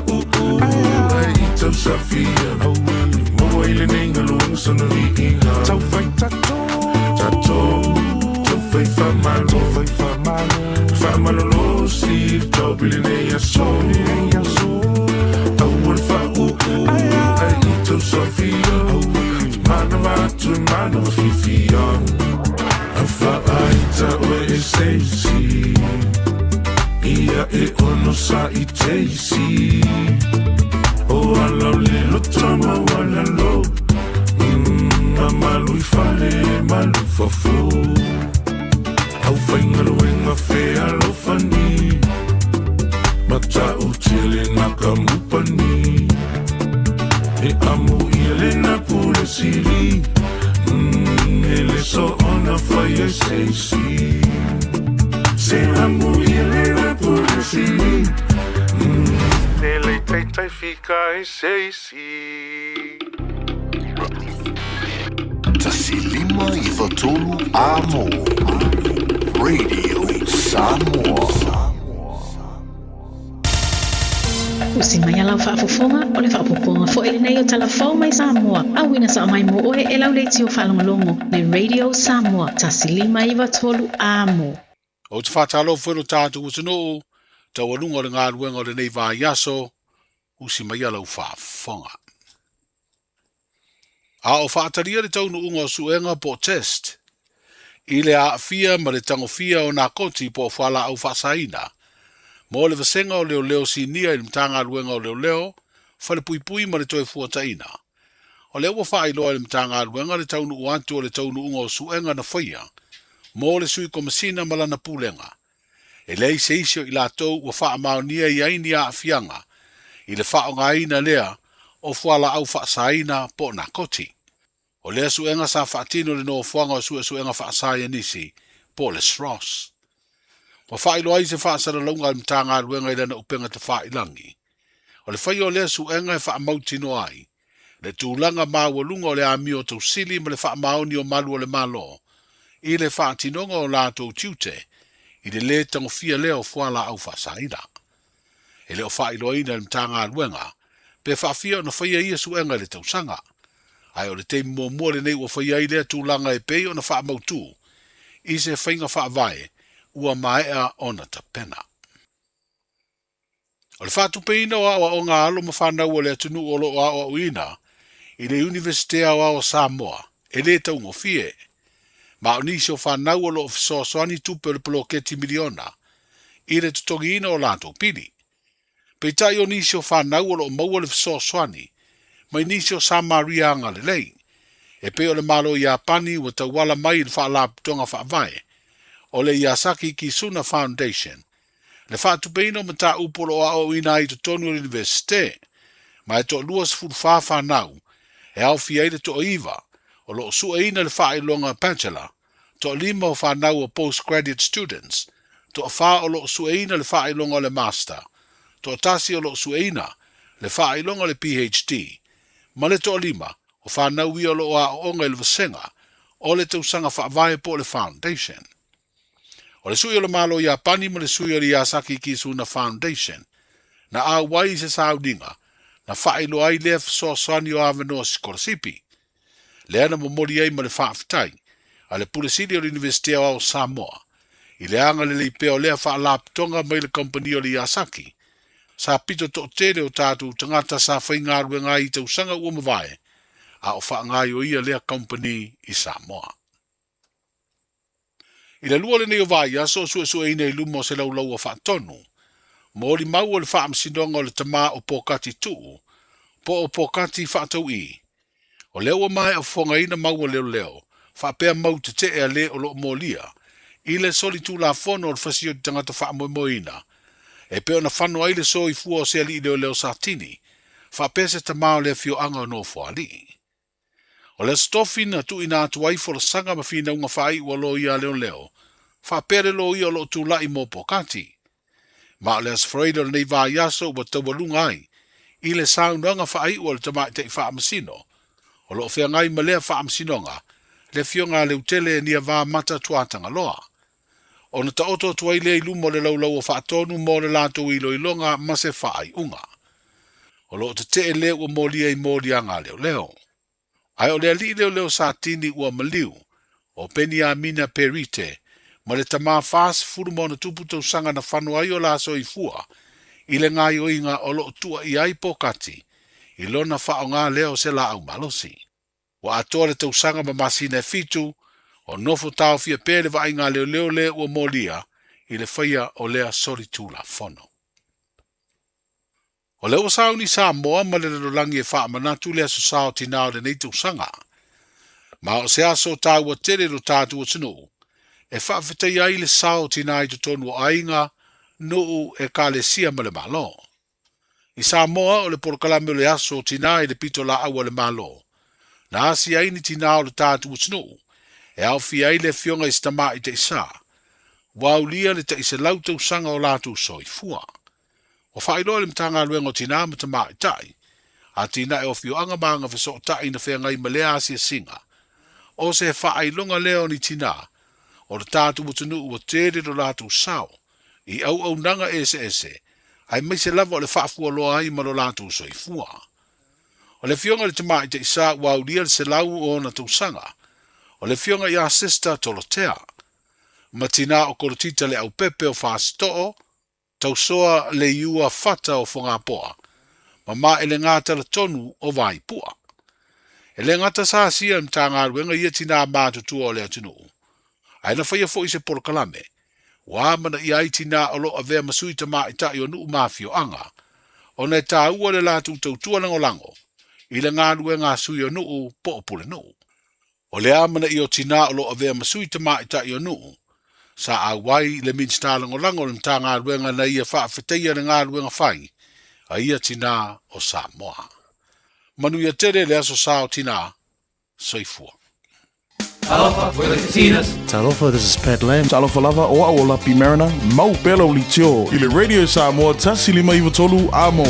Speaker 8: ai I tau Safia, mo ile nei ngaluang sana riinga, tau fai tato, tau fai whamano si, tau bili nei aso, au wal wha ai tau Safia, Mana fifian Afaita o e seisi Ia e ono sa I teisi O ala lilo tama wala lo Malu I fale, malu fafo Au whaingalo e ngā whea lo fani Mata utile naka mupani E amu ile na pule siri Ele so ona fire seisi Se amu ile na pule siri Ele tai fica e seisi
Speaker 11: Tasilima I Fatolu Amo Radio Samoa
Speaker 12: Usimaya lau whaafofonga o le whaapoponga fo ele nei o talafau mai Samoa. Awina sa mai mo oe e lau leiti o whalongolongo le Radio Samoa. Tasilima I Fatolu Amo.
Speaker 17: O te whatalo whero tātu utanoo, tau alunga o le ngā ruenga o le nei vā yaso, usimaya lau whaafonga. A o whaataria le taunu unga o suenga po test. I le a fia ma le tango fia o nā koti po whala au whaasaina. Mo le vasenga o leo sinia I mtanga ruenga o leo, whale pui ma le toi fuataina. O leo wa whaailoa le mtanga ruenga le taunu uantu o le taunu unga o suenga na whaia, mo le sui komasina malana pulenga. E lei seisio I lātou wa wha maonia I aini a fianga, I le wha o ngaina lea o whala au whaasaina po na koti. O lea suenga sa whaatino le no fuanga o suenga whaasaya nisi, po le sros. Wa whailo ai se whaasara launga I mtanga ruenga I lana upenga te whailangi. O le whai o lea suenga e whaamautino ai. Le tūlanga māwalunga o le ami o tau sili ma le whaamaoni o malu o le malo. I le whaatinonga o lātou tiute. I le tango fia lea o whala au whaasaina. E leo whailo ai na le mtanga ruenga. Pe whaafia o na whaia ia suenga le tau sanga. Ai o le te mua le nei o whaia I lea tūlanga e pei o na whaamautu. I se whainga whaavae. ua maea ona tapena. O le whātupeina o awa o ngā alo ma whanau o le atunu o lo o awa uina i le Universitea o awa Samoa e le taungo fie. Ma o nisi o whanau o lo o fisoasoani tupe o le poloketi miliona i le tutongi ina o lato pili. Peitai o nisi o whanau o lo o maua le fisoasoani mai nisi o Samaria anga le lei. E pe o le malo i Apani ua tauala mai le whaalaputonga whaavae o le Yasaki Kisuna Foundation. Le whaatupeina o mata upolo a o ina i tonu o universite, ma e to luas fulfa whanau, e au fiaile to iwa, o lo sua ina le whailonga bachelor, to lima o whanau o postgraduate students, to wha o lo sua ina le whailonga o le master, to tasi o lo sua ina le whailonga le PhD, ma le to lima o whanau i o lo a onga le vasenga, o le tausanga whaavae po le foundation. O le sui o le malo i Apani ma le sui o le Yasaki Kisuna Foundation, na a wai se saudinga, na whaelo ai lea fisoasani o avanoa Sikorasipi. Le ana momori ai ma le whaafitai, a le pulisiri o le Universitea o Samoa, i le anga le leipea o lea whaalapitonga mai le company o le Yasaki, sa pito to tere o tātou tangata sa whaingaru ngā i tausanga ua mawae, a o whaangai o ia lea company i Samoa. I le lua le nei o vai aso sue ina i lumo se laulau o whaatonu. Mo li mau o le whaamsinonga o le tama o pokati tuu, po o pokati whaatau i. O leo o mai o whonga ina mau o leo, whaapea mau te te ea le o lo molia, i le soli tu la fono o le fasio di tangata whaamoimoina. E peo na whanu ai le so i fua o se ali i leo satini, whaapea se tama o le fio anga o no fuali. O le stofi na tu ina atu ai fo le sanga ma fina unga whai ua lo ia leo, whaapere lo ia lo tu lai mo pokati. Ma o le asfreido le nei vai aso ua tawalunga ai, i le saunanga whai ua le tamai te whaamasino, o lo whea ngai ma lea whaamasinonga, le fionga le utele e nia vā mata tuatanga loa. O na ta oto tuai le ilumo le laulau o whaatonu mo le lato ilo ilonga ma se whai unga. O lo te leo ua molia i molia ngā leo. Ai o lea li leo satini ua maliu, o peni a mina perite, ma le tama fās furu mo na tupu tau sanga na whanu ai o laso i fua, i le ngai o inga o lo tua i ai pokati, i lona whao ngā leo se la au malosi. Wa atoa le tau sanga ma masina e fitu, o nofo tau fia pere wa ai ngā leo ua molia, i le whaia o lea sori tūla fono. O leo sao ni Samoa ma le lolangi e wha manatu lea so sao tinao le nei tau sanga. Ma o se aso tau a tere ro tātu o tino, e wha whitai ai le sao tinai to tonu o ainga, nuu e ka le sia ma le malo. I Samoa o le porokalame o le aso tinai le pito la aua le malo. Na asi ai ni tinao le tātu o tino, e au fi ai le fionga i stama i te isa. Wau lia le te isa lau tau sanga o latu soi fua. O whaeloa le mtanga luenga o tina ma tama i tai, a tina e o fio anga maanga fiso o tai na whea ngai malea asia singa. O se whaelonga leo ni tina, o le tātu mutunu ua tere do latu sao, i au nanga ese, ai mai se lava o le whaafua loa ai ma lo latu soi fua. O le fionga le tama i te isa wau lia le se lau o na tausanga, o le fionga i a sister tolotea, ma tina o korotita le au pepe o whaastoo, tausoa le iua fata o whonga poa, ma ele ngata le tonu o vai pua. Ele ngata sa sia mta ngā ruenga ia tina mātu tua o lea tunu. Aina whaia fo i se porokalame, wā mana i ai tina o lo a vea masui ta maa i tai o nuu mafio anga, o ne tā ua le lātu tautua lango, i le ngā ruenga sui o nuu po o pule nuu. O le amana i o tina o lo a vea masui ta maa i tai o nuu, sa a wai le minsta lango le mta ngā ruenga na ia wha whiteia le ngā ruenga whai, a ia tina o Samoa. Manu ia tere le aso sao tina, soifua.
Speaker 13: Talofa, we're the Casitas.
Speaker 16: Talofa, this is Pat Lam. Talofa lava o a o Lapi Mariner. Mau pela o litio. I le Radio Samoa tasilima iwa tolu amo.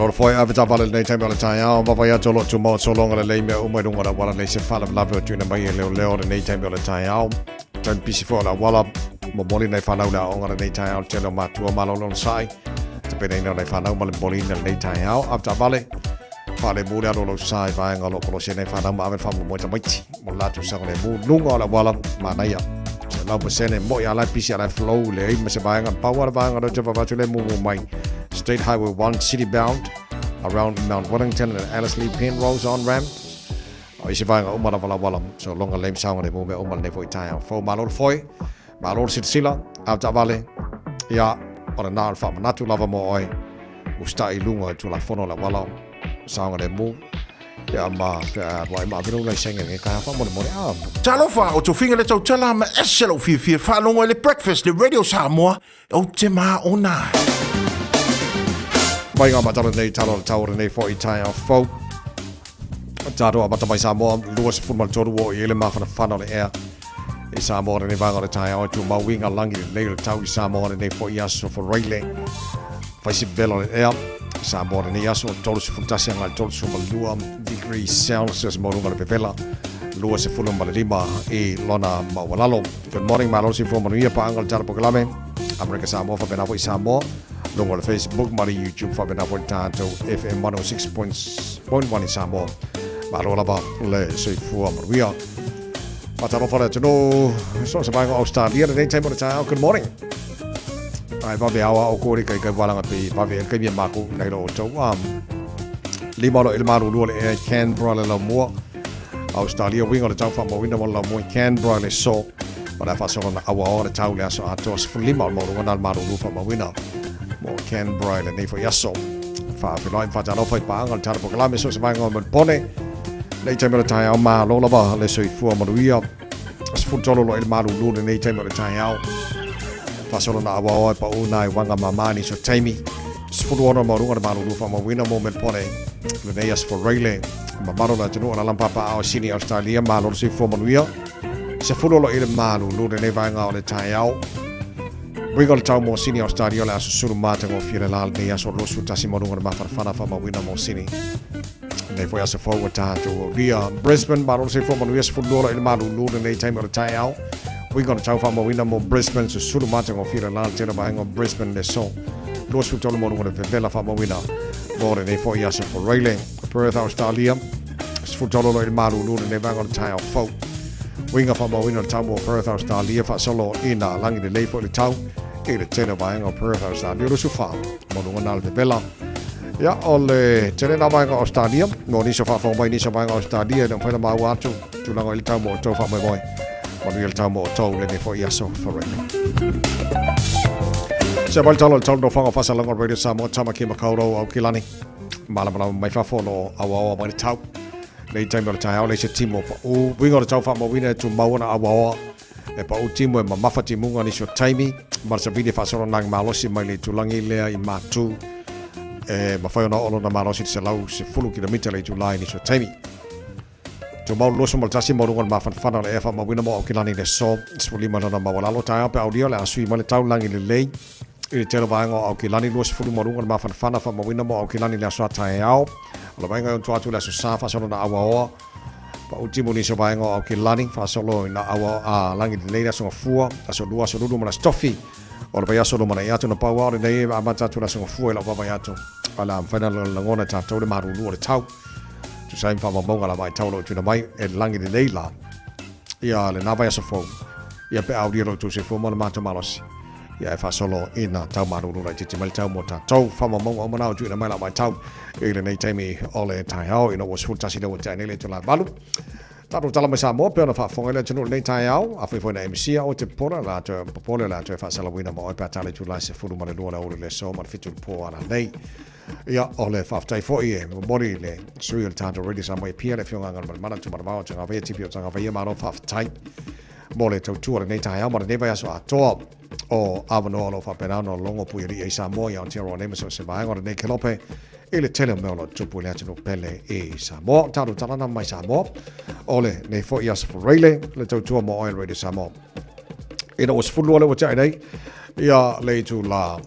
Speaker 3: Malor foi avita bale nei time ala tai au va ya tolo tu mo so longa le me umai runga la wala le se fala lava tu na mai leo nei time ala tai au tan pisi fo la wala mo moli nei fala la onga nei tai au telo matua malo lon sai te pe nei nei fala mo le moli nei tai au avita bale fale mu le lo sai va ngalo ko se nei fala ma ave fa mo ta mai mo la tu sa le mu lunga la wala ma na ya la posene mo ya la pisi ala flow le me se va ngan power va ngalo te va tu le mu mai State Highway 1 city bound around Mount Wellington and Ellerslie Penrose on ramp. Isi vai nga umala wala so longa lem saunga de mo me umala ne foi tai fo malor foi malor sila out vale ya ona na fa natu lava mo oi usta ilunga tu la fono la wala saunga de mo ya ma wa ma vino la senga nge ka fa mo a
Speaker 8: Talofa o tu finga le tau tala ma eselo fi fa longa le breakfast le radio Samoa o te ma ona.
Speaker 3: Mai ngā matara nei taro le taura nei fo I tai au fau. Tāro a matamai Samoa, luas fulmal toru o I ele mawhana whana le ea. I Samoa nei vanga le tai au tu mawinga langi le nei le tau I Samoa nei fo I aso for Rayleigh. Whaisi vela le ea. I Samoa nei aso o tolu se funtasi anga le tolu se malua degrees Celsius morunga le pevela. Lua se fulum ma le lima I lona mawalalo. Good morning, malo si fumanuia pa anga le tara pokalame. Amerika Samoa fa benafo I Samoa. Lungo le Facebook, mari YouTube, fa bena por tanto FM 106.1 I Samoa. Maro lava le soifua maruia. Mataro fara tino, so se vango Australia, nei time o tai. Good morning. Ai va vea o kori kai walanga pe va vea kai mia maku nei ro tau. Lima lo il maru lo le Canberra le mo. Australia wingo le tau fa mo winda mo la mo Canberra le so. Para fa so na awa o le tau le so atos lima mo ro na maru lo fa mo winda. Mo Canberra le nei fo yaso fa filoi fa jalo fa pa ngal tar poklame so se vai ngol mon pone nei time le tai au ma lo lava le so fu mo ruia as fu tolo lo il malu lu nei time le tai au fa solo na awa pa una wanga mamani so taimi fu ono mo runga malu lu fa mo wina mo mon pone le nei as for Rayleigh ma maro na tino na lampa pa au sini Australia ma lo se fu mo ruia se fu lo il malu lu nei vai ngol le tai au Wingo le tau mo sini Australia le aso suru mata ngo fire la ne aso rosu tasi mo runga ma farfana fa ma wina mo sini. Nei foi aso fo wata to via Brisbane ma se fo mo yes fu lo il malu lu nei time o tai au. Wingo le tau fa mo wina mo Brisbane so suru mata ngo fire la tena ba ngo Brisbane le so. Rosu tolo mo runga le vela fa mo wina. Lore nei foi aso for Rayleigh Perth Australia. Fu tolo il malu lu nei ba ngo tai au fo. Winga fa mo wina tau mo Perth Australia fa solo ina langi de le fo le tau. E le tene vai ngo Perth Australia lo sufa mo lunga nal de bella ya ole tene na vai ngo Australia mo ni so fa fo mai ni so vai ngo Australia no fa ma wa tu la ngo il tau mo to fa mai mo il tau mo to le ne fo yaso for right se val talo do fa fa sa ngo radio Samoa tama ki makauro au kilani mala mai fa fo no awa mai tau le time o tai ole se timo o wingo le tau fa mo wina tu mauna awa e pa utimo e mamafati munga ni so taimi marsa vide fa solo nang malosi mai le tulangi lea I matu e mafai ona olo na malosi se lau se fulu kilomita le tulai ni so taimi to mau loso mal tasi mo rungon mafan fana le fa ma wina mo o kilani le so sfuli mana na mawalalo tai pe audio le asui male tau langi le lei I tele vaenga o kilani lo sfulu mo rungon mafan fana fa ma wina mo o kilani le so tai au lo vaenga on tuatu le so sa fa solo na awa pa ultimo ni so vaenga o kilani fa solo na awa a langi de leira so fua so lua so lulu mana stoffi o le vai solo mana yato na pawa o nei a mata tu la so fua la va yato ala final la ngona ta to le maru lu le tau tu sai fa bonga la vai tau lo tu na mai e langi de leila ia le na vai so fo ia pe audio lo tu se fo mana mata malos ia fa solo ina tau maru lu la titi mal tau mota tau fa bonga o mana tu na mai la vai tau e le nei taimi ole tai hao ina was futa sida wata nei le tu la balu taro tala mai Samoa pe ona fa fonga le tunu nei tai hao a foi na MC o te pora la te popole la te fa sala wina mo pe tale tu la se fulu ma le lo la o le so ma fitu po ana nei ia ole fa tai foi e mori le sui il tanto ready sa mai pia le fionga ngal mana tu ma va tanga ve ti pio tanga ve ma no fa tai mole tu tu nei tai hao ma ne va so a to o avano lo fa penano longo puiri e Samoa ia tiro nei so se va ngor nei kelope ele tele melo tupu le atu pele e Samoa taru talana mai Samoa ole nei fo ias for Rayleigh le tau mo oil radio Samoa ina was fulu ole wata nei ia le tu la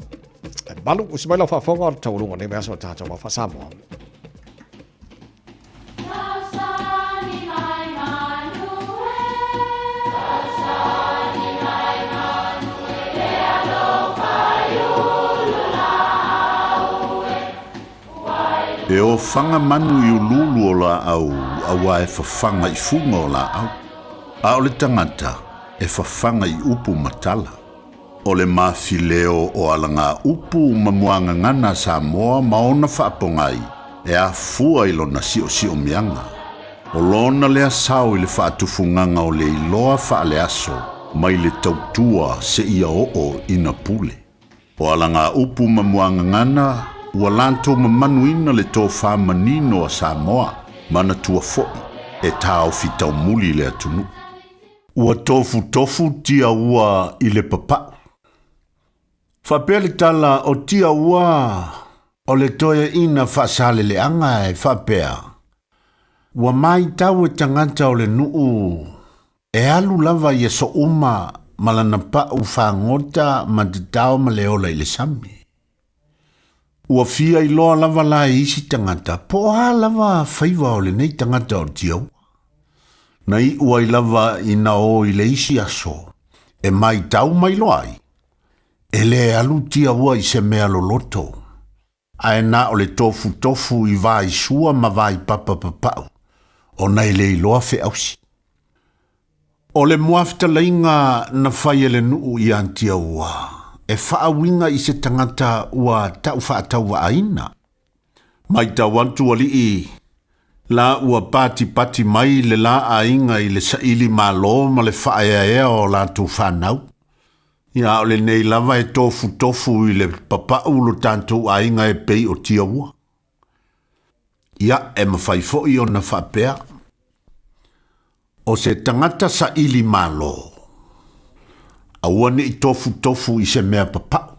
Speaker 3: Balu usimaila whaafonga o taurunga ne mea so tātou wa whasamoa.
Speaker 14: E o whanga manu i ululu o la au, awa e whawhanga i funga o la au. A o le tangata, e whawhanga i upu matala. O le mawhileo o alanga upu mamuanga ngana Samoa maona whaapongai, e a fua i lona sio mianga. O lona lea sao i le whaatufunganga o le iloa whaale aso, mai le tautua se ia o ina pule. O alanga upu mamuanga ngana, ua lanto mamanuina le tō whamanino a Samoa, mana tua fo'i, e tāo fitau muli le atunu. Ua tofu tia ua i le papau. Whapele tala o tia ua, o le toia ina whaasale le anga e whapea. Ua mai tau e tangata o le nuu, e alu lava i e so uma, malana pau whangota ma te tau ma leola i le sami. Ua fia i loa lava la isi tangata, po a lava whaiva o le nei tangata o tia ua. Nei ua i lava i na o i le isi aso, e mai tau mai loai. E le alu tia ua i se mea loloto. A e na o le tofu i vai sua ma vai papapapau. O nei le i loa fe ausi. O le muafta lainga na whai ele nuu i an tia ua. E whaawinga i se tangata ua tau whaatau wa aina. Mai tau antu ali i. La ua pati mai le la ainga i le saili malo ma le whaea o la tu whanau. Ia o le nei lava e tofu i le papau lo tantou ainga e pei o tia ua. Ia e mawhai fo'i o na whapea. O se tangata sa ili malo. Awane i tofu i se mea papau.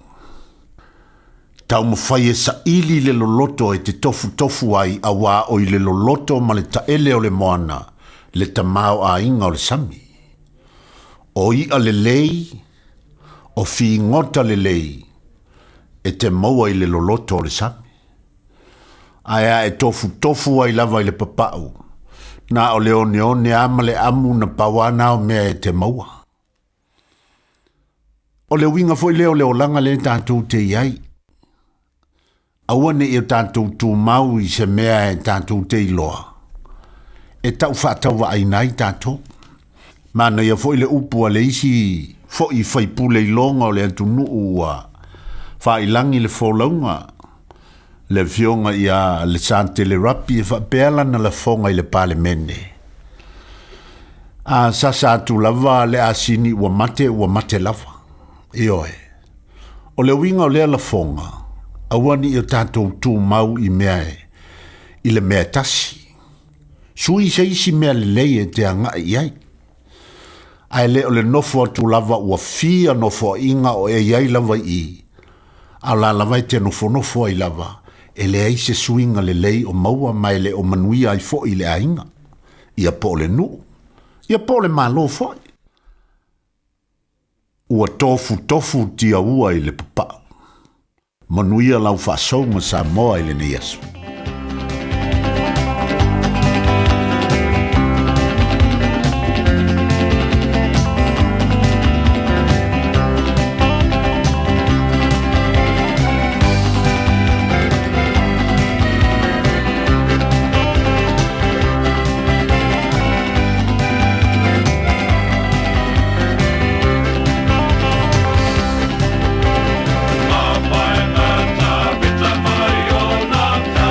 Speaker 14: Tau mawhai e sa ili le loloto e te tofu ai awa o i le loloto ma le taele o le moana. Le tamao a inga o le sami. O i a le lei. O fi ngota le lei, e te maua i le loloto o le sami. Aia e tofu ai lava i le papau, na o le one ama le amu na pawana o mea e te maua. O le winga foi leo langa le tātou te iai. Awane e tātou tū mau i se mea e tātou te iloa. E tau whātau wa ainai tātou. Mana ia foi le upu a le isi fo i fai pule i longa o le antunu ua fa ilangi le folaunga le fionga ia le sante le rapi e fa pela na la fonga i le pale mene a sasa atu lava le asini ua mate lava i oe o le winga o le la fonga awani i tatou tu mau i mea i le mea tasi sui se isi mea le leie te anga i ai ai le o le nofo atu lava ua fia nofo inga o e iai lava i. A la lava i te nofo ai lava. E le ai se suinga le lei o maua mai le o manuia ai fo i le ainga. Ia po le nu. Ia po le malo fo. Ua tofu tia ua i le papa. Manuia lau whasonga sa moa i le ne yasu.
Speaker 18: Bita mai o nata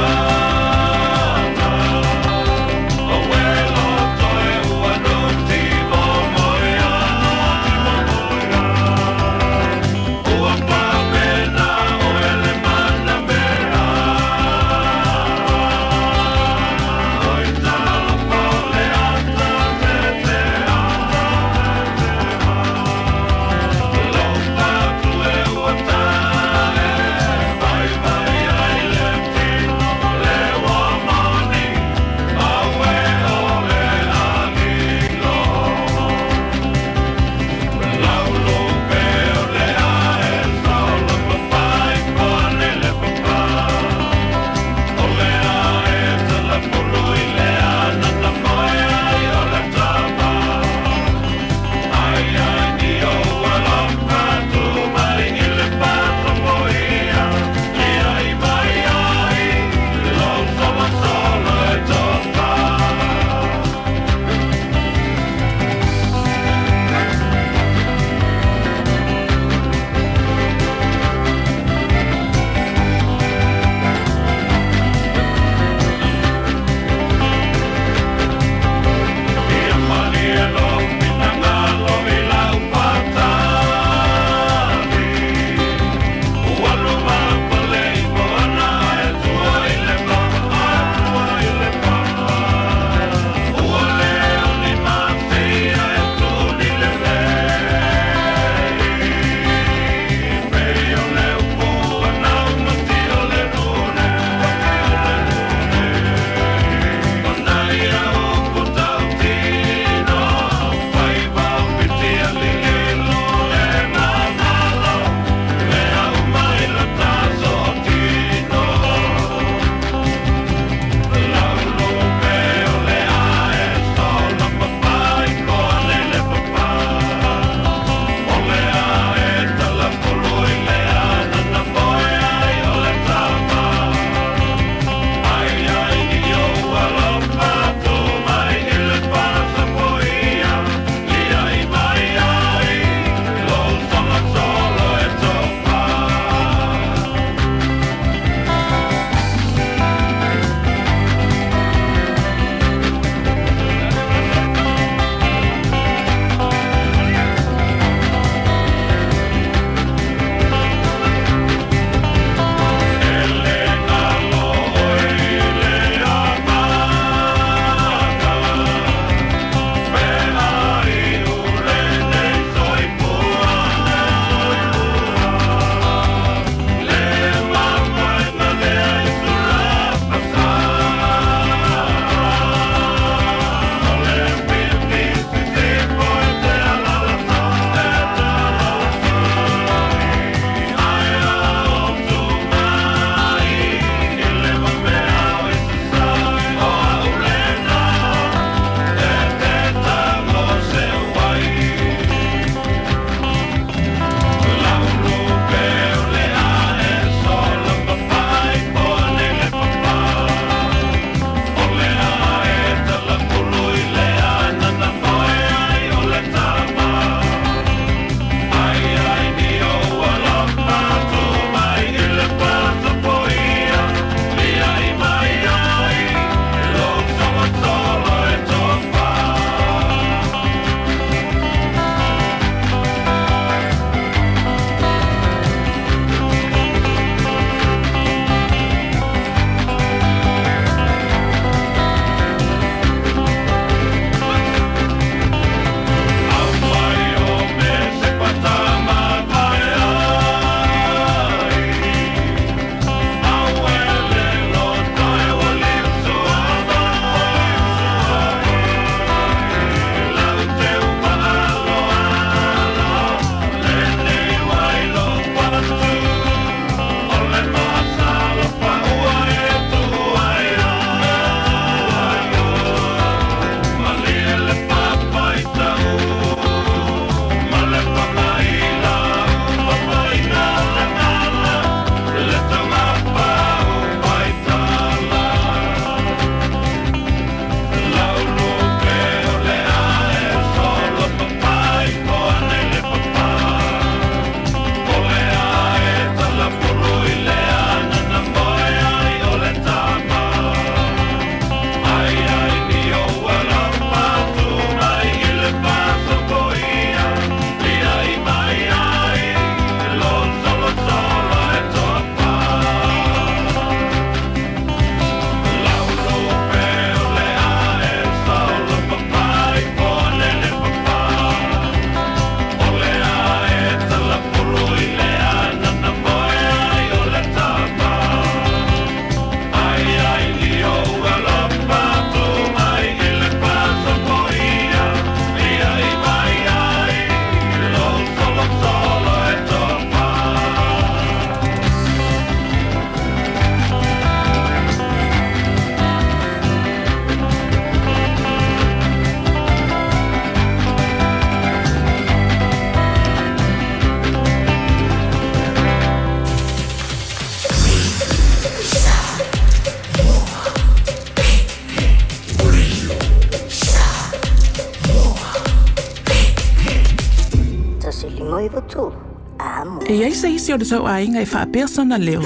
Speaker 18: E ai se isi o le tau ainga e whaapea sona leo.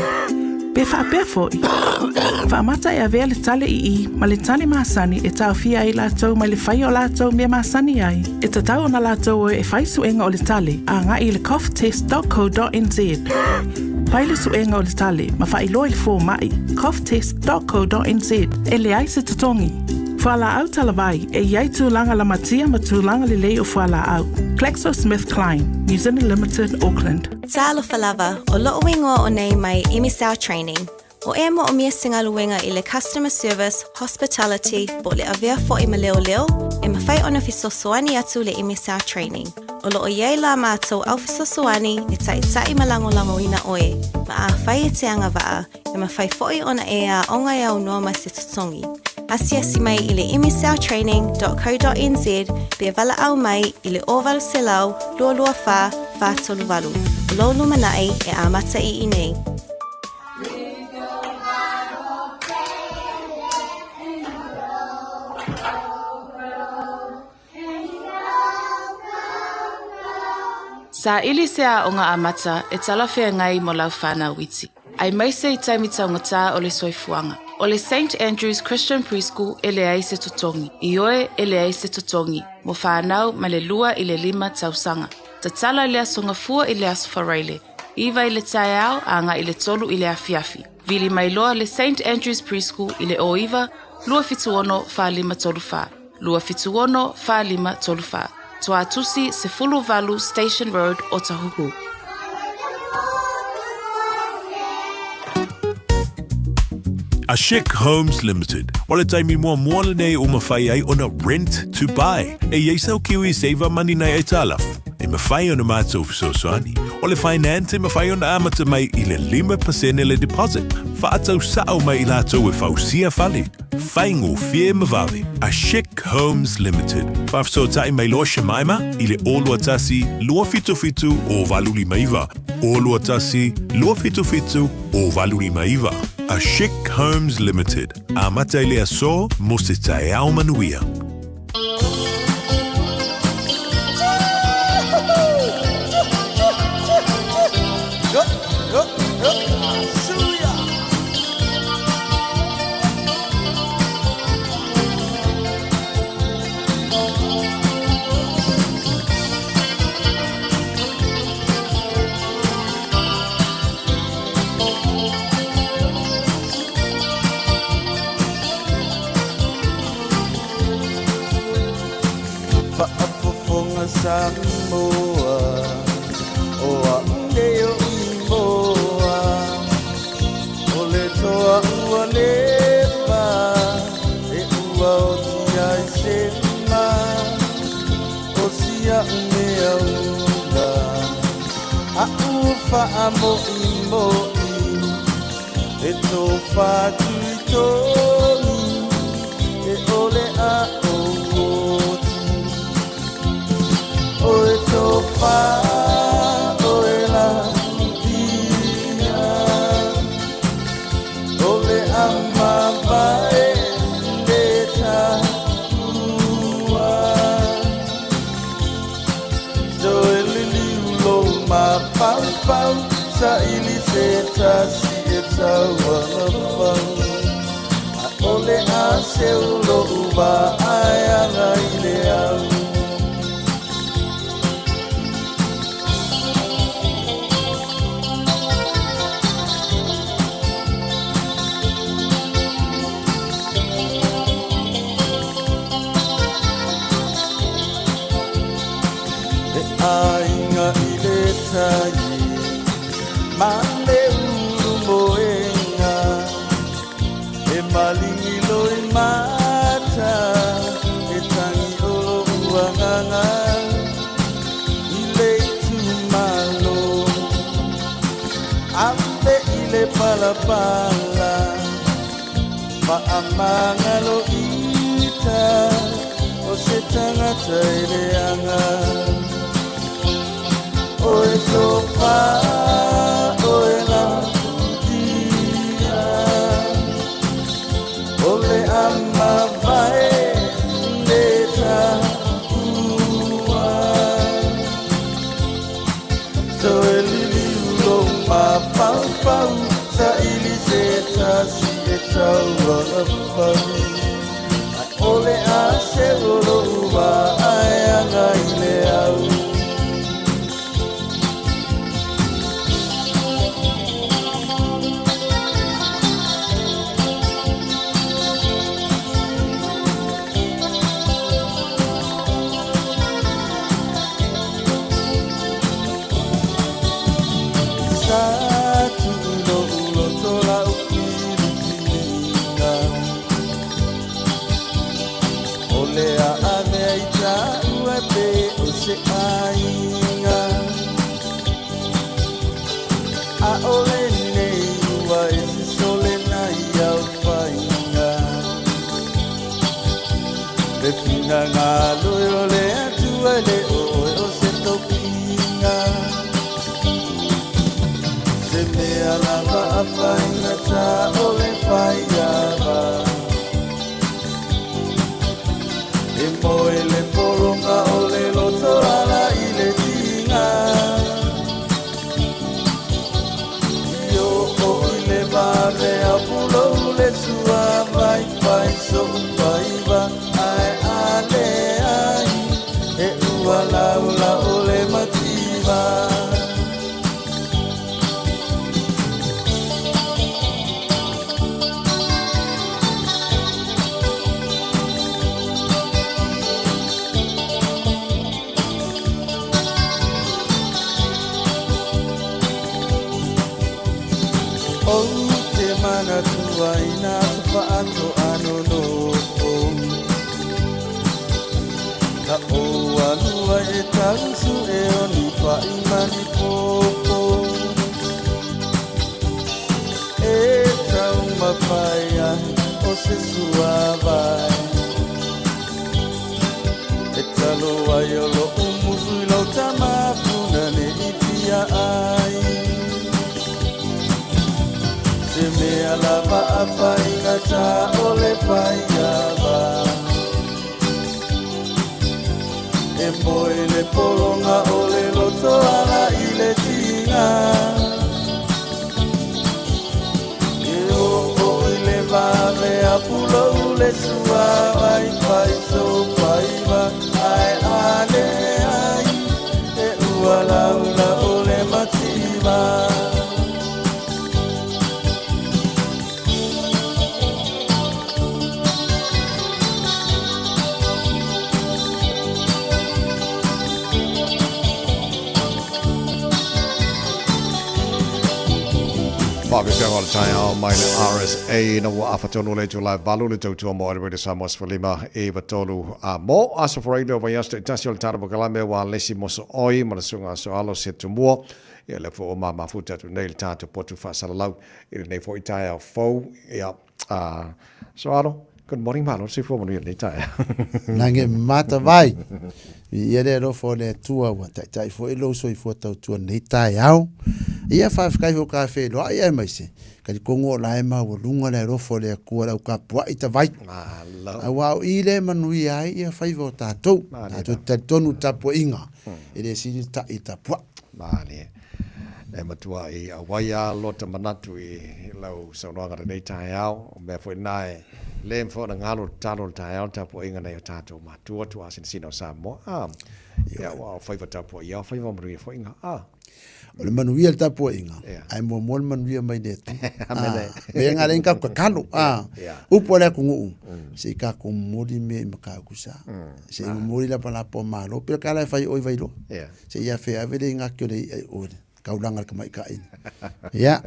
Speaker 18: Pe whaapea foi. Whaamata e avea le tale i ma le tale maasani e tau fia i lātou mai le whai o lātou mea maasani ai. E tatau na lātou e whai suenga o le tale a ngā i le coughtest.co.nz. Pai le suenga o le tale ma whai loa i le fō mai coughtest.co.nz e le ai se tatongi. Whala au talavai e iai tūlanga la matia ma tūlanga le lei o whala au. GlaxoSmithKline, New Zealand Limited, Auckland.
Speaker 19: Tālo whalawa o loo wingoa o nei mai MSL Training. O e mo o mia singaluenga i le Customer Service, Hospitality, po le avea fo i ma leo leo, e ma whai ona fisosoani atu le MSL Training. O loo iei la mātou au fisosoani e tai malango ina oe, ma a whai e te anga waa, e ma whai foi ona e a ongai au noa mai se tutongi. Asiasi mai i le msltraining.co.nz pe vala au mai i le ovalu selau, lualua wha, whātolu walu. Lolo manai e amata i nei.
Speaker 7: Sa ili sea o ngā amata e talawhea ngai mo lau whānau witi. Ai maise I taimitau ngata o le soifuanga. O le St. Andrew's Christian Preschool e le ai se tutongi. I oe e le ai se tutongi. Mo whānau ma le lua I le 5 tausanga. Ta tala I le asonga fua I le aso whareile. Iwa I le tae au a ngā I le tolu I le afiafi. Vili mai loa le St. Andrew's Preschool I le oiwa, lua fituono wha 5 tolu wha. Lua fituono wha 5 tolu wha. Toa tusi se Fulu Valu Station Road o Tahuku.
Speaker 20: Ashik Homes Limited. Wala taimi mua le nei o mawhai ai ona rent to buy. E yeisau kiwi save money nei e talaf. E mawhai ona mātou fisosoani. O le finance e mawhai ona amata mai I le 5% le deposit. Whaatau sao mai I lātou e whausia whale. Whaingo fie mawawe. Ashik Homes Limited. Whafso tai mai loa Shemaima I le olua tasi lua fitu o valuli maiva. Olua tasi lua fitu o valuli maiva. Ashik Homes Limited. Amata ile aso mo se tae au manuia.
Speaker 1: Samoa, o ande o imoa, o le toa ua lepa, e ua o tia I sema, o sia mea ula, a ufa amo imoi, e tofa tuitoni, e ole a Oe tofa, oe la dia, ole ama vae leta ua. Zoe lili ulo ma pau, sa ili se tasi e taua pau. Ole a se ulo uba ayanga ile au. Ainga I le tai, male uru moenga, e malingi loi mata, e tangi o uanganga, I le tumalo, ambe I le palapala, ma amanga lo ita, o se tangata I le anga. Oe tofa, oe la dia, ole ama vae leta ua. So e lili pau sa ili se tasi e tau a pau ai ole a se olo ua ai anga i le au ainga a ole nei ua e se sole nai au whainga le pina ngā loe ole atua le oe o se topinga se mea lava a whainga ta ole whaiawa e moe le poronga ole loto ala i le tinga io o i le vare a pulo le sua vai vai so vaiva ai ale ai e ua laula ole mativa Waina whaato ano no ka o alua e tausu e oni whai mani popo e tau mawhaia o se sua vai e talo ai o lo umusu i lau tamafuna ne i pia ai se mea lava a whainga ta ole whaiawa e moe le poronga ole loto ala i le tinga e o i le vare a pulo le sua vai whai so whaiva ai ale ai e ua laula ole mativa
Speaker 3: Whakatau ala tai ao mai le RSA na ua awhatonu le July valu le tautua mo aere sa mos falima e watolu a mo asa whareino vai asta i tasi o le tara makalame wa lesi moso oi ma le sunga so alo se tumua ia le fo o mama futa tu nei le tata potu whasalalau i le nei fo i tai ao fau ia so alo good morning malo si fo manu i le tai
Speaker 4: nange mata vai ia le rofo le tua wa tai fo i lo so i fo tautua nei tai ao ia fa kai ho ka fe lo ia mai se ka di kongo la e ma wo lunga le rofo le ku la ka pua i ta vai a wa i le manu ia ia fa i vo ta to ta tonu ta po inga e le si ta i ta pua
Speaker 3: male e matua i a waia lota manatu i lau saunoanga nei tai ao me fo nai le mfo na ngalo talo tai ao ta po inga nei tato matua tu asin sino sa mo ia wa fa i ta po ia fa i vo mru fo inga
Speaker 4: o le manuia le tapu inga ai mo mo le manuia mai le tu me nga le ka kalo upo le ku ngu se ka ku modi me ka ku sa se modi la pala po malo pe ka la fai oi vai lo se ia fe ave le nga ke le o ka ulanga ka mai ka in ya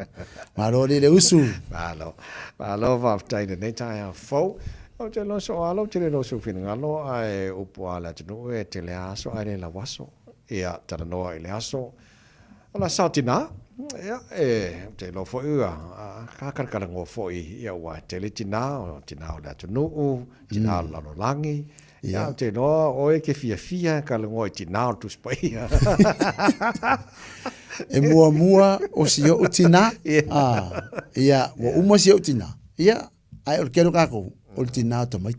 Speaker 4: malo le usu
Speaker 3: malo va tai ne tai a fo o te lo so alo te lo so fin ngalo ai upo ala te no e te le aso ai la waso ia tara no ai le aso ala sautina ia te lo fo ia ka karkara ngo fo ia wa te le tina o tina o la tunu tina la no langi ia te no o e ke fia ka ngo tina o tu spaia
Speaker 4: e mua o si o tina ia wo umo si o tina ia ai o kero ka ko o tina to mai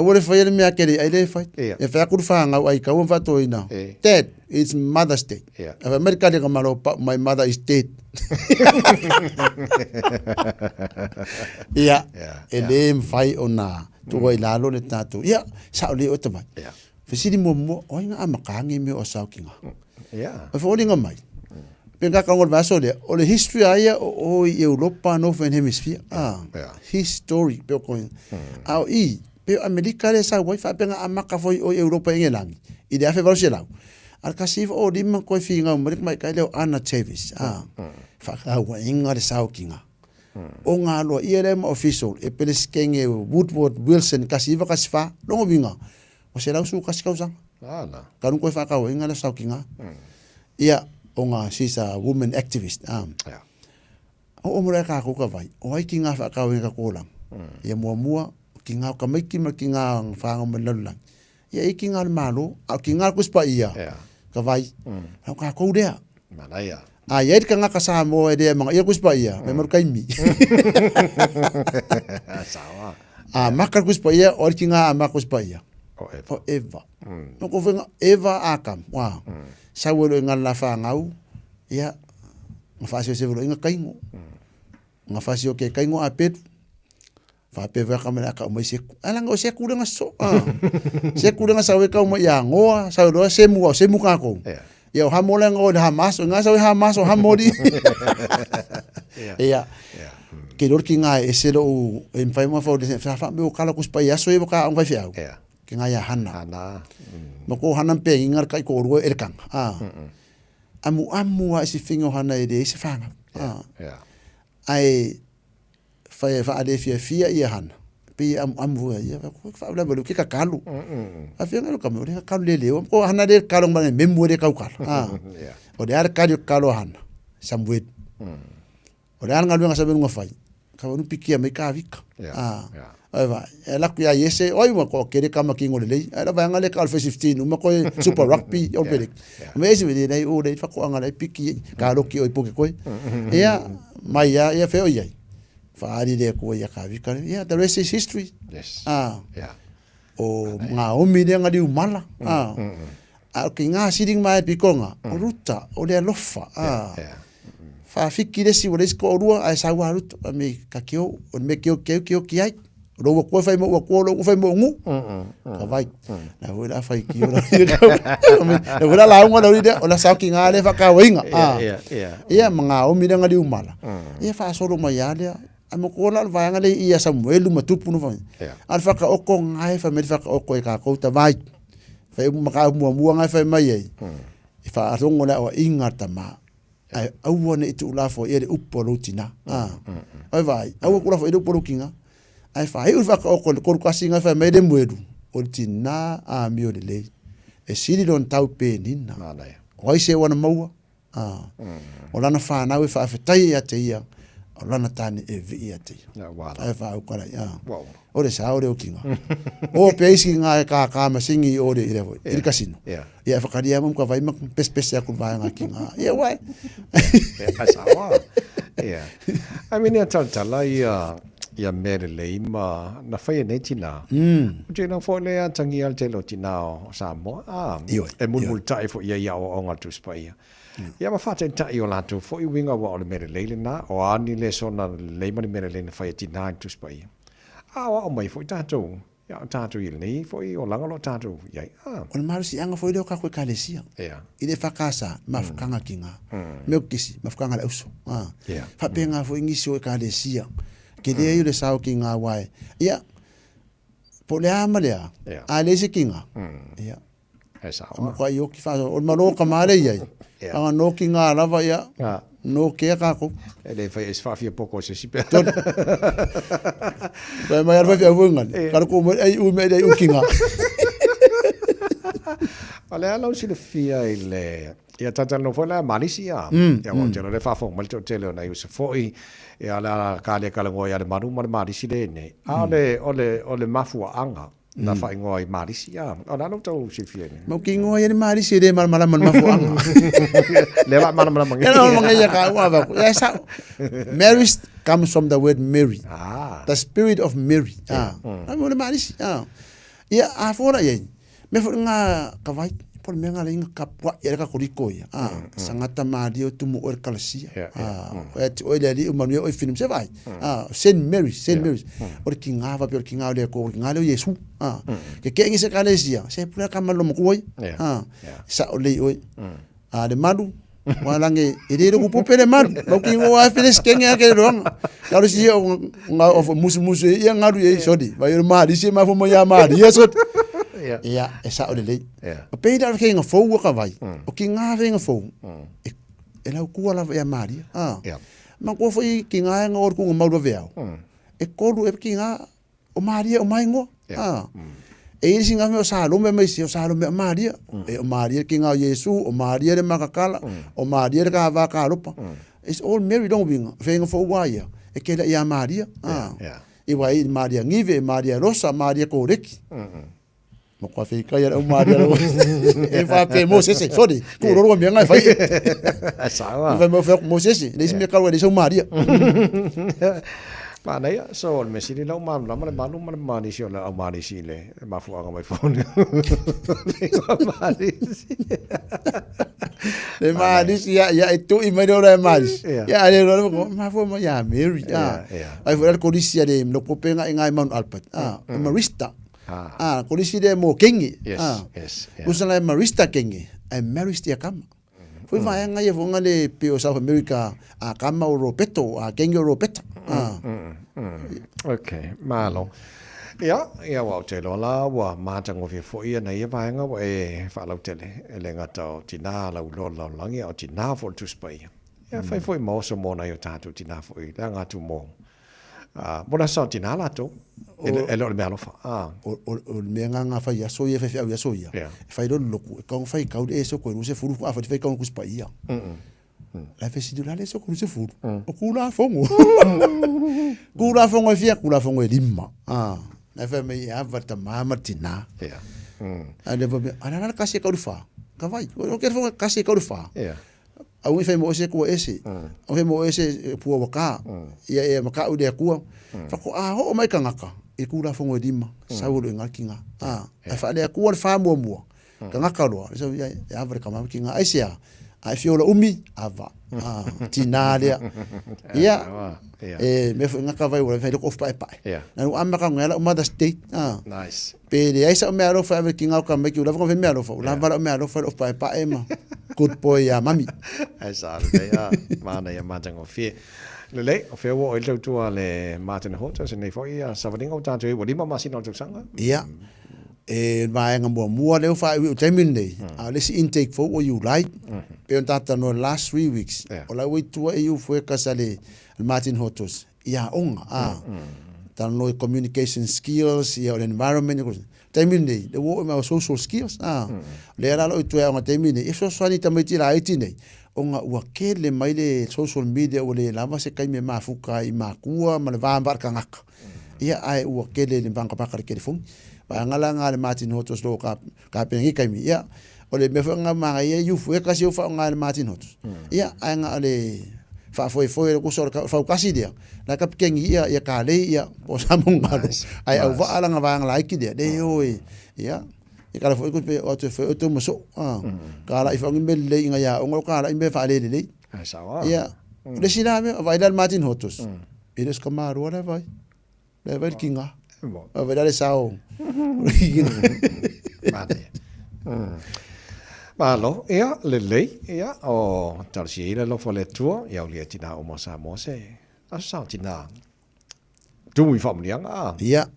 Speaker 4: wole fai me akere ai le fai. E fa ku fa nga ai ka fa to ina. Dad, it's Mother's Day. If America de kamalo my mother is dead. Ia. Ele fai ona to wai lalo le tatu. Ia, sa le o tama. Fesidi mo o nga amakangi me o sa kinga.
Speaker 3: Ia.
Speaker 4: Fa oli nga mai. Penga ka ngol vaso le o le history ai o Europa Northern Hemisphere. History pe ko. Au pe America le sa wai fa penga amaka foi o Europa ngelangi. Ide afe valo selau. Al kasif o di man ko finga mo mai ka le Anna Chavis. Fa ka wa inga le sa kinga. O nga lo IRM official e peles kenge Woodward Wilson kasiva kasfa longo binga. O selau su kaskausa.
Speaker 3: Ala.
Speaker 4: Kanun ko fa ka wa inga le sa kinga. Ia onga she's a woman activist. O mora ka ko ka vai. O ai kinga fa ka wa ka kolang. Ia mua kinga ka mai kinga fa nga melalang. Ia kinga malo, a kinga ku spa ia. Ka vai. Ka ko dea.
Speaker 3: Malaya.
Speaker 4: Ia ka nga ka sa mo e de mga ia ku spa ia. Me mar kai mi.
Speaker 3: Sawa.
Speaker 4: Maka ku spa ia o kinga ma ku spa ia. O Eva. No ko venga Eva akam. Wa. Sa wolo nga la fa ngau. Ia. Nga fa se wolo nga kaingo. Nga fa se o ke kaingo a pet. Fa pe va kamera ka mo se ala ngo se ku nga so se ku nga sa we ka mo ya ngo sa do se mu ka ko ya ha mo le ngo ha mas nga sa we ha mas ha mo di ya ke dor ki nga e se do en fa mo fo de fa me o kala ku spa ya so e ka on fa fiao ki nga ya hana mo ko hanan pe ngar kai ko ro er kan amu a se fingo hana e de se fa ai fa ade fia ia han pe am vo ia fa la bolu ke ka kalu a fia ngalo kam ore ka kalu le ko hana de kalu ngane memory ka ukal o de ar kalu han samwed o de ar ngalo nga sabe ngofai ka wonu pikia me ka vika ai va ela ku ya yese oi mo ko kere kama kingo le ala va ngale ka 15 mo ko super rugby o pele me ese me dei o de fa ko ngale piki ka lo ki oi poke ko ia mai ya fe o ia Fari de ko ya ka vika yeah the rest is history o nga o mi de nga di umala ki nga sitting mai pikonga o ruta o le lofa fa fiki de si wole ko rua ai sa wa ruta me ka kio o me kio ki ai ro ko fai mo ko lo fai mo ngu ka vai na vola fai kio na vola la unga lo de o la sa ki nga le fa ka winga ia nga o mi de nga di umala ia fa solo mai ale amo ko la va ngale ia Samuel matupu no fa alfa ka oko ngai fa me fa ka oko ka ko ta vai fa maka mua ngai fa mai ai fa atongo la o ingata ma ai au ne tu la fo ere upolotina ai vai au ko la fo ere upolokinga ai fa ai fa ka oko ko ka singa fa me de muedu o tina a mi o le e siri don tau pe nina oi se wana maua o lana fa na we fa fetai ya te ia lana tani e vi ate ai fa ko la ya o le sa o le kinga o peisi nga ka masingi o le ile il casino ya fa kadia mum ka vai mak pes ya ku vai nga kinga ya wai
Speaker 3: ai sa wa ya I mean ya tala ya mere le ma na fa ne tina je na fo le tangi al telo tina sa mo e mul tai fo ya o nga tu spai ia ma fata ta io lato fo I winga wa le mere le na o ani le sona le mani mere le fa ti na tu spai wa o mai fo ta to ya ta to il nei fo I o langa lo ta to ya
Speaker 4: o le maru si anga fo le ka ko kalesia I le fa casa ma fkanga kinga me kisi ma fkanga le uso fa penga fo ingisi o kalesia ke le io le sao kinga wai ia po le amalea a le se kinga ia
Speaker 3: esa
Speaker 4: o ko io ki fa o malo ka mare ia anga no ki nga lava ia no ke ka ko
Speaker 3: ele fa es fa fia poco se si pe
Speaker 4: ba mai arfa fia vungan kar ko ai u me dai u ki nga
Speaker 3: ale ala si le fia ile ia tata no fola malisia ia mo telo le fa fo mal telo na se foi e ala ka le kala ngoia le maru mar malisi le ne ole mafua anga na fa ngoi marisi ona no tau si fiene
Speaker 4: mo ki ngoi ni marisi de mal mal mafu anga
Speaker 3: le mal mangi
Speaker 4: ya mangi ya ka wa ba ya sa Mary comes from the word Mary the spirit of Mary amo le marisi ia a fora ia me fo nga ka vai por me nga linga ka pwa ia ka koriko ia sangata mario tu mo er kalasia o ele ali o manuel o film se vai Saint Mary or kinga va per kinga le ko kinga le Yesu que ngi se kalesia se pula ka malo mo ko sa o le o de madu walange ide ko popele man ba ki ngo wa finis kenga ke ron kalau si nga of musu ia ngaru ye sodi ba yo ma di se ma fo mo ya ma di yeso ia esa o le pe da ke nga fo ka vai o ki nga ve nga fo e la ku ala ya mari ma ko fo ki nga nga or ku ma do ve e ko ru e ki nga o mari o mai ngo e singa me o Salome me si o Salome Maria e o Maria ki nga Yesu o Maria le makakala o Maria ka va ka lupa it's all Mary don't be venga fo waya e ke la ya Maria e vai Maria ngive Maria Rosa Maria koreki mo kwa fe ka ya o Maria e fa pe Moses sorry ku ro me nga fa
Speaker 3: sawa
Speaker 4: va mo fe Moses le si me ka wa le so Maria
Speaker 3: ma nei so me si le ma la ma ni si la ma ni si le ma fu aga mai phone
Speaker 4: le ma ni si ya tu i me do la ma ya le ro ma fu ma ya Mary ai fu ko disia de no ko penga ngai Mount Albert Marista ko disia de mo kengi usana Marista kengi ai Marista kama foi vai ngai fu ngale pe o South America a kama o ropeto a kengi o ropeta
Speaker 3: okay malo ia wa te lo la wa ma tang o fo ia nei ba nga wa e fa lo te le nga to tina la lo langi o tina for to spy ia fa foi mo so mo na yo tatu tina fo i nga tu mo bona sa tina la to e lo me alo fa
Speaker 4: o me nga fa ya so ia fa ya so ia fa do lo ko fa ka e so ko se furu fa fa ka ku spy ia la festival so ko se furu o kula fongo fia kula fongo lima na fa me ya vata mama tina ade va ana kasi ka ufa ka vai o ke fongo kasi ka ufa au fa mo se ko ese o fe mo ese pu waka ia maka u de ku fa ko ho mai kangaka e kula fongo lima sa u le ngakinga fa de ku fa mo kangaka lo so ya va ka mama kinga aisia ai fiola umi ava tinalia me foi nga vai ora vai of pai na o amma ka ngela o mother state
Speaker 3: nice
Speaker 4: pede ai sa me aro fa ver kinga ka me ki ula me aro fa ula va me aro fa of pai ma good boy ya mami
Speaker 3: ai sa mana ya matango fie le o fe wo il tu ale Martin Hotel se nei foi ya savadinga o tanto e wo lima masino tu sanga
Speaker 4: e vai nga mo le fa u terminate le si intake for what you like pe tata no last 3 weeks o la we tu e u foi kasale Martin Hotos onga tan no communication skills environment terminate the wo ma social skills le era lo tu e nga terminate e so swani tamiti la itine onga ua kele mai le social media o le lava se kai me mafuka i makua ma le vambar kangaka ai ua kele le banka pakar ke fong ngala ngale Martin Hotos lo ka pengi kai mi o le me fa nga ma ia yu fu ka si fa ngale Martin Hotos ai nga le fa foi ko so fa kasi dia la ka pengi ia ka le o sa mongalo ai au va ala nga va nga like dia de oi e kala foi ko pe o te foi to mo so ka la ifa ngi le nga ya o ka la imbe fa le
Speaker 3: sa wa
Speaker 4: le sina me vai dal Martin Hotos eles kamar ora vai le vai kinga a vedere sao
Speaker 3: malo le o tarsiera lo fole tuo ia li tina o mosa mose a sa tina tu mi famlia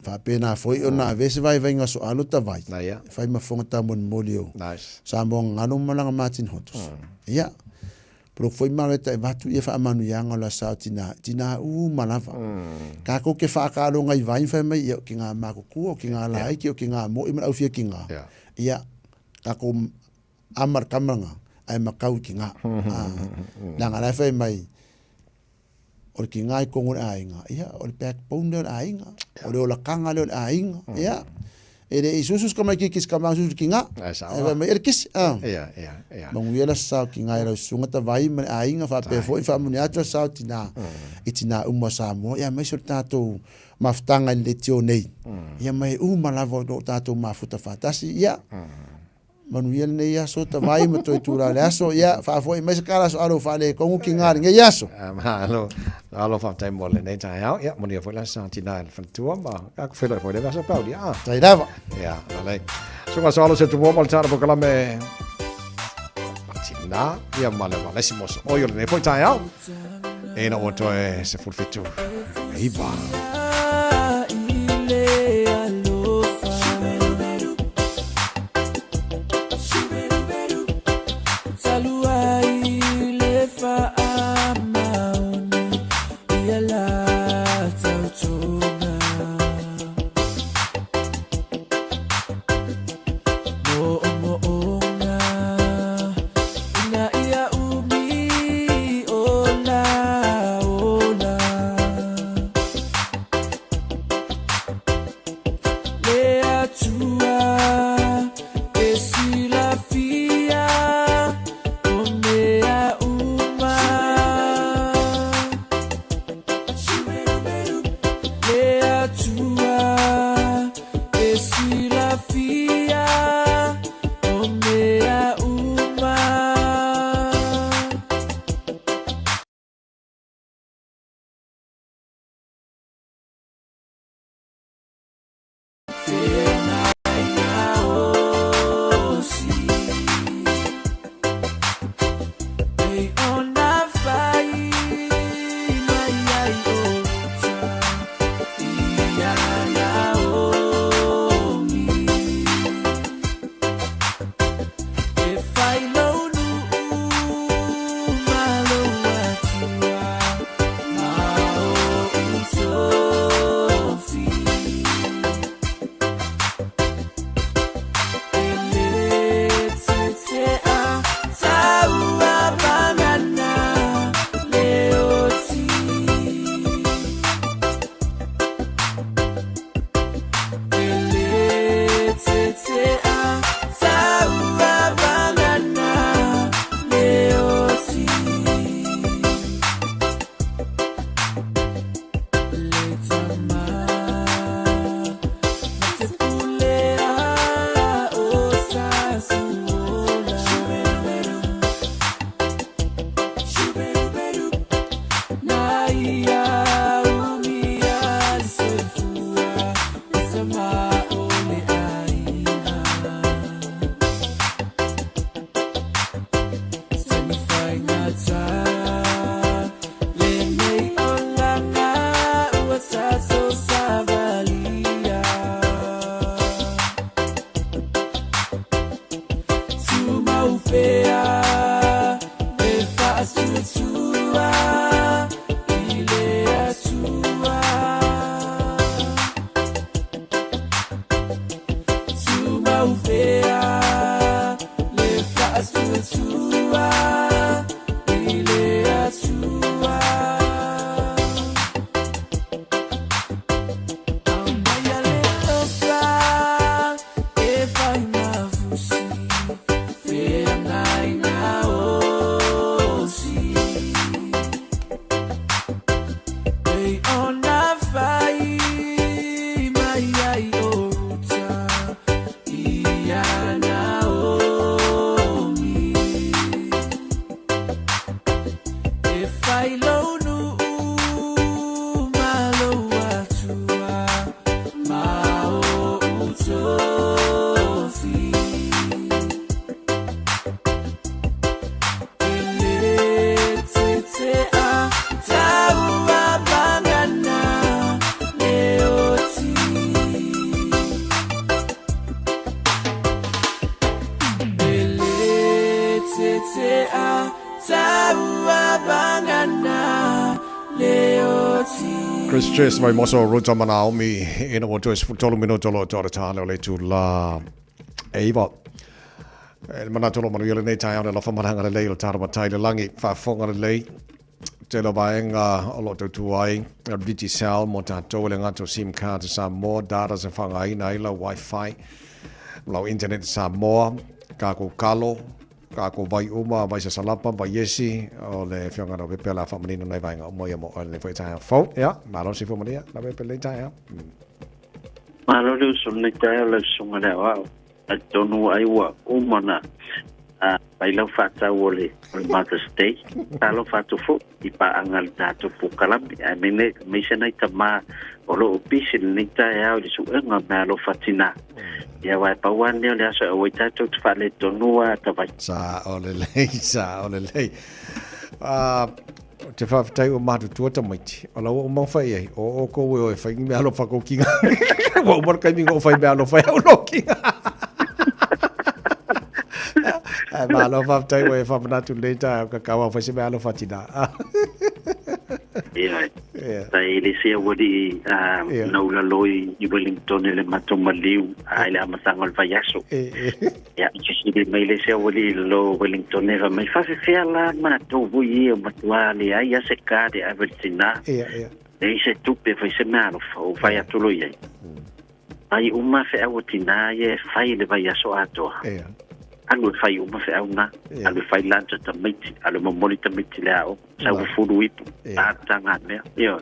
Speaker 4: fa pena foi ona vese vai nga so alo ta vai fai ma fonga ta mon molio sa mon ngano malanga Martin Hotos pro foi maleta vatu ia fa manu yanga la sa tina malava ka ko ke fa ka lo ngai vai fa mai ki nga ma ko ki nga la ki nga mo i ma au fia ki nga ka ko amar kamanga ai ma kau ki nga nga la fa mai o ki nga ko ngor ai nga o backbone le ai nga o la kanga le ai nga ele isusus kama kikis kama susu kinga me erkis
Speaker 3: ia
Speaker 4: manguela sa kinga era sunga ta vai me ainga fa pe foi fa mun atu sa tina itina umma Samoa ia me sur tato maftanga le tio nei ia mai uma lavo do tato mafuta fatasi ia manuel ne ia so ta vai me toi tura le aso ia fa foi me kala so alo fa le kongu kinga nge ia so
Speaker 3: alo fa tai mole nei tai au ia mo ni foi la santina fa tua ma ka foi la foi le va pa dia
Speaker 4: tai dava
Speaker 3: ia ale so ma solo se tu mo mal tara porque la me tina ia male male simos o yo ne foi tai au e no to se fulfitu e ba Chris Chase mai moso ruta mana omi ina mo tois tolo minuto lo tora tana le tu la eiva el mana tolo manu yele nei tai ona la famana ngara le tar ma tai le langi fa fonga le te lo vaenga o lo tu ai Digicel mo tātou le ngato SIM card sa mo data sa whangai na ila Wi-Fi lau internet sa mo ka ko kalo ka ko vai uma vai sa salapa vai yesi o le whianga no pepe la whamanino nei vaenga o moia mo le whaitai fau ya malo si whamania la pepe le tai ya
Speaker 5: malo le sunne tai le sunga le wa a tonu ai wa umana pai lau fata wole Mother's Day talo fatu fo I pa angal tato po kalambi ai mene misena itama olo opisi ni tai au di suenga malo fatina ya wai pa wan le aso o tato tfale tonua tavai
Speaker 3: sa ole lei te fa tai o matu tuata maiti o lau o mau fai ai o ko o fai me alo fa ko kinga o mar kai mi go fai me alo fai o lokinga malo fa tai we fa na tu leta ka ka wa fa se malo fatina
Speaker 5: tai le se wodi no la loi I Wellington le matomaliu ai la matangol vayaso ya ci le le se wodi lo Wellington ne va mai fa fe la mato vui o matuale ai ya se cade a vertina e se tu pe fa se malo fa vai a tolo ye ai uma fe a wotina ye fai le vayaso ato alu fai uma fe una alu fai lancha tamiti alu momoli tamiti lao sa furu ipu atanga me yo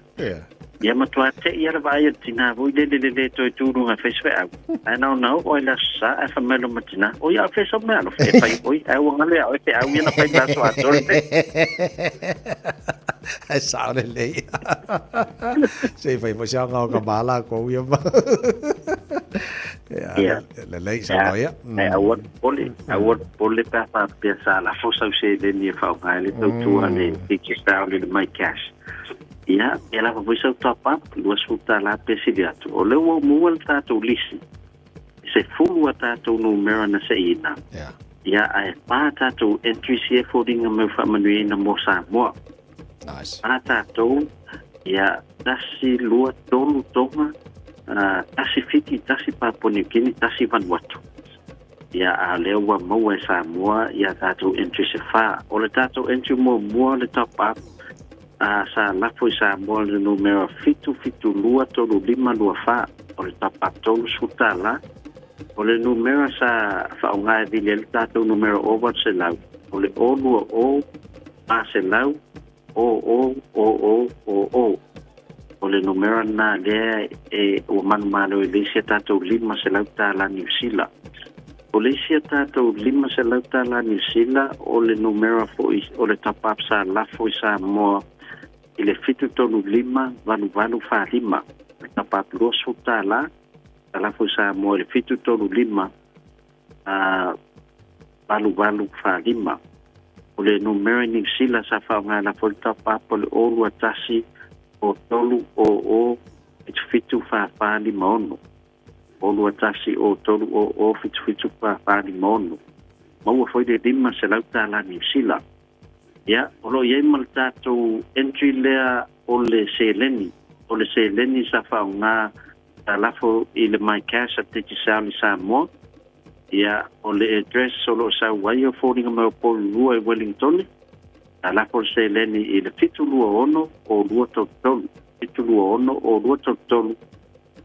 Speaker 5: ya matua te ya vai tina voi de to tu nga fe swa I don't know oi la sa fa melo matina o ya fe so melo fe fai oi ai wanga le ai fe au na fai la so atorte
Speaker 3: ai sa le le se fai fo sia nga ka bala ko yo ya le le sa no ya
Speaker 5: awat pole pa pesa la fosa se de ni fa ngale to tu ane tikista le my cash ya ela va so top up lo sfrutta la presidiato o le uomo molta to lisi se fu ta to numero na seina ya ai pata to entry se foding me fa manuel na mosa mo
Speaker 3: nice
Speaker 5: pata to ya dasi lo tolu toma tasi fiti tasi pa ponikini tasi van watu ya a lewa mo sa mo ya tato entry se fa o le tato entry mo le top up sa la foi sa mo le numero fitu lua tolu lima lua fa o le top up tolu sutala o le numero sa fa unga di le tato numero over se lau o le o lua o a se lau o le numero na le o manumalo le se tato lima se lau ta la New Zealand o le se tato lima se lau ta la New Zealand o le numero foi o le top up sa la foi sa mo ile fitu tonu lima valu fa lima top up lo suta la foi sa mo ile fitu tonu lima valu fa lima o le numero New Zealand sa fa nga la foi top up o le o tasi o tolu o fitu fa lima ono o lua tasi o tolu o fitu fa lima ono mau foi de lima se lauta la New Zealand ya o lo ye malta to entry lea o le seleni sa fa nga la fo ile my cash at the sali sa mo ya o le address solo sa wayo foding mo po lua Wellington la fo seleni ile fitu lua ono o lua tolu fitu lua ono o lua tolu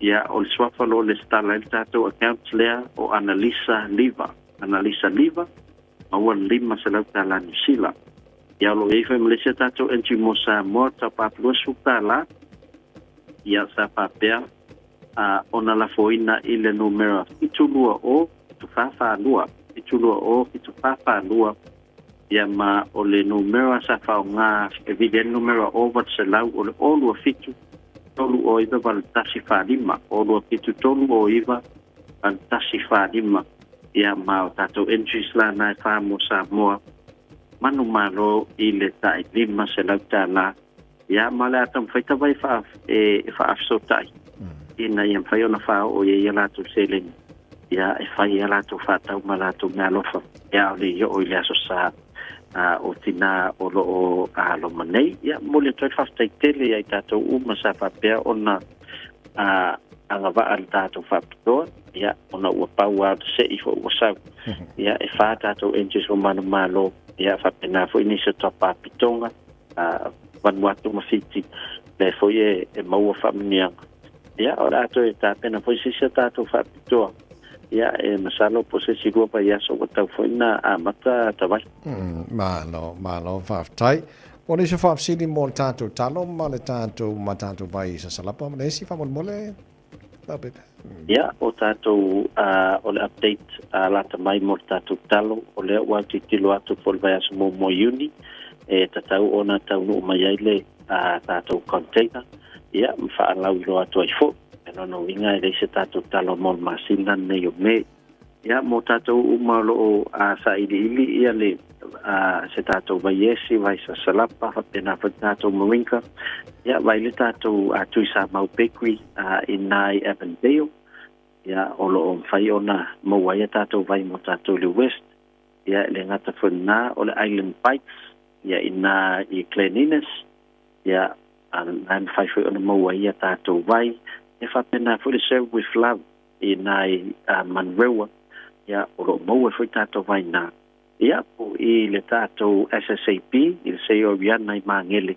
Speaker 5: ya o le swafa lo le stala el tato account lea o Annalisa Liva ma lima se lauta la New Zealand ya lo e fai Malaysia tato entry mo sa mo tapa plus sutala ya sa papel ona la foina ile numero itulua o tufafa lua ya ma o le numero sa fa nga evident numero over se lau o le olu fitu tolu o iva val tasi fa lima olu fitu tolu o iva val tasi fa lima ya ma tato entry la na fa mo sa mo manu malo ile tai lima se lauta la ya mala tam faita vai fa afso tai ina yam fa ona fa o ye la tu selen ya fa ye la tu fa ta mala tu malo fa ya le yo o ile so sa o tina o lo lo manei ya mo le toi fa tai tele ya tato uma sa fa pe ona anga va al tato fa to ya ona o pa wa se ifo o sa ya fa tato enjes o manu malo ya fa pena fo inisa topa pitonga vanuatu mafiti le foi e maua whaminianga. Ia, o rato e tā pena foi sisia tātou whapitoa. Ia, e masalo po se sirua pa ia so watau foi na a mata tawai.
Speaker 3: Malo, whaftai. O nisi whafsini mo le tātou talo, ma le tātou ma tātou vai sa salapa, ma nesi whamon mole?
Speaker 5: Ia, o tātou o le update lata mai mo le tātou talo, o le ua titilo atu po le vai aso mo iuni, e tatau ona tau nuu mai aile tātou container. Ia, mwhaalau ilo atu ai fo. E nono winga e reise tātou talo mo le masina nei o me. Ia, mo tātou umalo o sa ili ia le se tātou vai esi, vai sa salapa, hapena fa tātou mawinka. Ia, vai le tātou tui sa mau bakery inai Avondale. Ia, olo o mwhai ona mawai tātou vai mo tātou le West. Ia, le ngata whuna o le Island Bikes. Ia, ina I Cleanliness. Ia, I'm faithful on the Mawai tātou vai. E whapena for the serve with love inai Manrewa. Ia, olo maua foi tātou vai nā. Ia, po I le tātou SSAP, I le sei o riana I mangele.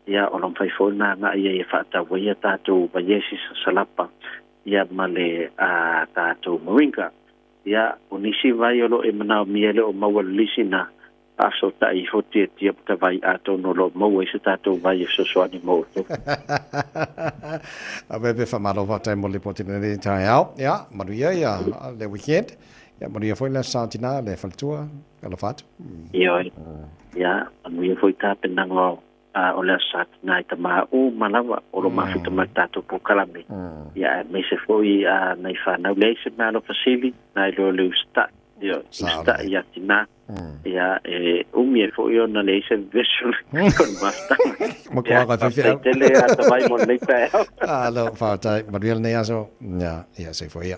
Speaker 5: Ia, olo faithful nā ngā ia e whatawai tātou vai esi sa salapa. Ia, ma le tātou Moringa. Ia, o nisi vai olo e manao miele o maua lisi nā. Aso tai hoti e tiap ta vai ato no lo mo e se tato vai e sosoani mo.
Speaker 3: A bebe fa malo va tai mo le potine ni tai au. Ya, maria ya le weekend. Ya maria foi la santina le faltua, ela fat.
Speaker 5: Yo. Ya, maria foi ta penango o le sat na ta ma o malawa o lo mafita matato po kalame. Ya, me se foi na fa na le se malo facili na lo le sta. Yo, sta ya tina. Ja, e for jo na leise visual kon basta.
Speaker 3: Mo kwa ka fi.
Speaker 5: Tele ata vai mo le pa.
Speaker 3: Lo fa tai, ma real ne aso. Ja, se foi ya.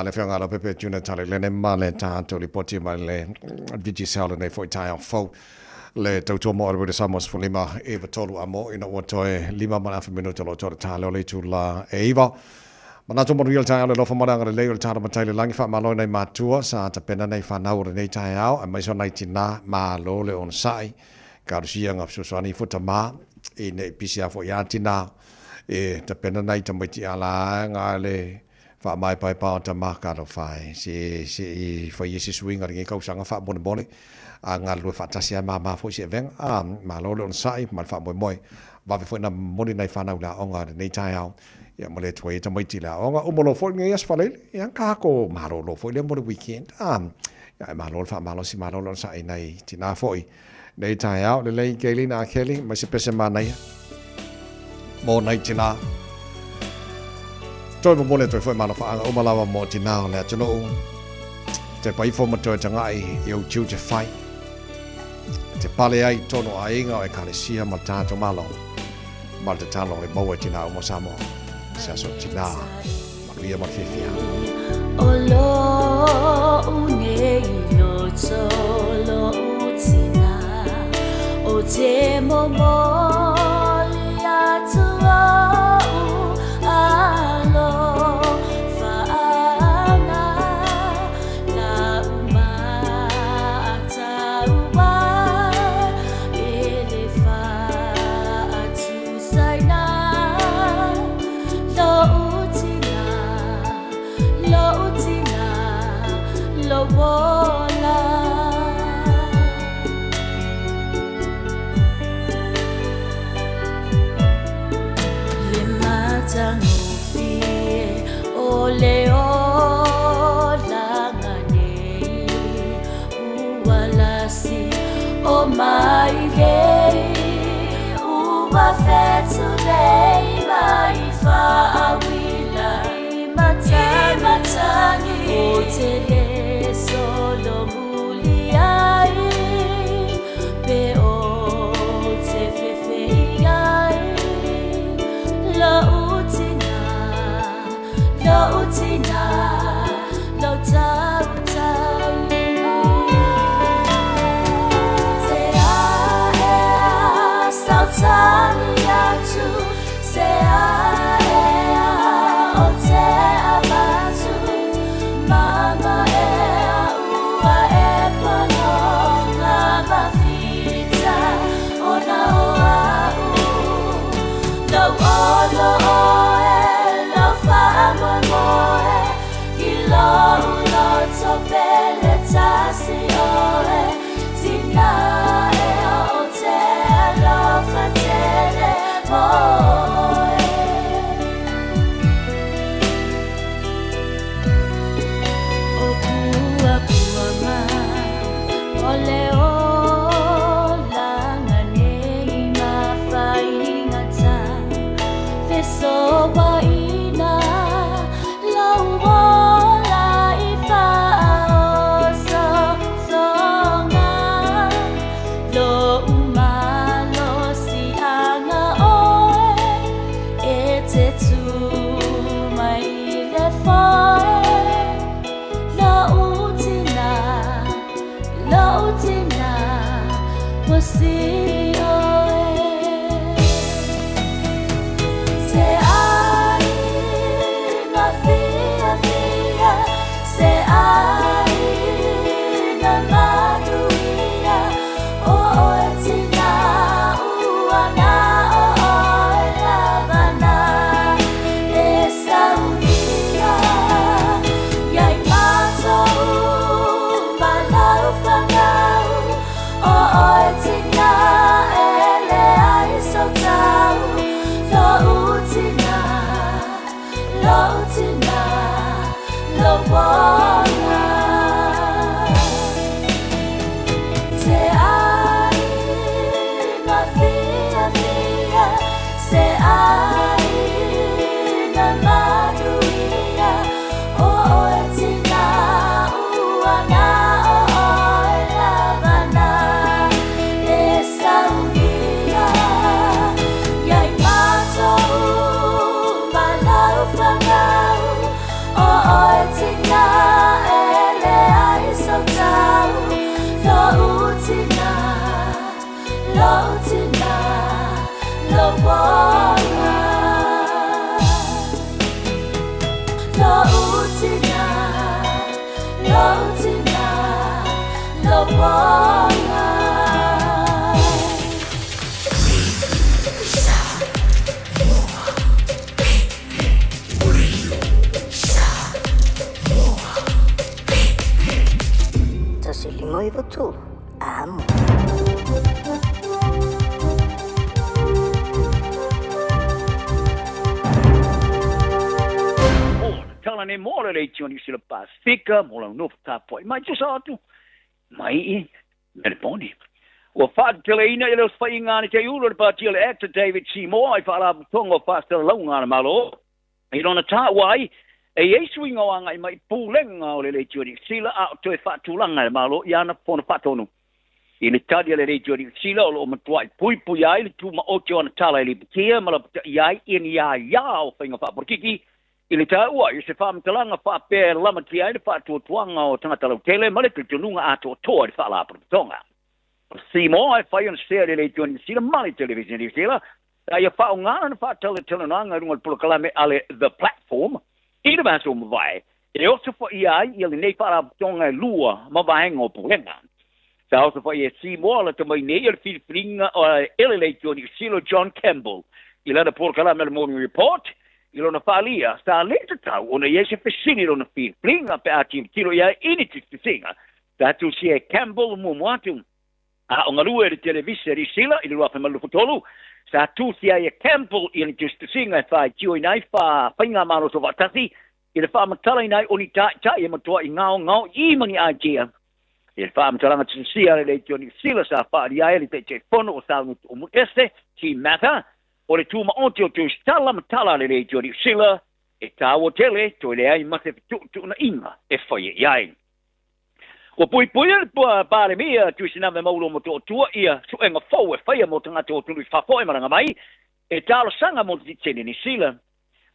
Speaker 3: Le fionga lo pepe tuna tale le ne male tanto li poti male vigi sala ne foi tai fo. Le tautua mo le Samos for lima eva tolu amo ina watoe lima mana fa minuto lo tole tale le tu la eva. Mana to real time lo fa maranga le le tara matai le langi fa malo nei matua sa ta pena nei fa naure nei tai au a mai so nei tina ma lo le on sai ka sia ngap so so ni futa ma e nei pisia fo ya tina e ta pena nei ta mai ti ala nga le fa mai pai pa ta ma ka lo fai si fo yesi swing ngi ka usanga fa bon bon a nga lo fa ta sia ma fo si ven ma lo le on sai ma fa moi ba fo na moni nei fa na la onga nei tai au ya mole toi ta mai tila onga o molo fo ngai asfale ya ka ko maro lo fo le mo weekend ya malo fa malo si malo lo sa nai tina foi nei tai au le keli na keli ma se pese ma nai mo nai tina toi mo le toi foi malo fa o malawa mo tina le tino te pai fo mo toi tanga I eu chiu te fai te pale ai tono ai nga e kalesia ma tato malo mal te talo e mo tina o mo samo se aso tina maria ma fifia
Speaker 9: olo unei no solo tina o te momo lia tua alo faana la uma atawa ele fa atu saina lo vola le mata no fie o le o la ngane uwalasi o mai le uwa fetu le mai fa awila matani o tele solo muliai pe o te fefeiai lo utina lo tau se a sautani atu se a Mama ua e palonga mafita ona oa
Speaker 15: Ne mora le tioni sila Pasifika, mola no tapoi, mai just atu. Mai Melbourne. Wa fat teleina ile fainga ni te ulo pa tele actor David Seymour I fala tongo pastor longa na malo. I don't ta wai e yesu ingo anga mai pulenga ole le tioni sila a to fa tulanga na malo yana pona patonu. Ile tadia le tioni sila o matwai pui pui ai tu ma o tiona tala ile kia mala yai in ya o fainga fa porkiki. Ile taua i se whamtalanga whape lama ki aere whatuatuanga o tangata lau tele male ki tununga ato toa i whala apatonga. Simo ai whai on sere le tuani sila mali television i sila. Ai a whao ngana na whatale telenanga rungal pulakalame ale the platform. Ida maso mawai. E oso wha i ai i ale nei whala apatonga lua mawahenga o pulenga. Sa oso wha i e Simo ala tamai nei al whiwhinga o ele le tuani sila John Campbell. I lana pulakalame le morning report. Ilona falia sta lenta tau ona yese fesini lona fi blinga pe ati tiro ya initi singa tatu sie Campbell mumwatu a ongalu e televisi sila ile wa fema lufutolu sa tu sia ya Campbell initi singa fa tio nai fa pinga mano so vatasi ile fa matala nai oni ta ya matwa ngao I mani ajia ile fa matala sia ile tio ni sila sa fa ya ile te fono o sa mu este ti mata o le tuma onti o tu stala matala le jori sila e tawo tele to le ai mate tu na inga e foi ai o pui pare mia tu sina me maulo mo tu ia su enga fo e fai mo tanga to tu fa fo e maranga mai e talo sanga mo ti tene ni sila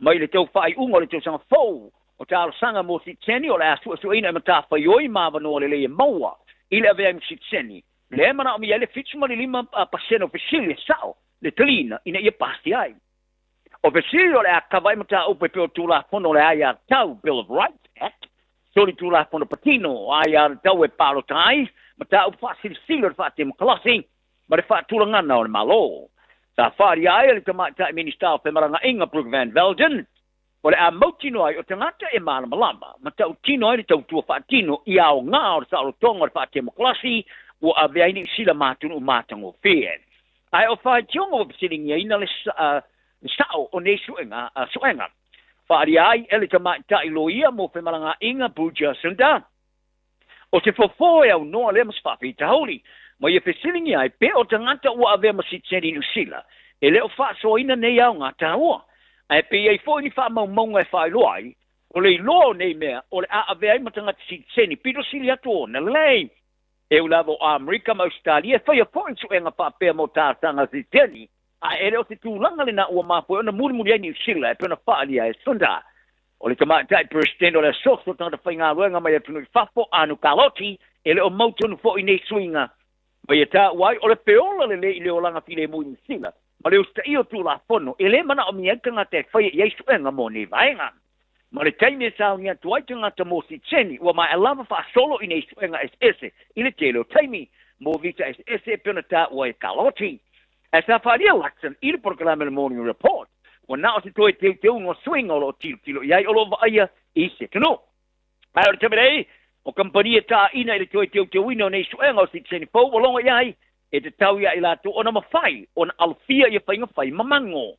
Speaker 15: mai le tau fai ungo le tau sanga fo o talo sanga mo ti tene o la su ina mata fa yoi ma no le maua ile ave mi tseni le mana mi ele fitsuma le lima paseno officiali sao le telina ina ia pasti ai. O vesio le akavai mata upe peo tula fono le aia tau Bill of Rights Act. Soli tula fono patino aia tau e palo tai. Mata upasi silo fati mkalasi. Ma le fati tula ngana o le malo. Ta whaari ai le tamata minister pe maranga inga Brooke Van Velden. O le a mautino ai o tangata e mana malama. Ma tau tino ai le tau tua whaatino i ao ngā o le sao tonga le whaatemoklasi o a veaini sila mātunu o mātango whee. Ai o whai tionga o pisiringi ina le sao o ne suenga. Whaari ai ele tamata i loia mo pe maranga inga Buja Sunda. O te fofoe au noa le mas whawhi taholi. Ma ia pesilingi ai pe o tangata ua avea masitseni nusila. E leo whaasoina nei au ngā tāua. Ai pe iai fo ni whaamaunga e whaeloa ai. O le ilo nei mea, o le a avea ai matangata sitseni. Pito sili atu o na lei. E ulavo Amerika ma Australia. Whai a poin su enga whaapea mo tātanga sitseni. A ere o te tūlanga le na ua mapo. O na muri ai ni usila. E pena whaalia e sunda. O le tamatai president o le soso tangata whainga ruenga mai atu nui whafo anu kaloti. E le o mautonu fo i nei suinga. Mai ta wai o le peola le i le olanga file mo i sila. Ma le usta io tu la fono. E le mana o mienga te whai i suenga mo ni vaenga. Ma le taime sao ni atu ai tangata mo si tseni. Ua mai alava wha solo i nei suenga SS. I le telo taimi. Mo vita SS pena ta wai kaloti. E sa wharia Watson i le programa le morning report. Wa na o te toi te ungo swing o lo tilo. Iai o lo vaia i se tano. Ai o le tamerei. O kampania ta ina i le toi te wino nei suenga o si tseni po. Walonga iai. E te tau ia i lato o na mawhai. O na alfia i a whainga whai mamango.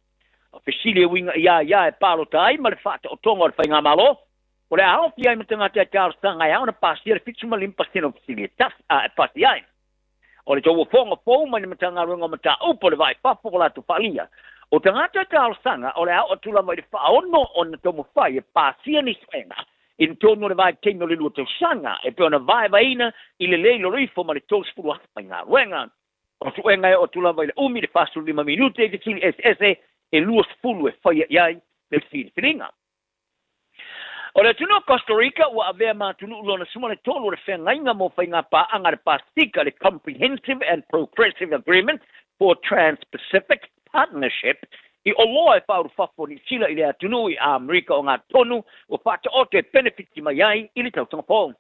Speaker 15: O pesile winga ia e palo tai. Ma le whata o tonga o le whainga malo. O le aofi ai matanga te ataro stanga ia. O na pasi e fitsu malimpa seno pesile tas a pasi ai. O le tau fonga fōu mai na matanga runga mata upo le vai papo o lato whalia. O tangata ataro stanga o le ao atula mai le whaono o na tomo whai e pasi ni suenga. In tono le vai teino le lua tau sanga. E pe ona vai vaina i le leilo rifo ma le tau spuru hata whainga ruenga. O suenga e o tula vai le umi le fasu 5 minute e te tili SS e lua spulu e whaia iai le whiringa. O le tunu Costa Rica ua avea mātunu ulona suma le tolu le whengainga mo whainga paanga le Pastika le Comprehensive and Progressive Agreement for Trans-Pacific Partnership i o loa e whauru whafo ni sila i le atunu i Amerika o ngā tonu o whata o te benefiti mai ai i le tautanga pō.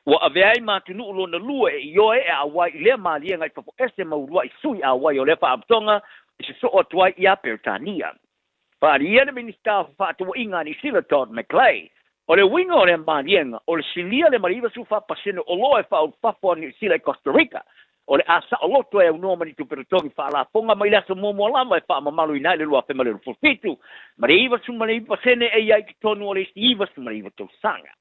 Speaker 15: Ua avea i mātunu ulona lua e ioe e awai i lea maalia ngai whafo ese maurua i sui awai o le whaabtonga i se so o tuai i a Peritania. Wharia le minister whaatua inga ni sila Todd McClay. O le winga o le maalienga, o le silia le mariva su whapasene o loa e whaau whafo ni sila i Costa Rica. O le asa o loto e unua mani tu perotongi whaalaponga mai lasa momo lama e whaamamalu i nai le lua whemale rufufitu. Mariva su mariva pasene e iai ki tonu o le istiiva su mariva tau sanga.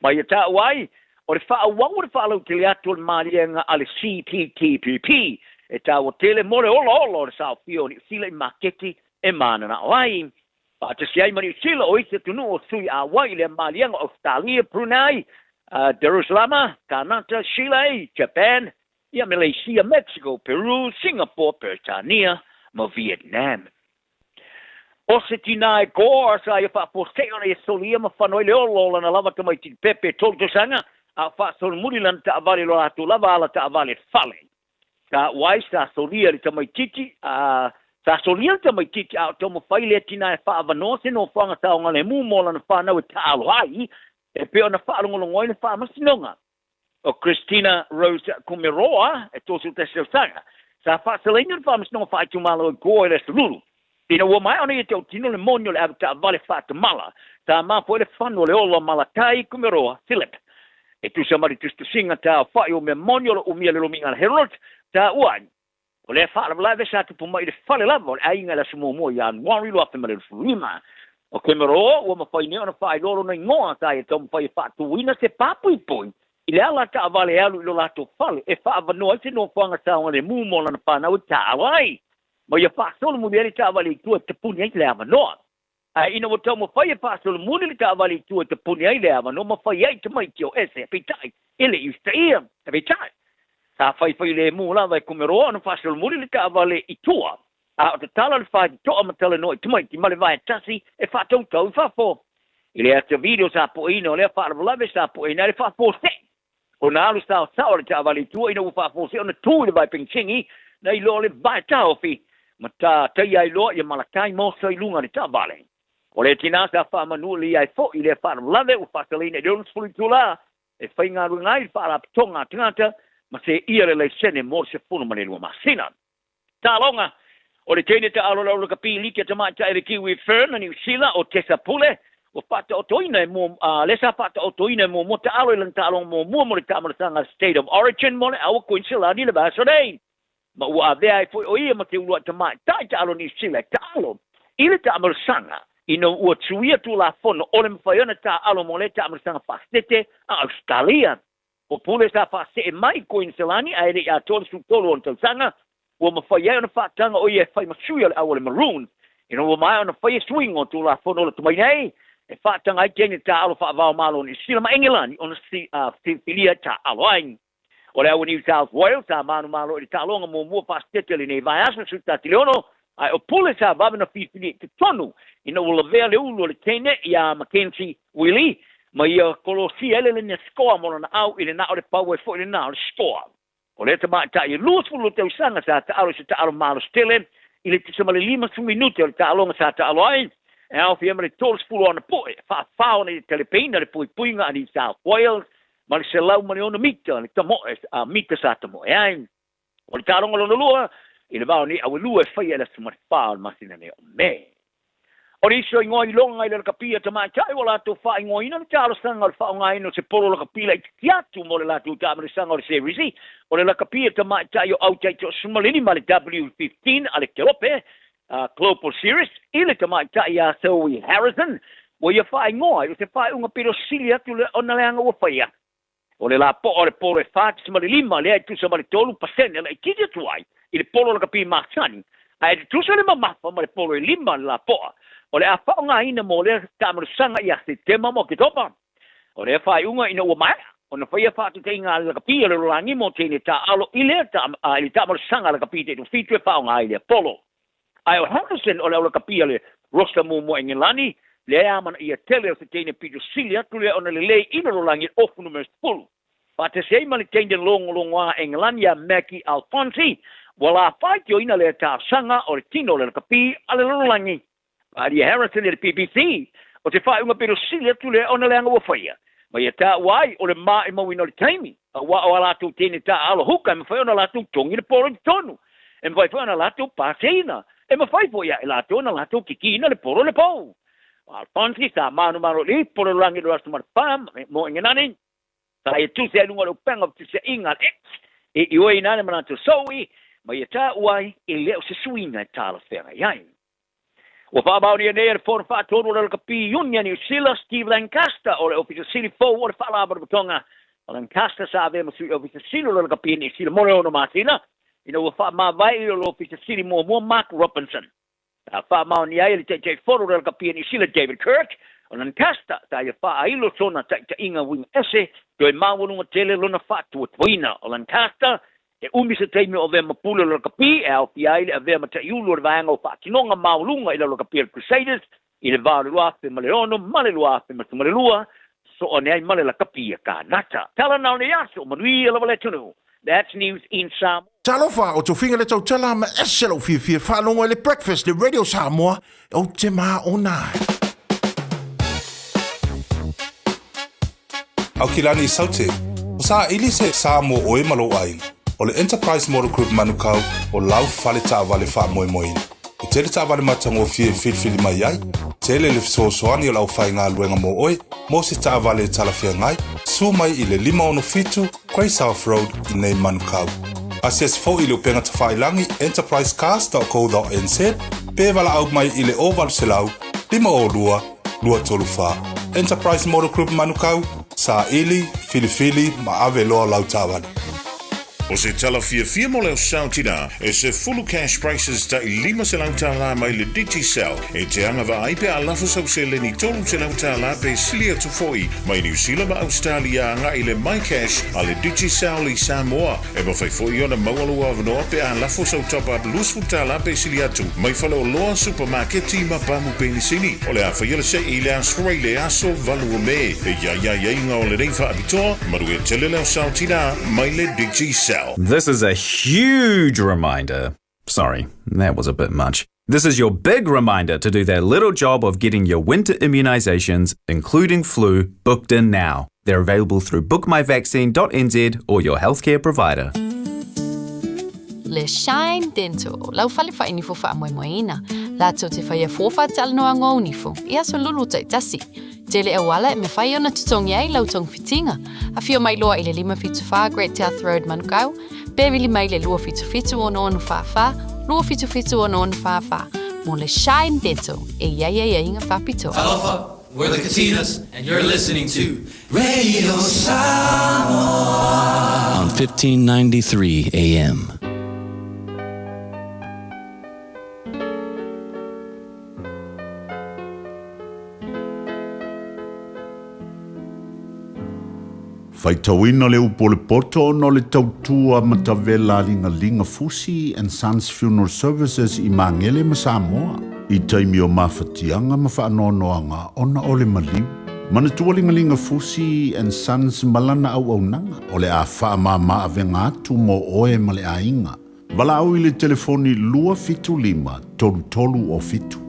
Speaker 15: Mai e tā uai, o le whaau le whaalau te le atu le maalienga a le CPTPP. E tā o tele more olo le sao fio ni sila i maketi e manana oai. Te siai mani sila o ise tunu o sui a wai le malianga Australia, Brunei, Darussalama, Kanata, Chile, Japan, ia Malaysia, Mexico, Peru, Singapore, Peritania, ma Vietnam. O se tinai goa sa ia whaposteo na e solia ma whanoi le olo na lava tamai ti pepe tolto sanga a whaasol murilan ta avale lo atu lava ala ta avale fale. Ka wai sa solia li tamai titi sa solia tamai titi a tomo whaile tina e whaavanoa no whanga taonga le mumola na whanau e taalo ai e peo na whaalongolongoi na whaamasinonga. O Christina Rose Kumeroa e tosu te seusanga. Sa whaasalenia na whaamasinonga whaitumalo e goa e le sururu. Ina ua mai ona i te utino le monio le aga ta vale whaatamala. Ta mapo le whanu le ola Malakai Kumeroa Philip. E tu sa mari tustu singa ta whai o me monio le umia le lominga na Herald ta uan. O le whaala lave sa tu pumai le whale lava o le ainga la sumo mo i anuari loa whemare le furima. O Kumeroa ua mawhai neo na whai loro na ingoa ta e tom whai whaatuina se papui pui. I le ala ta vale alu i lo lato whale e whaavanoa se no whanga taonga le mumola na whanau ta awai. Ma ia whaasolo muni eri ta avali tua te puni ai le avanoa. Ina mo tau mo whai e whaasolo muni le ta avali tua te puni ai le avanoa, ma whai ai te mai ki o ese, peitai, ele i usta ia, peitai. Ta whai le mula vai Kumeroa, na whaasolo muni le ta avali i tua. O te tala le whai toa matala no i te mai ki male vai tasi, e whaatau tau i whafo. I le ata video sa po ina, o le whaalavalawe sa po ina, le whafo se. O na alu sa o sao le ta avali tua, ina u whafo se, o na tui le vai pingchingi, na i lo le vai tau fi. Ma ta tai ai loa ia Malakai mo sa i lunga ni ta vale. O le tina sa wha manu li ai fo i le wha lave u whakalina i leon spuli tula e whai ngā rungai wha la tonga tingata ma se ia le sene mo se punu mane lua masina. Ta longa, O le tene te alo lau ka pi like te mai tai Kiwi Fern na New Zealand o Tesa Pule o pata o toina mo lesa pata o toina mo mo te alo i lanta alo mo mo le tamaranga State of Origin mo le au Queensland ni le baso dei ma ua vea foi o ia ma te ulua te mai tai te alo New Zealand te alo i le tamaranga ino ua tuia tu la fono o le mwhaiona ta alo mo le tamaranga pastete a Australia o pule sa pastete mai Queensland ai le a tolu su tolu on tausanga ua mawhaiai ona whaatanga o ia whai masuia le awale maroon. Ina ua mai ona whai swing o tu la whono le tumai nei. E whaatanga ai tene ta alo whaavao malo ni sila ma Engelani ona filia ta alo aing. O le awa New South Wales ta manu malo i ta longa mo mua pastete le nei vai asma su ta tiliono. Ai o pule sa vavina filia te tonu. Ina ua lavea le ulu le tene ia Mackenzie Willie. Ma ia kolosia ele le ne skoa mo na au i le na o le pau e fo i le na o le skoa. O le tama ta i lus fulu te usanga sa ta alo sa ta alo malo stele i le tisama le 5 minuti o le ta alonga sa ta alo ai e au fia mele tolos fulu ana poe wha ni telepeina le pui puinga ani South Wales ma le se lau mani ona mita le tamo mita sa tamo e ai o le ta alonga lona lua i le vao ni awe lua e whai ele sumari wha masina ne o me o le iso ingoi longa i le kapia tama tai wala to wha ingoi ina le talo sanga le wha ngai no se polo le kapila i tiatu mo le latu tamare sanga o le series i o le kapia tama tai o au tai to sumalini ma le W15 ale kerope Global Series i le tama tai a Zoe Harrison o ia wha ingoi o se wha unga pero silia tu le ona leanga o whaia o le la po o le polo e wha sumalini lima le ai tu sumalini tolu pasene le ikija tuai i le polo le kapia maksani ai tu sumalini mamafa ma le polo e lima la poa o le afa nga ina mo le tamarusanga ia se tema mo ke topa o le fa unga ina o mai o na fa fa te inga le kapia le rangi mo tene ta alo ile ta ile tamarusanga le kapia te fitu fa nga ile polo ai o Harrison o le kapia le rosta mo mo Engelani le ama ia tele se tene pitu silia tu le ona le le ina lo rangi ofu numero full pa te sei ma le tene longa Engelani ya Mackie Alfonsi wala fa yo ina le ta sanga o le tino le kapia ale lo rangi Ari Harrison le BBC o te whae unga pero silia tu le ona le anga wa whaia. Ma ia ta wai o le maa i mawina o le taimi. A wa o alatu tene ta alo huka e mawhai ona latu tongi le polo i tonu. E mawhai ona latu paseina. E mawhai po ia e latu ona latu kikina le polo le pou. Alfonsi sa manu li polo rangi do rastu marpam mo ingenani. Sa ia tu se alunga lo penga tu se inga e ioi nane manatu soui. Ma ia ta wai e leo se suina e tala whenga iai. O whaabau ni anea for wha tonu le kapi Union New Zealand Steve Lancaster o le officer city fo o le whaalabar butonga o Lancaster sa ave masu officer city le kapi New Zealand more ono masina ina o wha ma vai o officer city mo Mark Robinson a wha mau ni ai le te foro le kapi New Zealand David Kirk o Lancaster sa ia wha ailo sona ta inga wing ese doi mawununga tele lona wha tuatuina o Lancaster e umi se teimi o vema pula lo kapi e au piaile a vema te iulu o vaanga o whaatinonga maulunga i lo kapi al Crusaders i le vāle luafe maleono male luafe matumale lua so o neai male la kapi a ka nata tala nao ne yaso manui ala wale tunu that's news in Samoa
Speaker 8: Talofa o to finga le tau tala ma eselo fi whanonga le breakfast le Radio Samoa o te maa o nai
Speaker 2: Au kilani saute o sa ili se Samoa o e malo ai o le Enterprise Motor Group manukau o lau fale taavale wha moe moe. O tele taavale matango filfili mai ai, tele le fisosoani o lau whai ngā luenga mo oe, mo se taavale talawhia ngai, su mai i le 5 Grey South Road i nei manukau. Asias fo i le upenga tawhailangi enterprisecars.co.nz, pe wala au mai i le oval selau, 5 lua tolu wha. Enterprise Motor Group manukau, sa ili, filifili, ma ave loa lau taavale.
Speaker 21: O se tala fia mo leo sautina, e se full cash prices ta i 5 se lauta la mai le Digicel, e te anga va aipe a lafo sau se le ni tolu se lauta la pe silia tu foi, mai New Zealand ma Australia anga i le My Cash a le Digicel i Samoa, e ma fai foi ona maualua avanoa pe a lafo sau tapa lusfu ta la pe silia tu, mai fale o loa supermarket i ma pamu penisini, o le a fai se i le asfrei le aso valu o me, e ia inga o le reifa abitoa, maru e tele leo sautina, mai le Digicel.
Speaker 22: This is a huge reminder. Sorry, that was a bit much. This is your big reminder to do that little job of getting your winter immunisations, including flu, booked in now. They're available through bookmyvaccine.nz or your healthcare provider.
Speaker 6: Le Shine Dental, lau fale fa inifo fa moina. Lato te fa ia fofa tal no ango unifo. Ia so lulu tai tasi. Tele e wala e me fai ona tutong iai lau tong fitinga. A fio mai loa ile 5 Great South Road Manukau. Bevili mai le lua fitu ono onu fa. Lua fitu ono onu fa. Mo Le Shine Dental. E ia inga fa pito.
Speaker 13: Alofa, we're the Katinas, and you're listening to Radio Samoa
Speaker 10: on 1593 AM.
Speaker 14: Faitawina le upo le poto no le tautua matavela linga Fusi and Sons Funeral Services I Mangele ma Samoa. I taimi o mawhatianga ma whaanoanoanga ona o le maliu. Manatua linga Fusi and Sons malana au nanga o le a whaamama avenga atu mo oe ma le ainga. Wala au I le telefoni lua fitu lima tolu o fitu.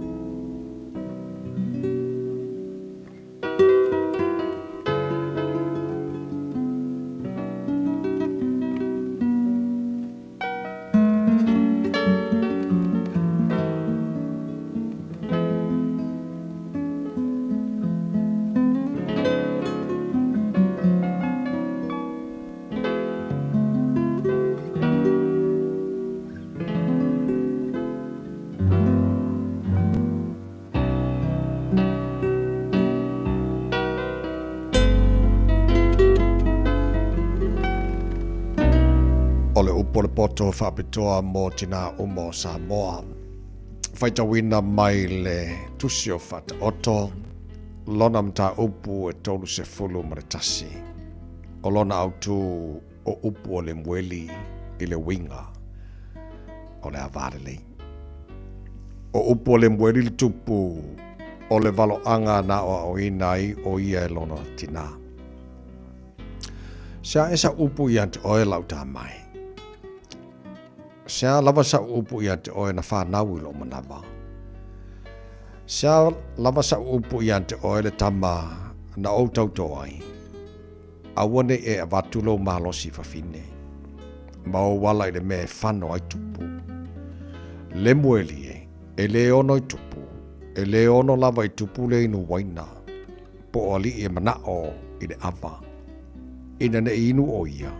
Speaker 14: Poto whapitoa mō tina umo Samoa. Whaitawina mai le tusio whata oto, lona mta upu e tolu se fulu maritasi. O lona autu o upu o le mweli I le winga o le avarele. O upu o le mweli le tupu o le valo anga na o inai o ia e lona tina. Sia esa upu I ante oe lauta mai. Sia lava sa upu ia te oe na whanau I lo manawa. Sia lava sa upu ia te oe le tama na o tauto ai. Awane e avatulo mahalosi whawhine. Ma o wala I le me whano ai tupu. Le mueli e le ono I tupu. E le ono lava I tupu le inu waina. Po ali e manao I le ava. Ina ne inu o ia.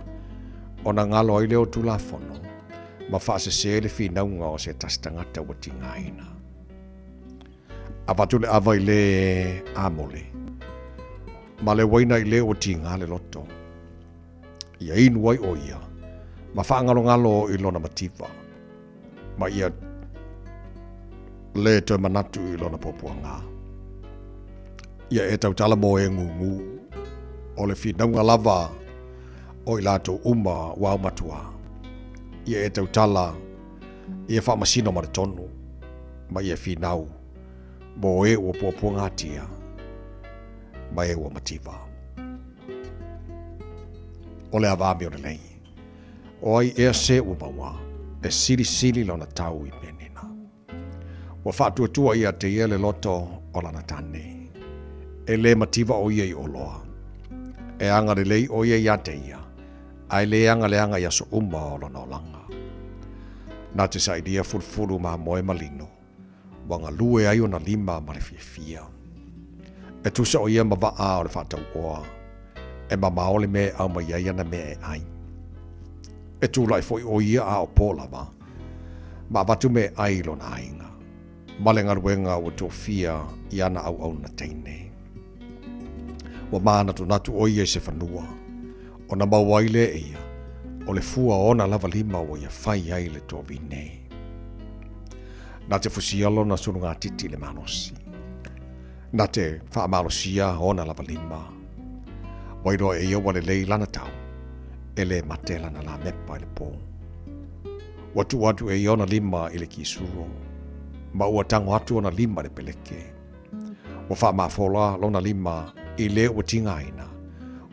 Speaker 14: Ona ngalo I le o tula fono. Ma whaase se le whinaunga o se tastangata wa tingaina. Awatu le awa I le amole. Ma le waina I le o tinga le loto. Ia inu wai o ia. Ma whaangalo I lona matiwa. Ma ia le toi manatu I lona popuanga. Ia e tau tala mo e ngungu. O le whinaunga lava o I lato uma wau matua. Ia e tau tala, ia whamasino ma le tonu, ma ia whinau, mo e ua puapuanga atia, ma e ua matiwa. O le avami o le lei, o ai ea se ua maua, e sili lona tau I menina. Ua whatuatua ia te ia le loto o lana tane, e le matiwa o ia I oloa, e anga le lei o ia ia te ia, ai le anga ia so uma o lona o langa. Nā te sa idea fulfulu ma moe malino, wanga lue ai o na 5 ma le fia. E tusa o ia ma waa o le whatau oa, e ma maole me au ma iaia na me e ai. E tūlai foi o ia a o pola ma watu me ai lo na ainga. Malenga ruenga o tō fia I ana au na teine. Wa maana tu natu o ia se whanua, o na mawaile e ia, o le fua ona lava 5 o ia whai ai le tō vine. Nā te fusialo na surunga titi le manosi. Nā te whaamalosia ona lava 5. Wairoa e ia wale lei lana tau, e le mate lana la mepa I le pō. Watu e iona 5 I le kisuro, ma ua tango atu ona 5 le peleke. Wa whaamafola lona 5 I le ua tingaina,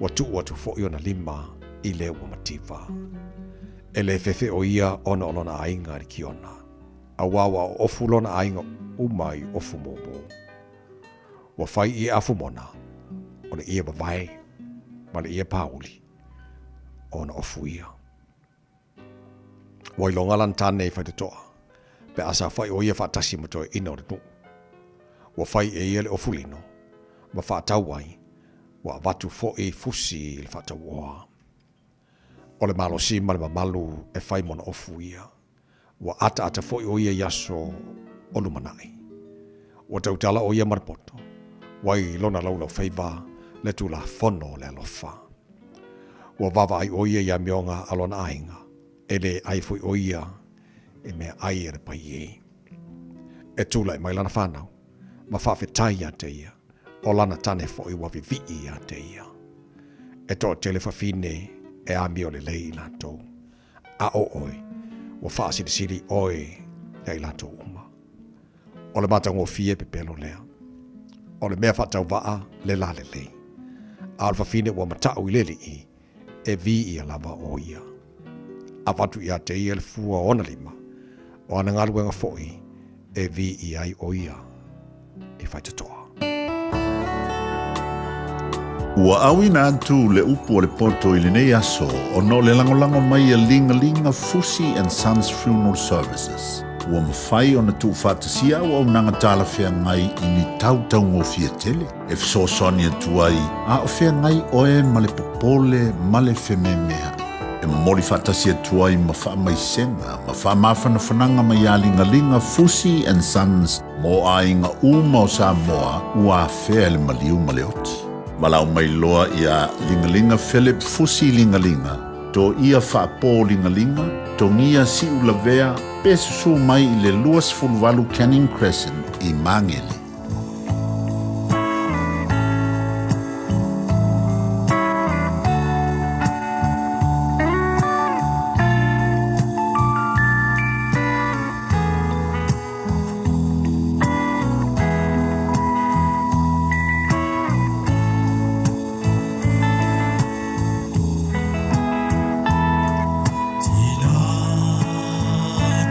Speaker 14: watu fo iona 5 I le ua mativa. E le fefe o ia ona olona ainga I kiona. A wawa o ofu lona ainga umai ofu momo. Wa fai I afu mona, o le ia bavai, ma le ia pauli, ona ofu ia.
Speaker 3: Wailonga lan tane fai te toa. Pe asa fai o ia whaatasi mo toi ina o le nuu. Wa fai e ia le ofulino. Ma whaatau wai. Wa watu fo e fusi le whaatau oa. O le malo si ma le mamalu e fai mona ofu ia. Wa ata fo o ia yaso o lumanai. Wa tautala o ia marpoto. Wai lona laulau feiva le tu la fono le alofa. Wa vava ai o ia ia mionga alona ainga. Ele ai fui o ia e me ai e pai e. E tula e mai lana whanau. Ma whawhetai a te ia. O lana tane fo i wavi vii a te ia. E to tele whawhine e a mio le lei la tau. A o oi. Wa whaasiri siri oi le la tau uma. O le mata ngō fie pe pelo lea. O le mea whatau waa le la le lei. A alfa fine wa matau i leli i e vi i a lava o ia. A watu i a te ia le fua ona lima. O ana ngaruenga foi e vi i ai o ia. E whai te toa.
Speaker 14: Ua awi na atu le upu o le poto i le nei aso o no le langolango mai a linga Fusi and Sons Funeral Services. Ua mawhai o na tu whātasia o au nanga tāla whea ngai i ni tautau ngō fia tele. E fiso soni atu ai, a o whea ngai oe ma le popole ma le whememea. E mori whātasia atu ai ma wha mai senga, ma wha mawhana whananga mai a linga Fusi and Sons mo a inga uma o Samoa ua whea le maliu ma le oti. Malau mai loa ia lingalinga Philip Fusi lingalinga. To ia whaapō lingalinga, to ngia si ulavea, pesusu mai i le Luas Fulvalu Canning Crescent i Mangele.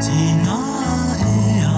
Speaker 9: Tina ea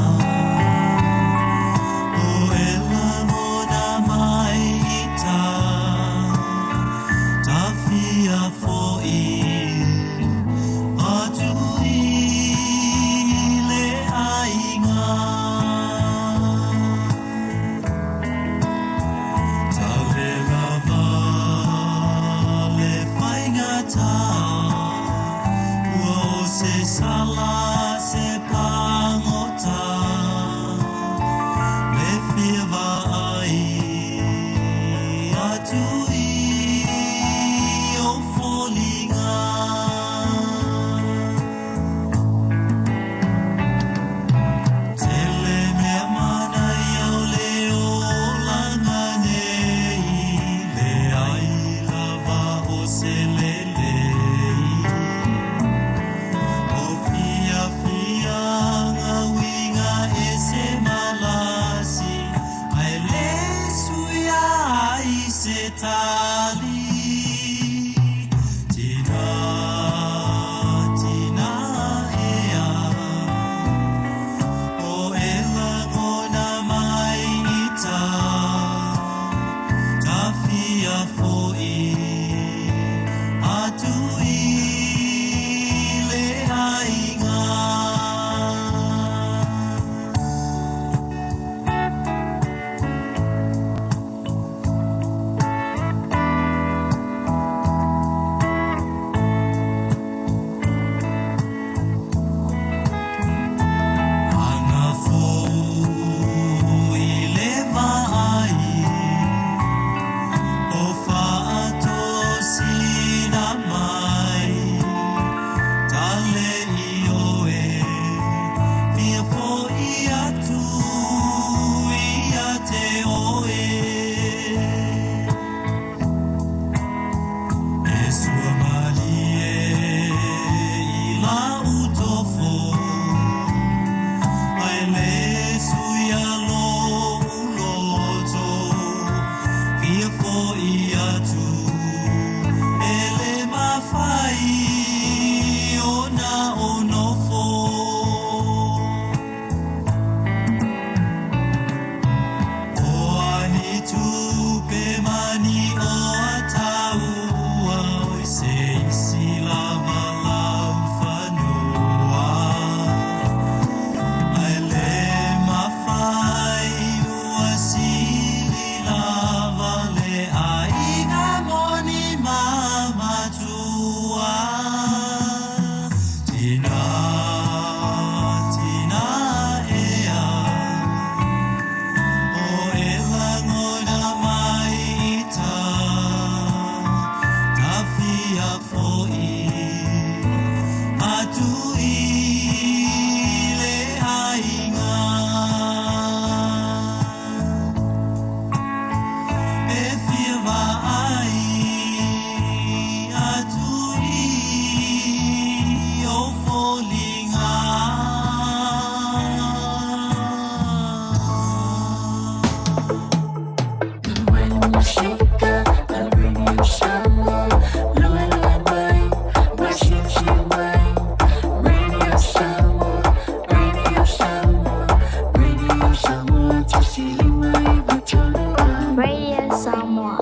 Speaker 9: Radio Samoa.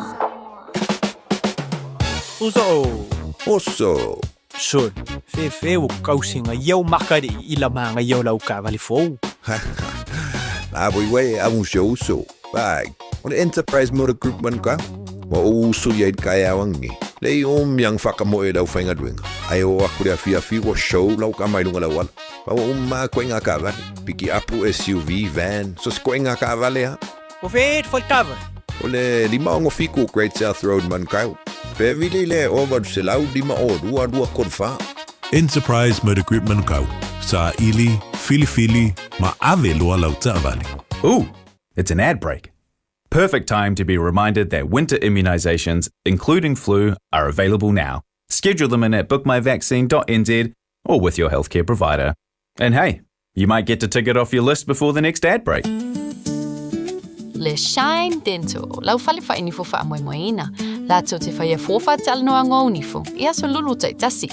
Speaker 11: Oso. Son, fe o kausinga iau makari ila manga iau lau ka vale fou.
Speaker 12: Aboi amu uso. Bag. On Enterprise Motor Group man ka. Mo uso yait kaya wangi. Lei yang whakamoe lau whainga duenga. Ai o aku rea fia o show lau ka mai lunga lau wala. Pa o koe ngā ka vale. Piki apu SUV, van. So koe ngā ka vale ha.
Speaker 11: O fet faltava.
Speaker 12: O le lima ongo fiku Great South Road man kau. Pe vile le over se lau lima o rua kodfa.
Speaker 20: Enterprise Motor Group Manukau. Sa ili, fili, ma ave loa lau vale.
Speaker 22: Ooh, it's an ad break. Perfect time to be reminded that winter immunisations, including flu, are available now. Schedule them in at bookmyvaccine.nz or with your healthcare provider. And hey, you might get to tick it off your list before the next ad break.
Speaker 6: Le Shine Dental, lau whaliwha inifo wha amoemoeina. Lātou te whaia fōwha te alanoa ngō unifo, ia so lulu taitasi.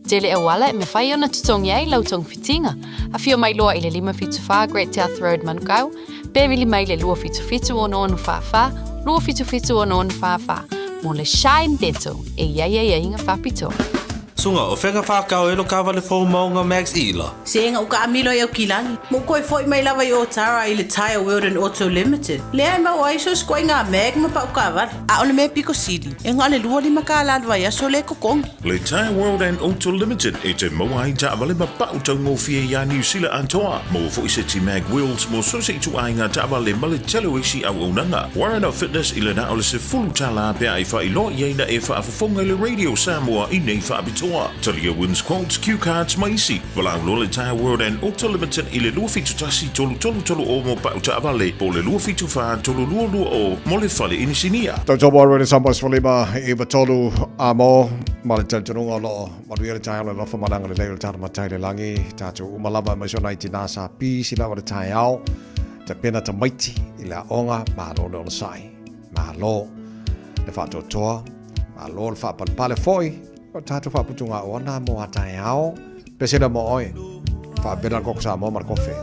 Speaker 6: Te le awala me whai ona tutongi ai lau tong fitinga. A whio mai loa i le 5.5 Great South Road Manukau, Bevili mai le 2.5 o no whawha, 2.5 o no whawha. Mo le Shine Dental, e ia inga whapito.
Speaker 13: Sunga o whenga whakao elo ka wale fō maunga Max Ila.
Speaker 23: Se inga uka amilo i au kilangi. Mo koe fōi mai lawa i o Tara i le Tire World and Auto Limited. Lea ma o aiso skoi ngā meg ma pa uka wale. A ole me piko sidi. E ngā le lua lima ka alalwa ia so le kokongi.
Speaker 21: Le Tire World and Auto Limited e te maua i ta wale ma pa utau ngō fia ia New Zealand antoa. Mo fo i se ti mag wheels mo so se tu ai ngā ta wale ma le telo isi au unanga. Warren Up Fitness i le na ole se fulu tala pia i wha i lo i eina e wha afafonga le Radio Samoa i nei wha abitoa. Talia wins quotes, cue cards, maisi. Walang lo le Tire World and Auto Limited i le luafi tutasi tolu o mo pa uta avale. Po le luafi tufa tolu lua o mo le fale inisinia.
Speaker 3: Tau wāre sambas walima i watolu a mo. Male tantununga lo. Maruia le tae le lofa malanga le leo le tata matai le langi. Tatu umalava masona i tina sa pi sila wa le tae au. Te pena ta maiti i la onga ma lo le sai. Ma lo le whato toa. Ma lo le whapalpale foi. O tātou whaputunga o ana mo atai ao. Pesera mo oi. Whabera koksa mo mar kofe.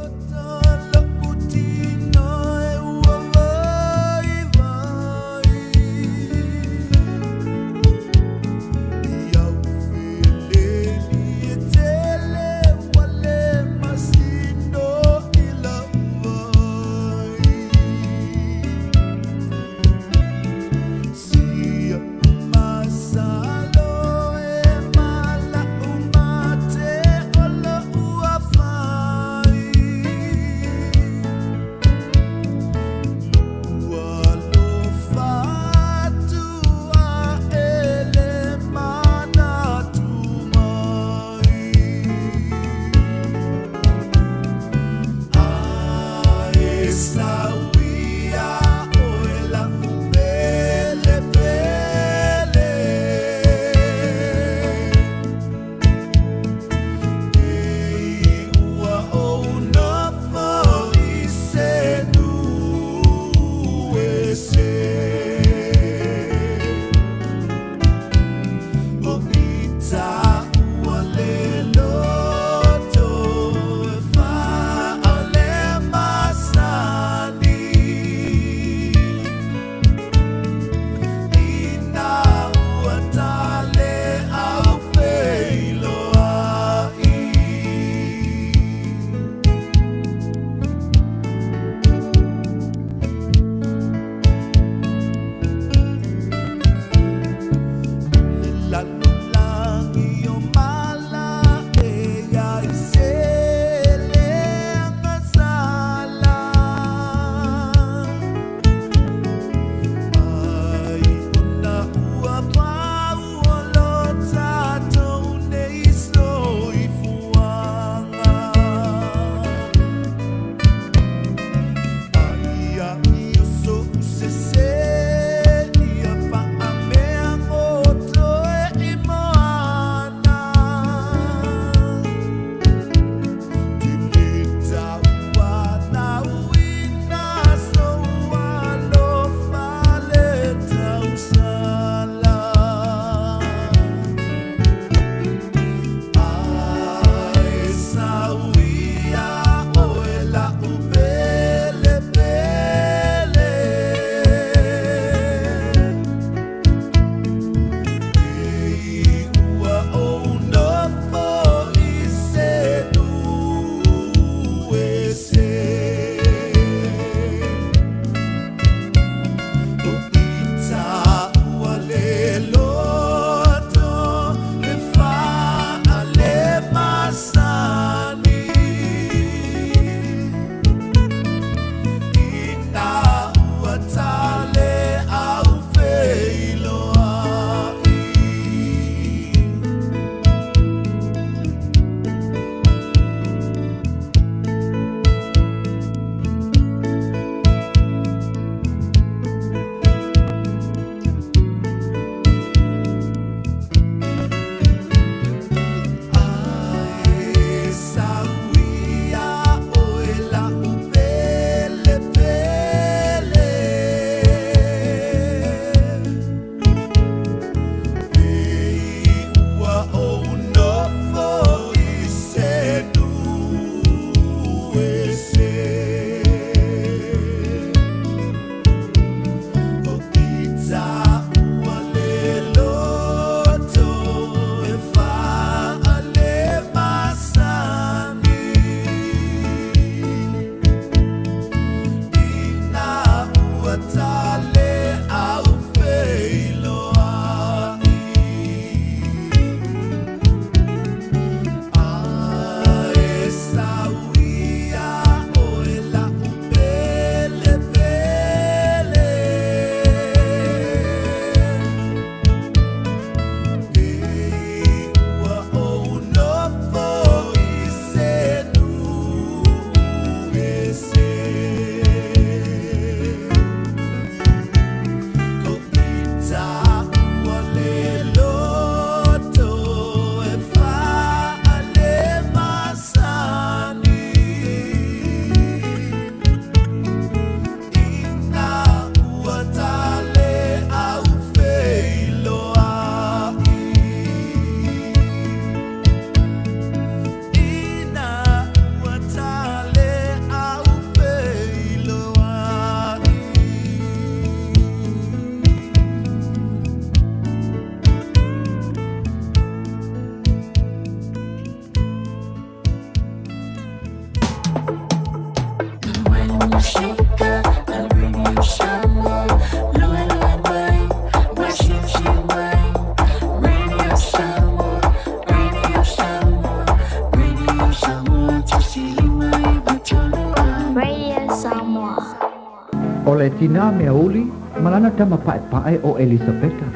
Speaker 16: O le tina mea uli, malana tama pae o Elisabeta.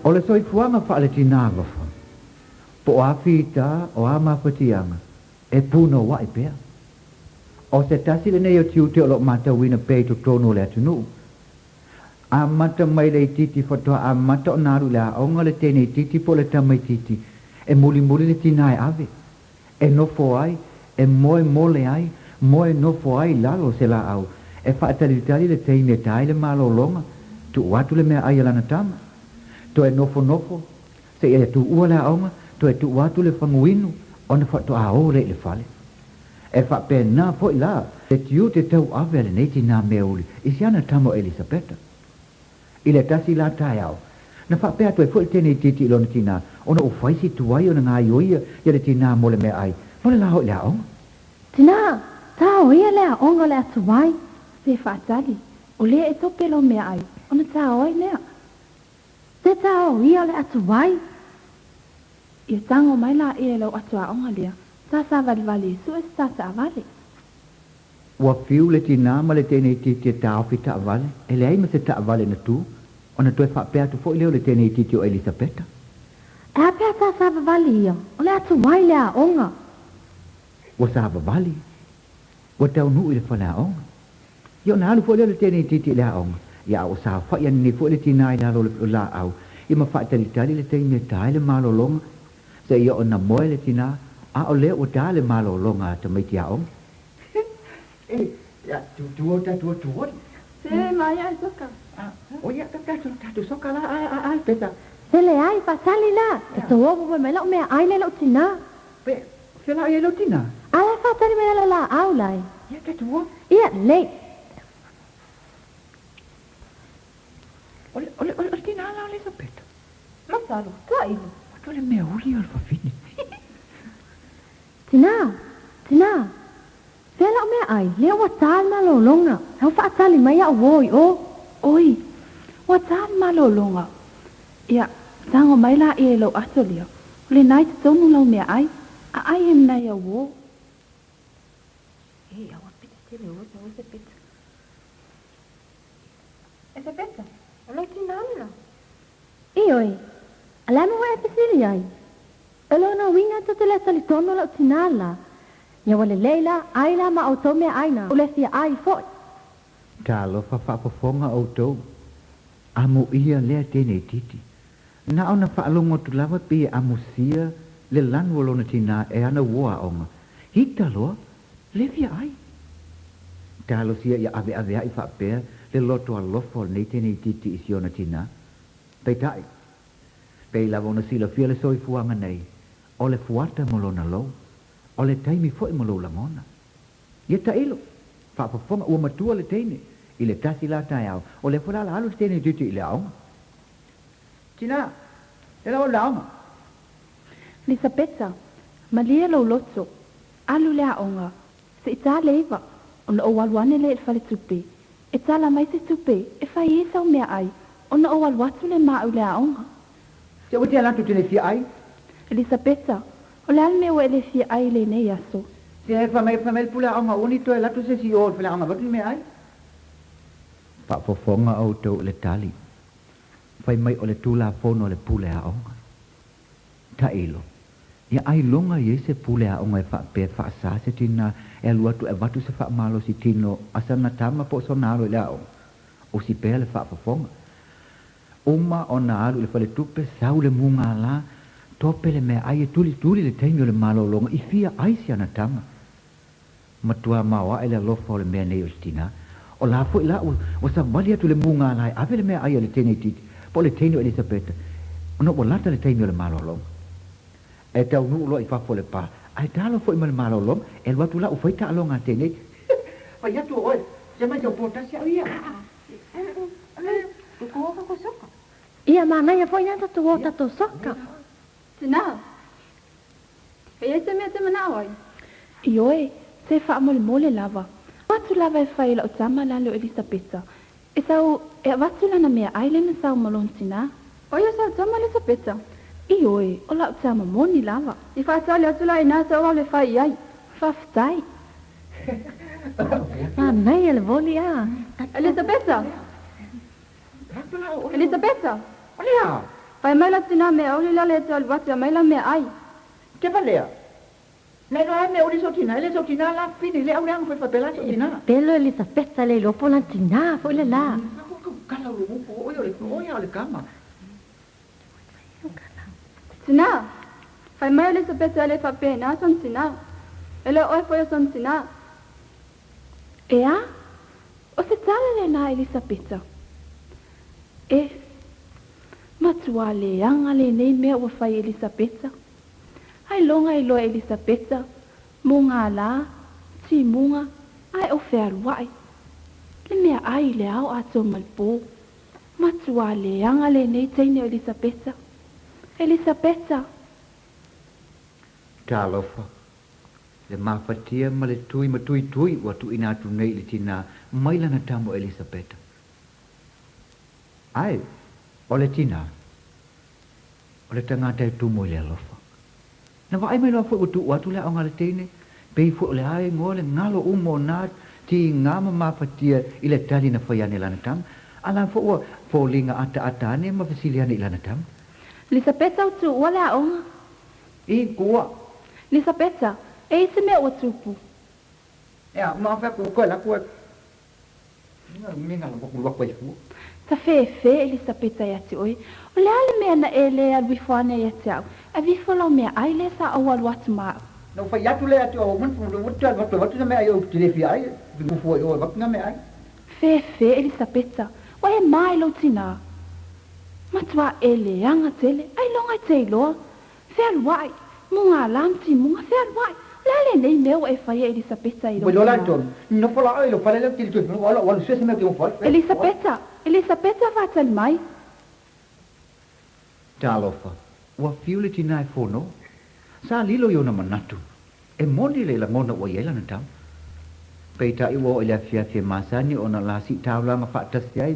Speaker 16: O le soifuanga wha le tina wafa. Po o awhita o a mawhatianga, e puno wa i pea. O se tasi le nei o tiu te o lo mata wina pei to tono le atunu. A mata mai le titi whatoa a mata o naru le a onga le tene titi po le tamai titi. E muli le tina e ave. E nofo ai, e moe mole ai, moe nofo ai lalo se la au. E whaatalitari le teine tai le malo longa, tu watu le mea ai alana tama. To e nofo, se e tu ua le aonga, to e tu watu le whanguinu, ona whato a o le fale. E whape nā po i la, te tiu te tau ave le neiti nā mea uli, isi ana tamo Elisabeta. I le tasi la tai au. Na whape atu e fo i tene titi ilona tina, ona o whaisi tuai ona ngā ioia, ia le tina mo le mea ai. Mo le la ho i le aonga.
Speaker 17: Tina, tau ia le aonga le atu wai. Se whaatali, o lea e tope lo mea ai, ona tau ai lea. Se tau ia le atu wai. Ia tango mai la e lau atu aonga lea, sa sa vali su e sa sa vali.
Speaker 16: Ua fiu le tina ma le tene titi e tau fi ta vale, e le ai ma se ta vale na tu, ona tu e whapea tu fo i leo le tene titi o Elisabeta.
Speaker 17: E apea sa sa vali ia, o le atu wai le aonga.
Speaker 16: Ua sa vali, ua tau nuu i le whana aonga. Io na alu fo le tene titi le aonga, ia o sa wha ia ni fo le tina i lalo le la au, i ma wha talitari le tene tai le malo longa, se ia o na moe le tina, a o leo o ta le malo longa ta mai ti aonga. Ya, tu o.
Speaker 17: Se mai ai soka.
Speaker 16: O ia tu soka la ai peta.
Speaker 17: Se le ai whaatali la, e to obu mai lau mea ai le lau tina.
Speaker 16: Se la ai lau tina?
Speaker 17: Ala whaatali mea la au lai.
Speaker 16: Ia te tuo?
Speaker 17: Ia, lei.
Speaker 16: Ole tina ala Elisabeta.
Speaker 17: Masalu, ka ilu.
Speaker 16: Mato le mea uli o le whawhini.
Speaker 17: Tina. Fela mea ai, lea wa tal ma lo longa. Hau whaatali mai au woi o. Oi, wa tal ma lo longa. Ia, tango mai la e lo asolia. Le nai te tonu lau mea ai, a ai em nai au wo. Awa pita tele o, awa se pita. E se pita, o lo tina ala. Oi, alama wa e pisili ai. Elo na winga to te le sali tono lau tina ala. Ia wale leila, aila ma au tau mea aina, ule fia ai foi.
Speaker 16: Ta alofa whapafonga au tau. Amo ia lea tene titi. Na ona whaalongo tu lava pe amo sia le lanwolo na tina e ana woa onga. Hita loa, le fia ai. Ta alo sia ia ave ai whapea le loto alofo nei tene titi isi ona tina. Pei tai. Pei lava ona sila fia le soi fuanga nei. O le fuata molona lou. O le taimi foi mo lo langona. Ia ta ilo. Whapafonga ua matua le teine. I le tasi la tai au. O le fura la alu teine dutu i le aonga. Tina, e lau laonga.
Speaker 17: Elisabeta, malia lo loto. Alu le aonga. Se ita leiva. Ona o walwane le il fale tupe. E tala mai se tupe. E fai e sau mea ai. Ona o walwatu le mau le aonga.
Speaker 16: Se o te alatu tene fia ai?
Speaker 17: Elisabeta, o le alme o ele fia ai le nei aso.
Speaker 16: Se e whamel pula aonga uni to e latu se si o fila aonga watu me ai? Whafofonga au tau le tali. Whai mai o le tula fono le pule aonga. Ta ilo. Ia ai longa i se pule aonga e whape whaasa se tina e luatu e watu se whaamalo si tino asana tama po sonaro i le aonga. O si pea le whafofonga. Uma o na alu le whale tupe sau le munga la tope le mea ai e tuli le teimio le malo longa i fia ai si ana tama. Matua mawa e le alofa o le mea nei o tina. O la fo i la o sa wali atu le munga la ave le mea ai o le tene titi. Po le teimio Elisabeta. O no o lata le teimio le malo longa. E tau nu ulo i fafo le pa. Ai talo fo i le malo longa. E luatu la u fai ta alonga tene. Fai atu oe. Se mai tau potasi au ia.
Speaker 17: Ia manai foi nata tu ota to soka.
Speaker 18: Tina. E se me te mana oi.
Speaker 17: Ioe, se fa mole lava. Watu lava e fai la utama la lo Elisabeta. E sau e watu la na mea aile sau malon tina.
Speaker 18: Oia sa utama Elisabeta.
Speaker 17: Ioe, o la utama moni lava.
Speaker 18: I fa sali atu la ina sa o le fai ai.
Speaker 17: Faftai. Nei, ele voli a.
Speaker 18: Elisabetta. Elisabetta.
Speaker 16: Olha.
Speaker 18: Fai mai la tina me oli la le tal wata mai la me ai.
Speaker 16: Ke valea. Nei no me ori sotina la fini le aulang foi papela sotina.
Speaker 17: Pelo Elisabetta le lo polantina, foi le la.
Speaker 16: Kala ru ko oi ole kama.
Speaker 18: Tina. Fai mai Elisabetta le fa pena son tina. Ele oi foi son tina.
Speaker 17: Ea? O se tala le na Elisabetta. Matua le anga le nei mea ua fai Elisabetta. Ai longa i loa Elisabetta. Munga la, ti munga, ai o fea ruai. Le mea ai le au ato malpo. Matua le anga le nei teine Elisabetta. Elisabetta.
Speaker 16: Talofa. Le mafatia ma le tui wa tu ina tu nei le tina mai lana tamo Elisabetta. Ai, o le tina. O le tangata e tu mo le alofa. Na wa ai mai loa fo tu watu le aonga le teine. Pei fo le ai ngo le ngalo umo na ti ngama mafatia i le tali na whaiane lana tam. Ala fo linga ata ne ma fasiliane i lana tam.
Speaker 17: Elisabetta o tu wale aonga.
Speaker 16: I kua.
Speaker 17: Elisabetta, e se mea ua tupu.
Speaker 16: Ea, ma fea koe la koe. Minga la wakwa i fu.
Speaker 17: Ta fe Elisabetta ia te oi. O le ale mea na e le alwifoane ia te au. A wifo lau mea ai le sa au alu atu maa.
Speaker 16: No fa yatu le atu au man watu na mea eu te lefi ai. Wifo i oi watu na mea ai.
Speaker 17: Fe Elisabetta. O e mai lau tina. Matua e le anga tele. Ai longa te iloa. Fe aluai. Munga lamti munga fe aluai. Lale nei meu e fai Elisabetta i
Speaker 16: lo. Lo lanton. No fa la lo fa le til tu. Wala suese me que fa.
Speaker 17: Elisabetta fatal mai.
Speaker 16: Talofa. Wa fiule tina e fono. Sa lilo yo na manatu. E moni le la mona wa yela na tam. Peita i wo ile fia masani ona la si tawla nga fa tas yai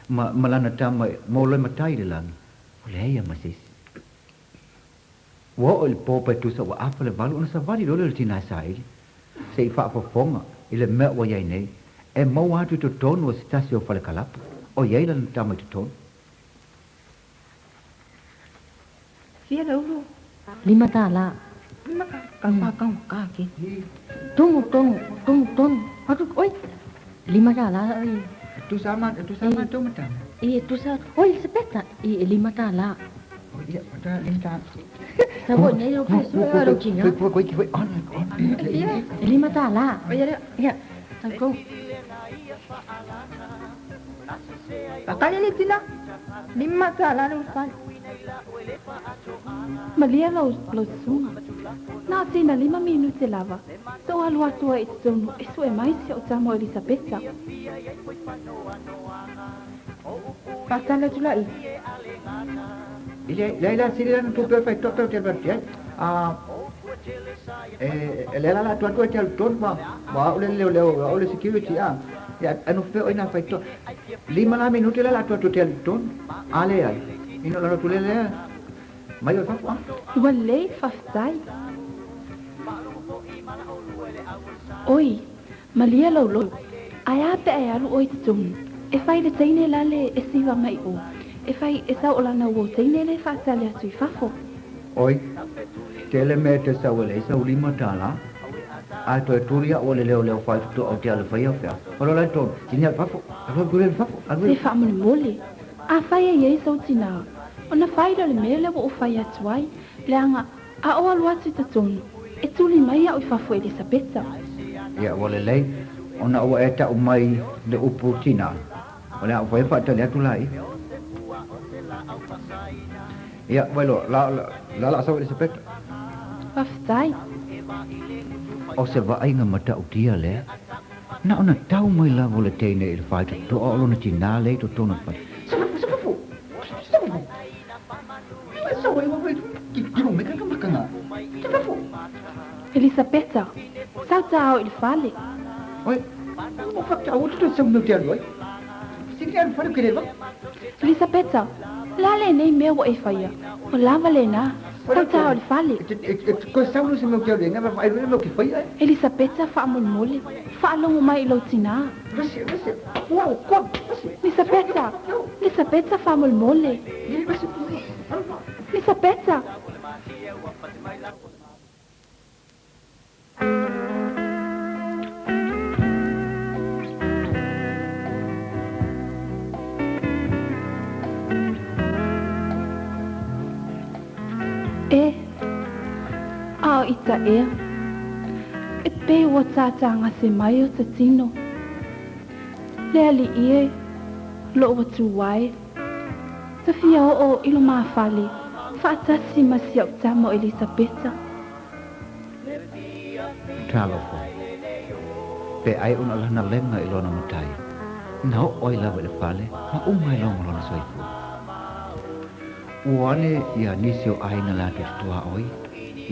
Speaker 16: malana tam mo le matai le lang. Le ya masis. Wo il popa tu sa wa afale valu ona sa vali lo le tina sai. Sei fa fonga ile me wa yai nei. E mo wa tu ton wa stasio fa le kalap. O yela na tam tu ton.
Speaker 17: Fia dulu. 5 tala. Kang kaki. Tunggu. Aduh, oi. 5 tala.
Speaker 16: Tu sama tu macam.
Speaker 17: Tu sa. Oi, Elisabetta. 5 tala.
Speaker 16: Oh iya, ada linta.
Speaker 17: Sabotnya yo suara cina.
Speaker 16: Koi on.
Speaker 17: 5 tala. Oh ya. Tangkong.
Speaker 18: Kakak ni tina. 5 tala lu fan. Malia lo sunga. Na tina 5 minuti lava. So alu atua e sono e su e mai se o tamo Elisabetta. Pasala tulai.
Speaker 16: Leila sila tu perfecto te bertia. Leila la tua tel ton ma ole security ya anu fe ina faito 5 minuti la tua tel ton ale ai ino la tu le mai o fa
Speaker 17: Wale faftai. Oi, malia lo. Aya pe aya lu oi tum. E fai de teine lale e siva mai o. E fai e sa ola na wo teine le fa tale atu fafo.
Speaker 16: Oi. Tele mete sa wale sa ulima tala. Ato turia ole leo fa tu o tia le fa ya fa. Olo la to, tinia fafo. Alo gure fafo.
Speaker 17: Se fa mun mole. A fai e so tina. Ona fai le mele wo fai atuai. Leanga a o alu atu tatonu. E tuli mai o fafo Elisabetta.
Speaker 16: Ya wale lei. Ona o eta o mai le uputina. Ona o fa ta le tulai. Ya walo la sa Elisabetta.
Speaker 17: Faftai.
Speaker 16: O se va ai nga mata o dia le. Na ona tau mai la vole tene il fai to o lona tina le to tona fa.
Speaker 17: Elisabetta, salta il fale.
Speaker 16: Oi, o faccia o tutto se un dia oi. Si che fare che va.
Speaker 17: Elisabetta, la le nei meu e faia. O lava le na.
Speaker 18: Tau tau le fale.
Speaker 16: Ko saulu se meu kia lenga ma fai le meu ki fai ai.
Speaker 18: Elisabetta fa mol mole. Fa longo mai lo tina.
Speaker 16: Wow, kom.
Speaker 18: Elisabetta fa mol mole. Elisabetta. Ao ita e pe wa tanga se mai o te tino le ali ie lo wa tu wai te fia o ilo ma fale fa tasi ma si o tamo Elisabetta
Speaker 16: Tralo fo pe ai una lana lenga ilo na matai na oi la le fale ma umai lo mo na soifu uane ia nisio ai na la te tua oi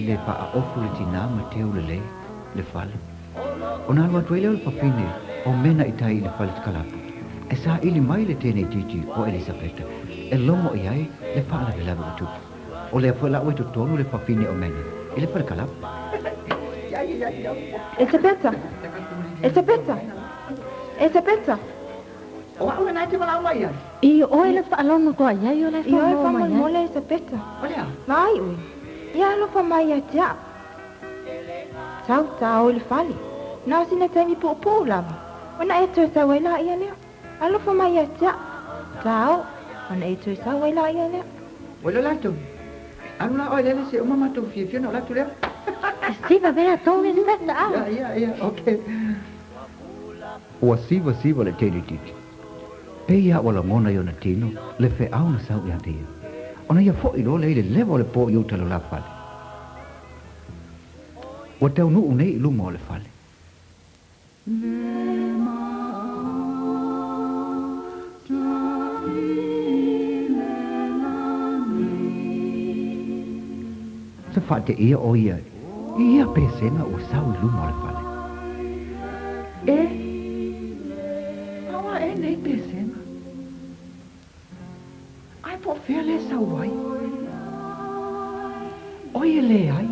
Speaker 16: ile pa a ofu le tina ma te ule le fale. Ona alwa tuele o papine o mena itai le fale tkalapu. E sa ili mai le tene titi o Elisabetta. E lomo i ai le pa la vela tu. O le fa la o tu tonu le papine o mena. Ile fale kalapu.
Speaker 18: Elisabetta.
Speaker 16: O au na te mala mai ai.
Speaker 18: I o ele fa lono ko ai o le fa mole Elisabetta.
Speaker 16: Olha.
Speaker 18: Mai ui. Ia lo fa mai a tia. Tau le fale. Na sina tani po lava. Ona e tu sa wela ia le. Alo fa mai a tia. Tau. Ona e tu sa wela ia le.
Speaker 16: Wela la tu. Anu la oi le se o mama tu fie no la tu le.
Speaker 18: Si va vera to le betta.
Speaker 16: Ja, okay. O siva le tele titi. Pe ia wala mona yo na tino le fe au na sau ia te. Ona ia fo i lo le levo le po yo talo la fale. O te unu unei lu mo le fale. Se fate ia o ia. Ia pesena o sau lu mo le fale. Awa nei pesena. Ai po fele sau vai. Oye le ai.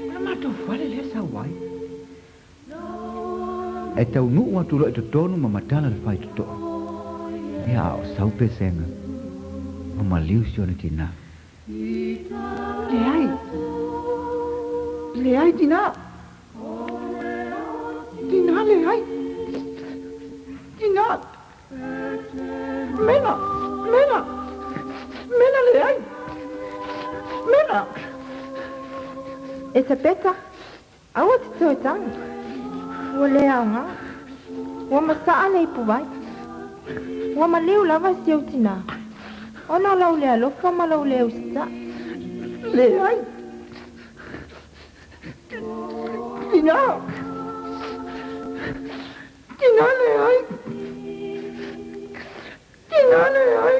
Speaker 16: Nama tu fale le sau vai. E tau nu atu lo e tonu ma matala le fai tuto. Ia o sau pesena. Mama liu sione tina. Le ai tina. Tina le ai. Tina. Mena le ai. Mena.
Speaker 18: Elisabetta. Awa te toi tanga. Ua le au ngā. Ua masaa nei pu vai. Ua ma leo lava si au tina. Ona lau le alofa ma lau le au sita.
Speaker 16: Le ai. Tina. Tina le ai. Tina le ai.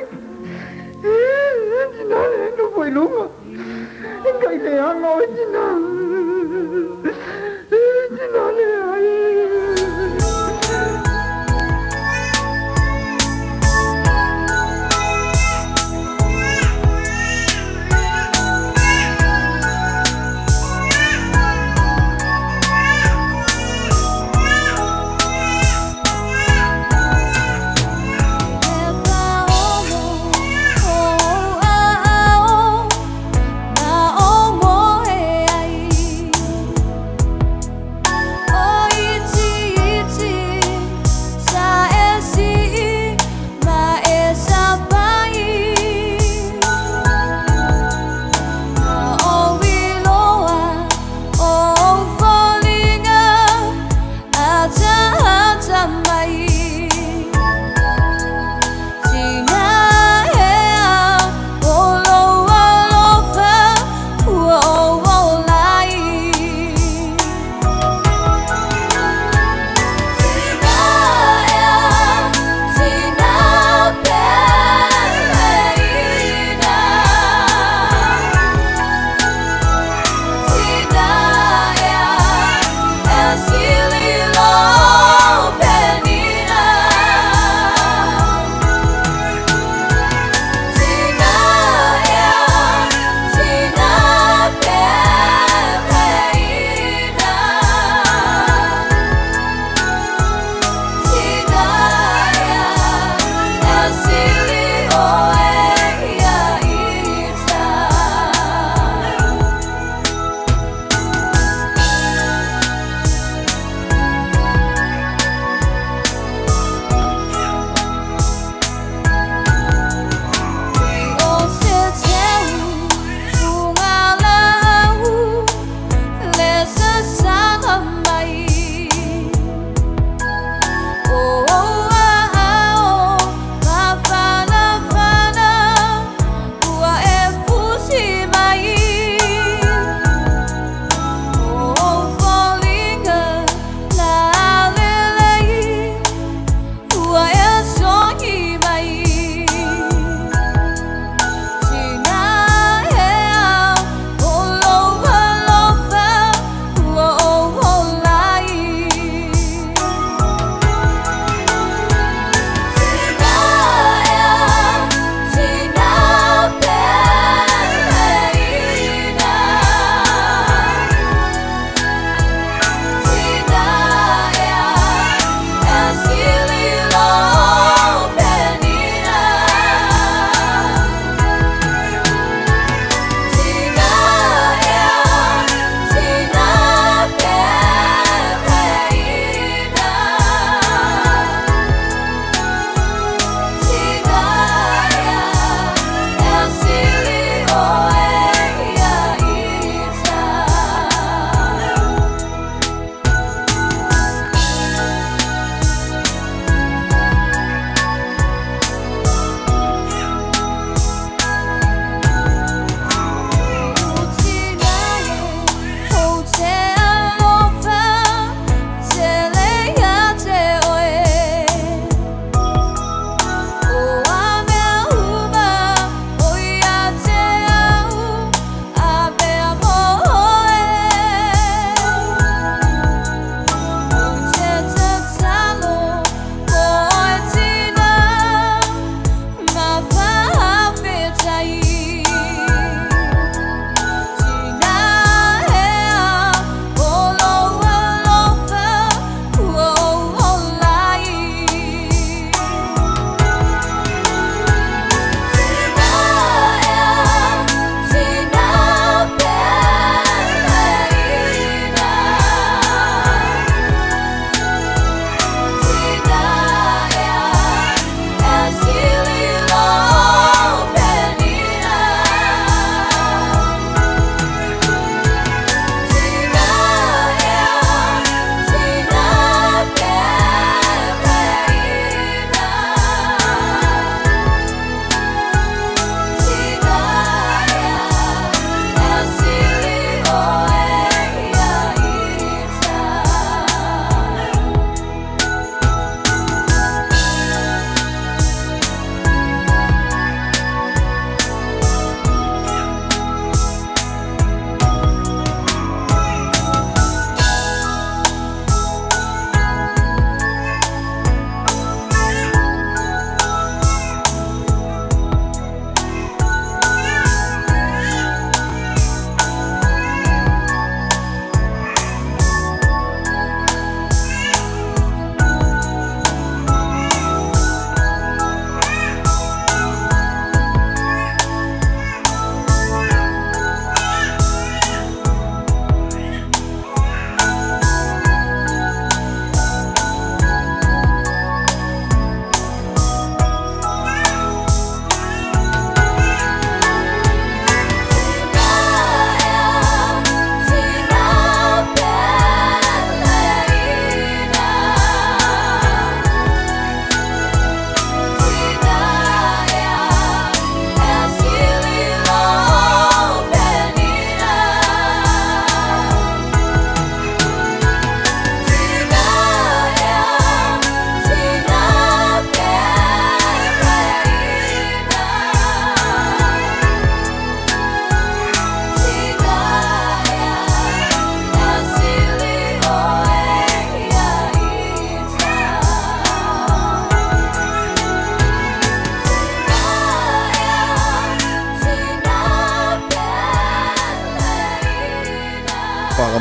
Speaker 16: Tina le no foi lunga. Engai le anga o Tina. Tina le ai.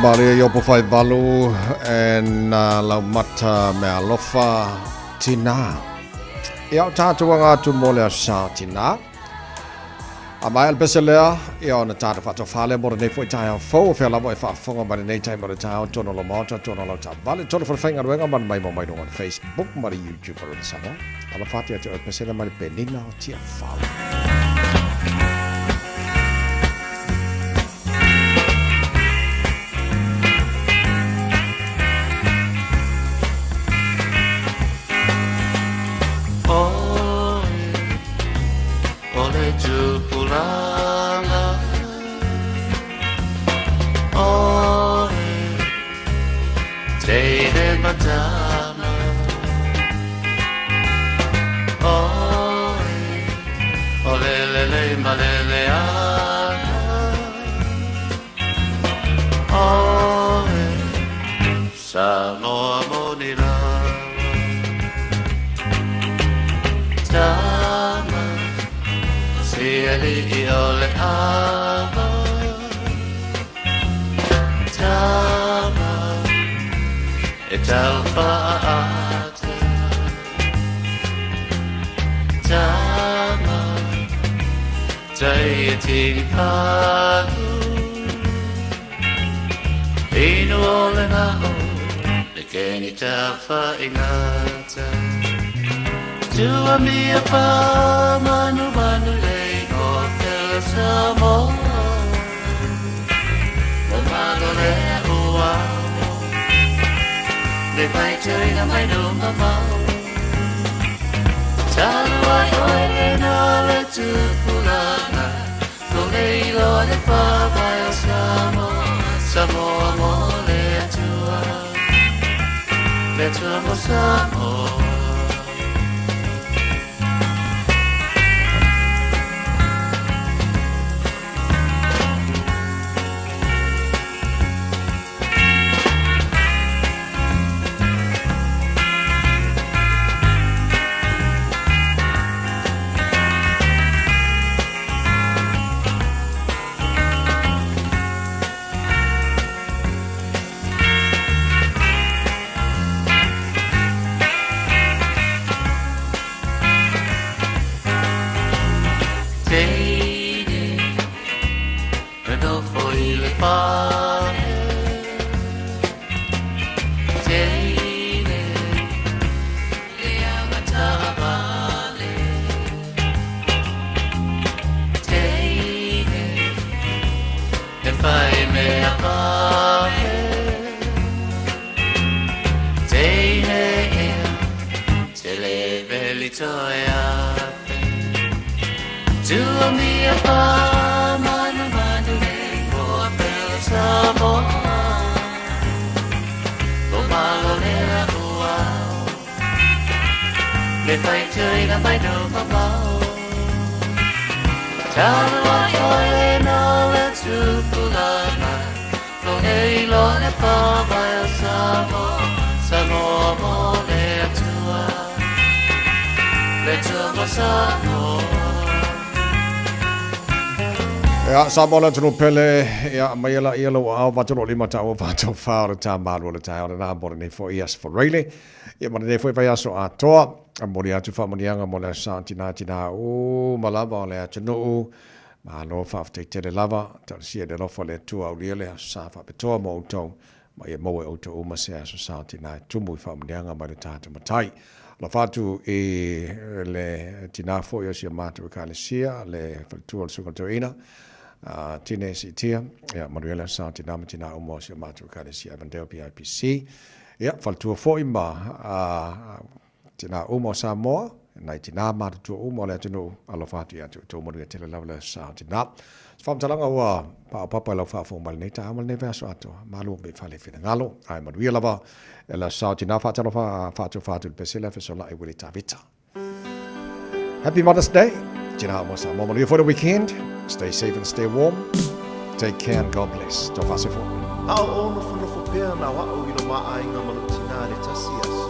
Speaker 3: Maria yo po fai valu en lau mata me alofa tina. Ia tātua ngā tu mole sa tina. A mai al peselea ia ona tāta whato whale mora nei fwoi tai au fau o whea lawa e whaafonga mara nei tai mara tai au tono lo mauta tono lo ta vale tono whawhainga ruenga man mai mo mai nunga Facebook mara YouTube mara ni sama. Ala whati atu al peselea mara penina o tia whau. Ya samola tunu pele ya mayela yelo au vatolo lima ta o vato far ta malu le ta na bor nei for yes for really ya mo nei foi pa so ato amori atu fa monianga mo la santina tina o malaba le atu ma lo fa te te lava ta sia de lo fo le tu au le sa fa pe to mo to ma ye mo o to o ma sia so santina tu mo fa monianga ma le ta ta matai la fatu e le tina fo yo sia matu ka le sia le fa tu o so ina tine si tia ya Manuela Santina Matina Omo si matu ka si Avandale PIPC ya faltua fo ima tina Omo Samoa na tina matu tu Omo le tino alofatu ya tu mo le tele level Santina fam talanga wa pa papa la fa fo mal ne ta mal ne verso ato malu be fale fina ngalo ai Manuela va la Santina fa talo fa tu pesela fe sola e wili tavita. Happy Mother's Day. Tina Omo Samoa for the weekend. Stay safe and stay warm. Take care and God bless. Tō whasefo.
Speaker 1: Ao o nofo pēr na wao ino maa inga malutina le tasi aso.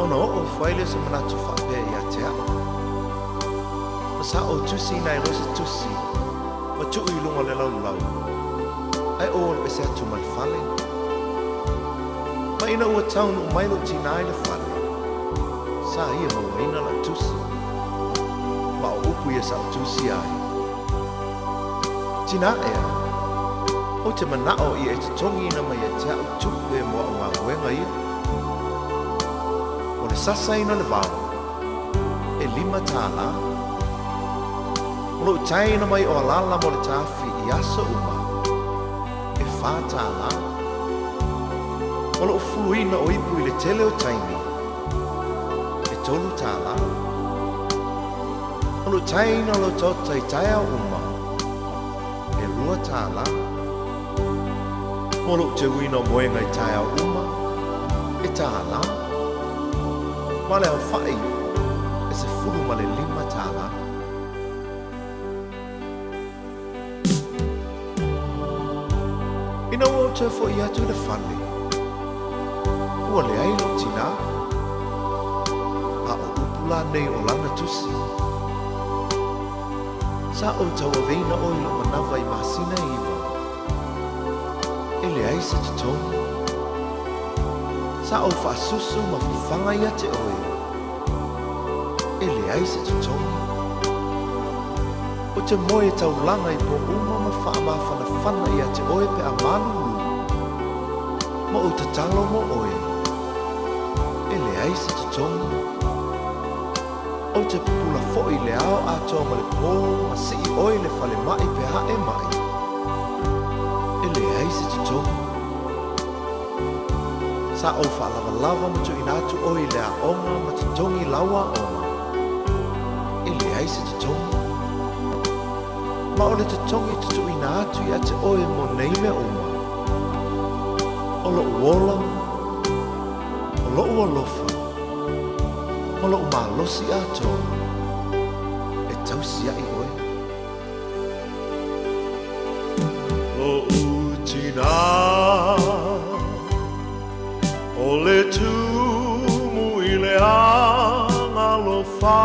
Speaker 1: Ono o whaile se manatu whape ia te ao. Masa o tusi nai rosi tusi. Ma tuu i lunga le lau lau. ai o lo ese atu mal fale. Ma ina ua taunu mai lo tina ai le fale. Sa ia mawaina la tusi. Ma o upu ia sa tusi ai. Tina ea. O te manao ia e te tongi ina mai e te au tupu e moa o ngā wenga ia. O le sasa ina le vau. E 5 tāla. O lo taina mai o alala mo le tāwhi i asa uma. E 4 tāla. O lo fuluina o ipu i le tele o taimi. E 3 tāla. O lo taina lo tota i taia uma. E 2 tāla. O lo te wina moenga i taia uma. E tāla. Ma le au whai. E se fulu ma le 5 tāla. Ina o te fo i atu le whane. Ua le ailo tina. A o upula nei o lana tusi. Sa o taua veina o ilo manawa i masina iwa. E le aise te tongi. Sa o whaasusu ma fufanga ia te oe. E le aise te tongi. O te moe tau langa i po uma ma whaama whanawhana ia te oe pe a manu. Ma o te talo mo oe. E le aise te tongi. O te pupula fo'i le ao atoa ma le pō ma si i oe le whale mai pe hae mai. E le aise te tongi. Sa o whalawa lava ma tu inatu oe le a onga ma te tongi lawa onga. E le aise te tongi. Ma o le te tongi te tu inatu i a te oe mo nei me oma. O lo uola, o lo uolofa, o lo umalosi atoa. E tausia i oe. Lo utina. O le tumu i le anga lo wha.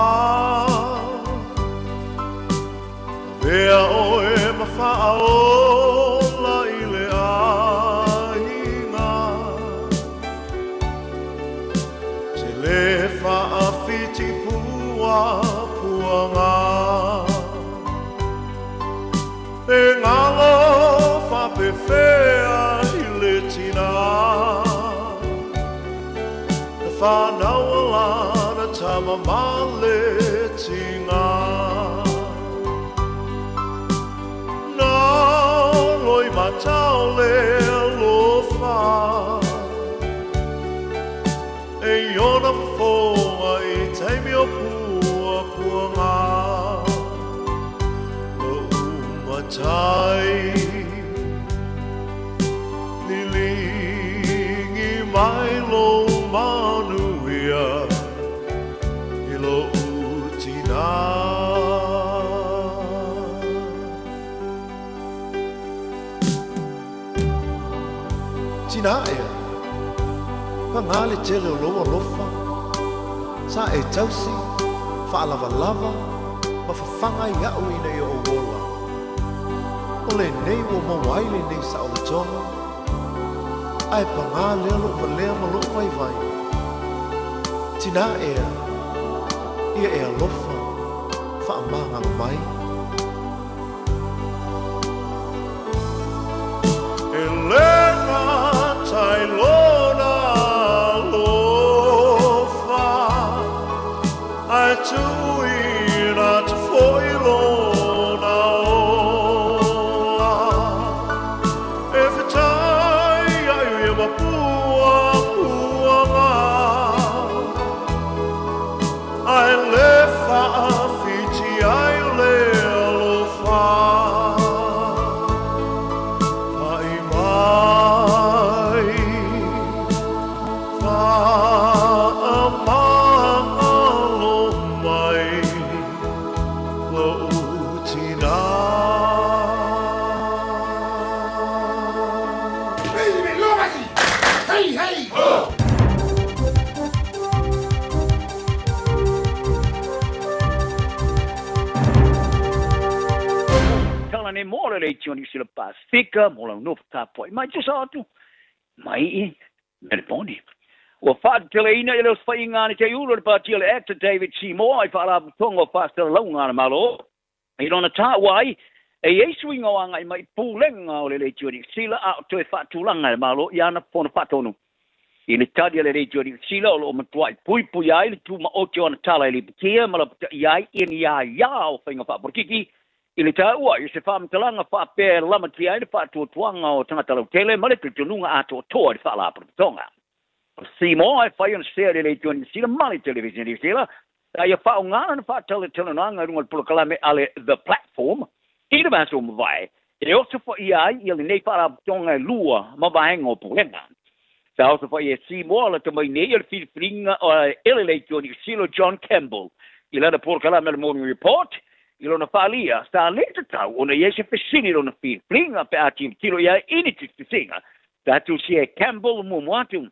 Speaker 1: Vea oe ma whaola i le ainga. Te le whaafiti pua puanga. E ngalo whapewhea i le tina. Whanau alana tama male tinga. Nā loi matau le alofa. E iona mfonga i teimi o pua puanga. O umatai. Nilingi mai lo manuia ilo utina. Tina ea, pangale tele o loa lofa, sa e tausi, whaalawa lava, ma whawhanga i au ina i o wola. O le nei o mawaile nei sa o le tonga, ai panga lea lo valea ma lo vai vai. Tina ea, ia ea lofa, whaamanga mai. E lena tai lona lofa, ai tuina te foi lona ola. E whetai ai ia mapua puanga. Ai le whaafiti ai le alofa. Ai mai whaamanga lo mai lo utina. Hey, hey! Oh!
Speaker 15: ne mo le tioni sila Pasifika mo lang no tapoi mai just atu mai me poni o fat teleina ele os fainga ni te ulo pa tele actor David Seymour ai fala tongo fast longa na malo I don't ta wai e yesu ingo anga mai pulenga o le tioni sila a to fat tulanga na malo ya na pon fatonu ile tadia le tioni sila o matwai pui ai le tu ma o tiona tala ile kia mala ia in ia o fainga fa porkiki ile ta ua i se fam talanga fa pe lama ti ai fa tu tuanga o tanga talo tele male tu nunga ato to i fa la tonga si mo ai fa yon serie le tu ni sila mali television di sila ta ia fa unga na fa tele nanga runga por kalame ale the platform i de baso mo vai e o se fa ai ile nei fa la tonga lua ma vai ngo pulenga sa o se fa ia si mo la to mai nei il fringa o ele le tu ni sila John Campbell ile na por kalame le morning report ilona falia sta leta tau ona yese fesini ona fi flinga pe ati tiro ya initi singa tatu sie Campbell mo mwatu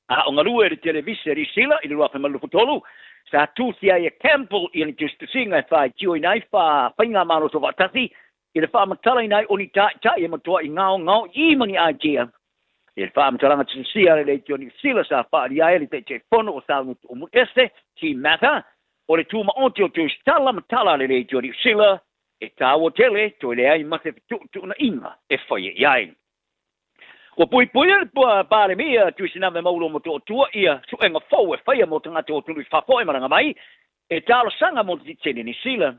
Speaker 15: a ona lua de televisione sila ile wa fa malu fotolu sta tu sie Campbell in just singa fa join ai fa pinga mano so vatasi ile fa matala nai oni ta e matua ngao I mani agia ile fa matala tsia le joni sila sa fa dia ile te fono o sa mu ese ki mata o le tuma onti o tu stala matala le jori sila e tawo tele to le ai mase tu na inga e foi ai o pui pa le mia tu sina me maulo mo tu ia su enga fo e fai mo tanga to tu fa fo e maranga mai e talo sanga mo ti tene ni sila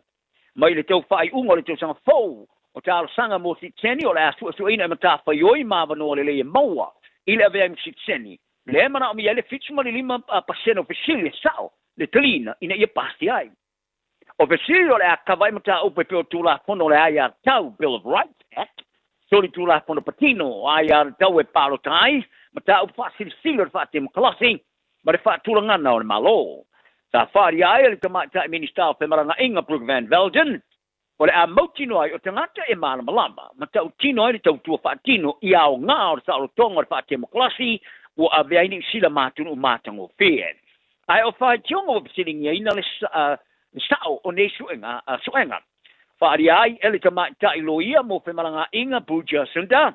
Speaker 15: mai le tau fai ungo le tau sanga fo o talo sanga mo ti tene o la su ina mata fa yoi ma vano le maua ile ave am si tene le mana mi ele fitmo le lima paseno fisile sao le telina ina ia pasti ai o vesio le akavai mata upe pe tula fono le ai tau Bill of Rights Act so le tula fono patino ai tau e palo tai mata u fasil silo fatim classing ma le fatula ngana o malo sa fari ai le tamata minister pe maranga inga Brooke Van Velden o le amotino ai o tangata e malama mata u tino ai tau tu fatino ia o nga o sa o tonga fatim classing o ave ai sila matunu matango fien ai o fa tiongo sitting ia ina le sao o ne suenga fari ai ele tama tai loia mo fe malanga inga buja sunda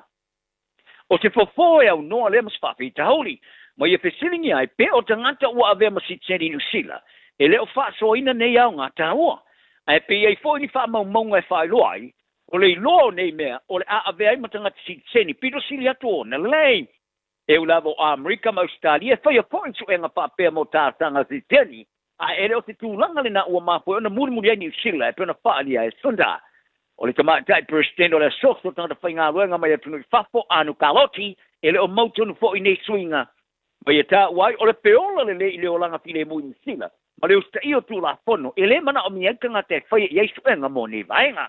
Speaker 15: o te fofoe au no le mas fafi tauli mo ia fe sitting ia pe o tangata o ave mas sitting no sila ele o fa so ina nei au ngata o ai pe ai fo ni fa mo e fa loai o le lo nei me o le ave ai matanga sitting pito silia to na lei e ulavo America ma Australia fa ia point so enga pa pe mo tanga siteni a ele o te tulanga le na ua mapo na muri ai ni sila pe na fa ali ai sunda o le tama tai president o le soso tanga fa nga wenga mai tunu fafo anu kaloti ele o moto no fo ine swinga mai ta wai o le peola le o langa file mo ni sila ma le usta io tu la fono ele mana o mienka nga te fa ia swinga mo ni vainga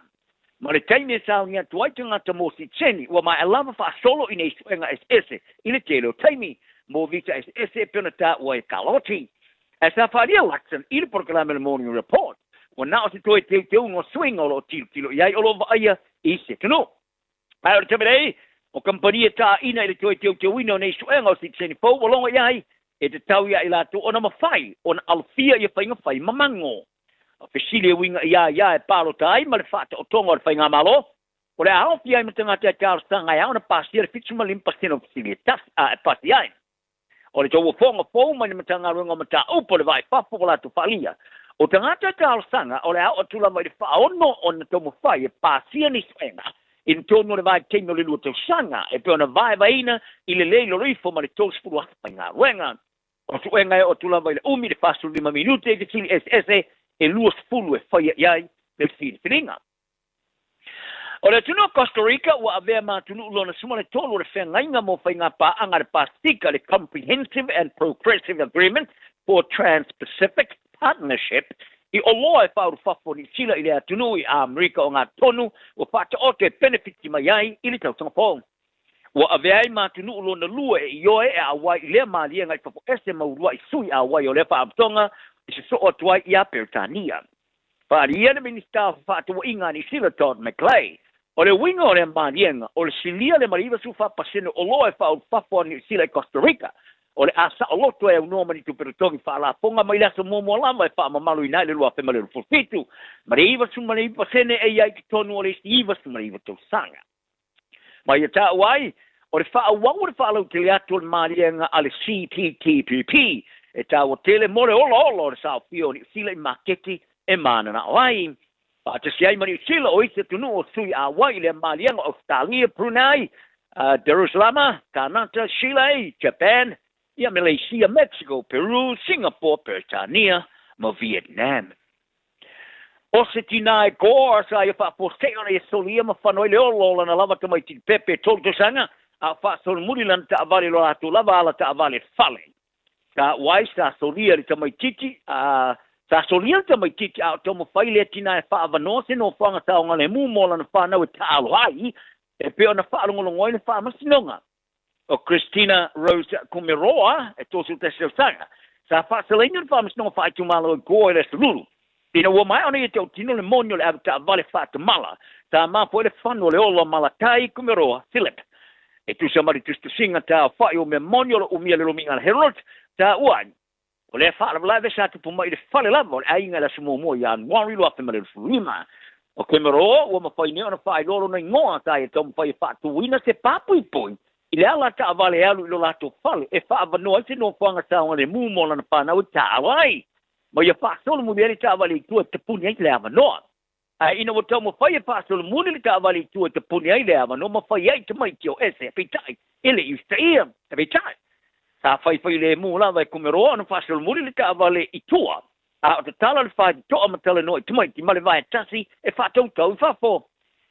Speaker 15: ma le taime sa unia tuaitanga ta mo si tseni ua mai alava fa solo ine swinga ese ile telo taime mo vita ese pena ta ua kaloti as a faria election ile proclame the morning report when now se toi te no swing o tilo ia o lo ia ise no ai o temere o compania ta ina ile toi te wino nei swing o si tseni fo o longa ia e te tau ia ila tu ona mafai on alfia ia fainga fai mamango o fesile winga ia e palo tai ma le fata o tonga o fainga malo o le alfia i mtanga te Charles tanga ia ona pasir fitsuma limpa sino fesile tas a pasia o le tau fonga fo ma ni mtanga runga mata upo le vai papo la tu falia o tangata Charles tanga o le au tula mai fa ono on to mo fai pasia ni swinga in tono le vai tino le luto sanga e pe ona vai vaina ile le lo rifo ma le tos fu nga wenga o swinga o tula mai umi le fasu 5 minuti e tili ss e luos fulu e fai ai le filinga o le tuno Costa Rica wa ave ma tunu lona suma le tolo le fengainga mo fainga pa anga le pastika le comprehensive and progressive agreement for trans-Pacific partnership I oloa e whaaru whafo ni sila ile atunu I Amerika o ngā tonu o whata o te benefiti mai ai ili tau tanga pō. Wa ave ai mā tunu ulo na lua e ioe e awai I lea mā lia ngai whafo ese maurua I sui awai o lea whaamtonga I se so o tuai I a Peritania. Whaari ia na minister whata wa inga ni sila Todd McClay. O le winga o le mā lienga o le silia le mariva su whapasene oloa e whaaru whafo ni sila Costa Rica. o le asa o loto e unua mani tuperotogi whaalaponga mai lasa momo lama e wha mamalu i nai le lua whema le rufufitu. Ma le iwa su mani iwa sene e iai ki tonu o le isi iwa su mani iwa tau sanga. Ma ia tā uai, o le wha wangu le wha lau te le atu le maarienga a le CPTPP e tā o tele more olo le sao fio ni sila i maketi e mana na uai. Pa te siai mani sila o ise tunu o sui a wai le maarienga Australia, Brunei, Jerusalem, Kanata, Chile, Japan, ia Malaysia, Mexico, Peru, Singapore, Britania, ma Vietnam. O se tina e kōa sa ia whapose ona e solia ma whanoi le olo na lava ka mai ti pepe tōto sanga a whasol muri lan ta avale lo atu lava ala ta avale fale. Ka wai sa solia li ta mai titi, sa solia ta mai titi a tomo whaile tina e whaavano se no whanga taonga le mūmola na whanau e ta aloai e peo na whaalongolongoi na whaamasinonga. O Christina Rose Kumeroa e tōsu te sanga. Sa whaasalenia na whaamasinonga whaaitumalo e kōa e le lulu. Ina ua mai ona i te o tino le monio le avita vale whaatamala. Ta mapo le whanu le ola Malakai Kumeroa Philip. E tu sa mari tustu singa ta whai o me monio le umia le rominga le Herald. Ta uan. O le whaala vlave sa tu pumai le whale lava. O le ainga la sumo mo i anuari lo afe mare rima. O Kumeroa ua mawhai neo na whai loro na ingoa ta e tau mawhai whaatuina se papui pui. I le ala ta avale alu ilo lato whale. E whaavanoa se no whanga taonga le mūmola na whanau ta awai. Ma ia whaasolo muni eri ta avali tua te puni ai le avanoa. Ina o tau mawhai e whaasolo muni le ta avali tua te puni ai le avanoa, mawhai ai te mai tio ese, peitai, ele i usta ia, peitai. Sa whai le mūla vai Kumeroa, na whaasolo muni le ta avali i tua. O te tala le whai toa matala no i tumai, ti male vai tasi, e whaatau tau i whafo.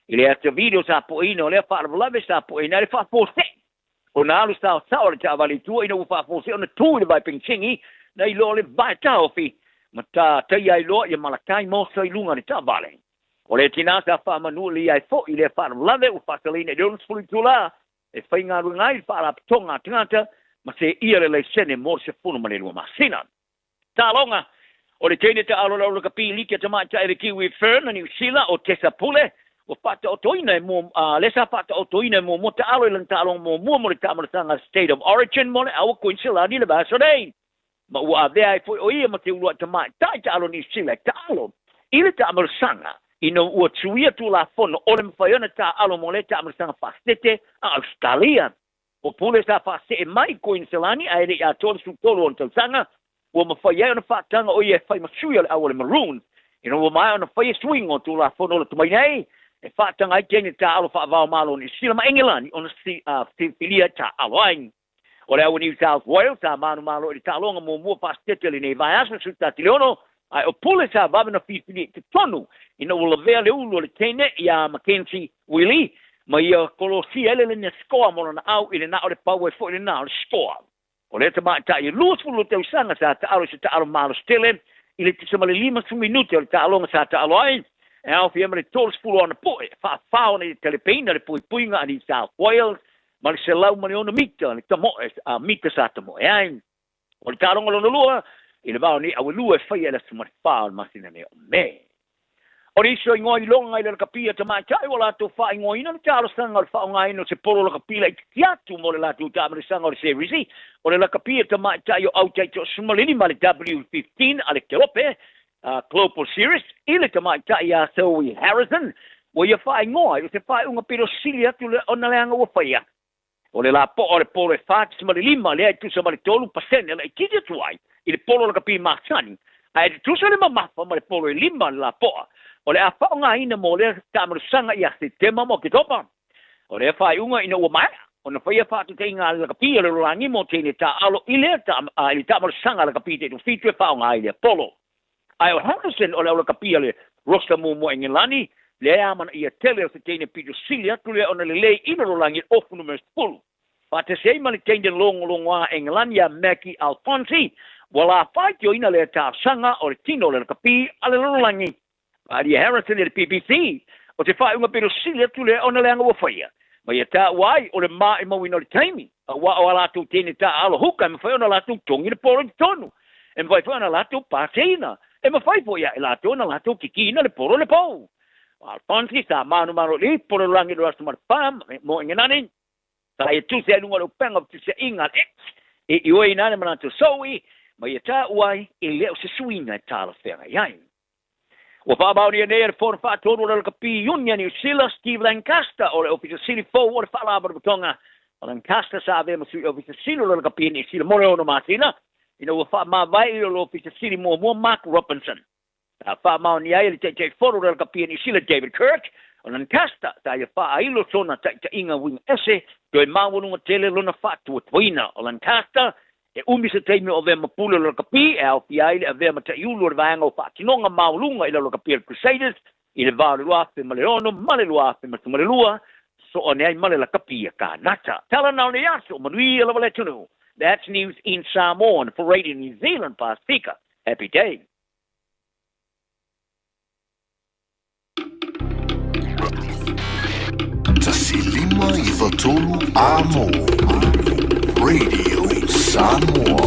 Speaker 15: I le ata video sa po ina, o le whaalawalawe sa po ina, le whafo se. O na alu sa o sao le ta avali tua, ina u whafo se, o na tū le vai pingsingi, na i lo le vai tau fi. Ma ta tai ai loa ia Malakai mo sai lunga ni ta vale. O le tina sa wha manu li ai fo i le wha lave u whakalina e deonu spuli tula e whai ngā rungai wha la pitonga tingata ma se ia le sene mo se funu ma le lua masina. Ta longa, o le teine ta alo lau ka pi likia ta mai ta e kiwi fern ni usila o tesa pule o pata o toina e mo, lesa pata o toina e mo ta alo ilang ta along mo le tamarasanga state of origin mo le awa kuinsila ni le baso dei. Ma ua avea e foi o ia ma te ulua ta mai, tai ta alo ni sila, ta alo, ile ta amarasanga, ina ua tuia tu la fono, ole mwhaiona ta alo mo le ta amarasanga whastete a Australia. O pule ta whastete mai ko inselani, a ere a tole su tolo on tausanga, ua mwhaiona whatanga o ia whai masuia le awale maroon, ina ua mai ona whai swing o tu la fono le tumai nei, e whatanga ai tene ta alo whaavao malo ni sila ma engelani, ona si filia ta alo aing. O le au New South Wales, sa manu malo i talonga mo mua pastete le nei vai asa su tatileono, ai o pule sa vavina fifili te tonu, ina ula vea le ulu le tene i a Mackenzie Willie, ma ia kolosi ele le ne skoa mona na au i le nao le pau e fo i le nao le skoa. O le tama ta i luas fulu te usanga sa ta alo si ta alo malo stele, i le tisama le 5 minute o le ta alonga sa ta alo ai, e au fiema le tolos fulu ana poe, fa fao ne telepena le pui puinga a New South Wales, ma le selau ma le ona mita, le tamo mita sa tamo e ain. O le taronga lona lua, i le vao ni awe lua e whai ala sumari whao masina ne o me. O le iso i ngoi longa i le kapia ta mai tai o lato whai ngoi ina le taro sanga o le whao ngai no se polo la kapila i tiatu mo le lato tamari sanga o le series o le kapia ta mai tai o au tai to sumalini ma le W15 a le kelope, Global Series, i le ta mai tai a Zoe Harrison, o ia whai ngoi, o se whai unga piro silia tu le ona leanga o whaia. O le la po o le polo e whāti sa mali lima, le ai tusa mali tolu pasene, le ai titi tuai, i le polo la kapi mātani. Ai le tusa le mamafa ma le polo e lima le la poa. O le a whao ngā ina mo le tāmaru sanga i a se tema mo ki topa. O le a whai unga ina ua mai, o na whaia whātu te inga le kapi le rolangi mo tene tā alo i le tāmaru sanga le kapi te tu fitu e whao ngā i le polo. Ai o Harrison o le kapi le rosta mo mo ingilani, le amana ia tele o se tene pitu silia tu le ona le lei ina rolangi ofu numeros pulu. Pa te sei mani tende longo a Englani a Mackie Alfonsi, wala whaiti o ina le tā sanga o le tino le kapi a le rolangi. Pa ria Harrison le BBC, o te whai unga pitu silia tu le ona le anga wawhaia. Ma ia tā wai o le maa i mawina o le taimi, a wa o alatu tene tā alo huka, ma whai ona latu tongi le poro di tonu, e ma whai ona latu pāteina, e ma whai po ia e latu ona latu kikina le poro le pou. Alfonsi sa manu li poro langi do astu mar pam mo ingenani sa e tu se lunga lo panga tu se inga I oi nane manatu sowi, ma ia tā uai, I leo se suinga tāla whenga iai. Ua whaabau ni anea for whaatonu le kapi Union New Zealand Steve Lancaster o le officer City Forward whaalabar butonga o Lancaster sa ave masui officer City le kapi ni sila more ono matina. Ina ua whaamawai o le officer City mua Mark Robinson. Ta whaamau ni ai le te foru le kapi ni sila David Kirk o Lancaster ta ia whaailo sona ta inga wing ese doi mawununga tele lona whaatua tuina o Lancaster e umisa teimi o vema pula lo kapi e au fiaile a vema te iulu o vaanga o whaatinonga maulunga ila lo kapi Crusaders i le vāle luafe maleono male luafe male lua so o neai male la kapi a ka nata. Tala nao ne yaso manui ila wale tunu. That's news in Samoan for Radio New Zealand Pasifika. Happy day.
Speaker 4: Tasilima Ivatolu Amo Radio Samoa.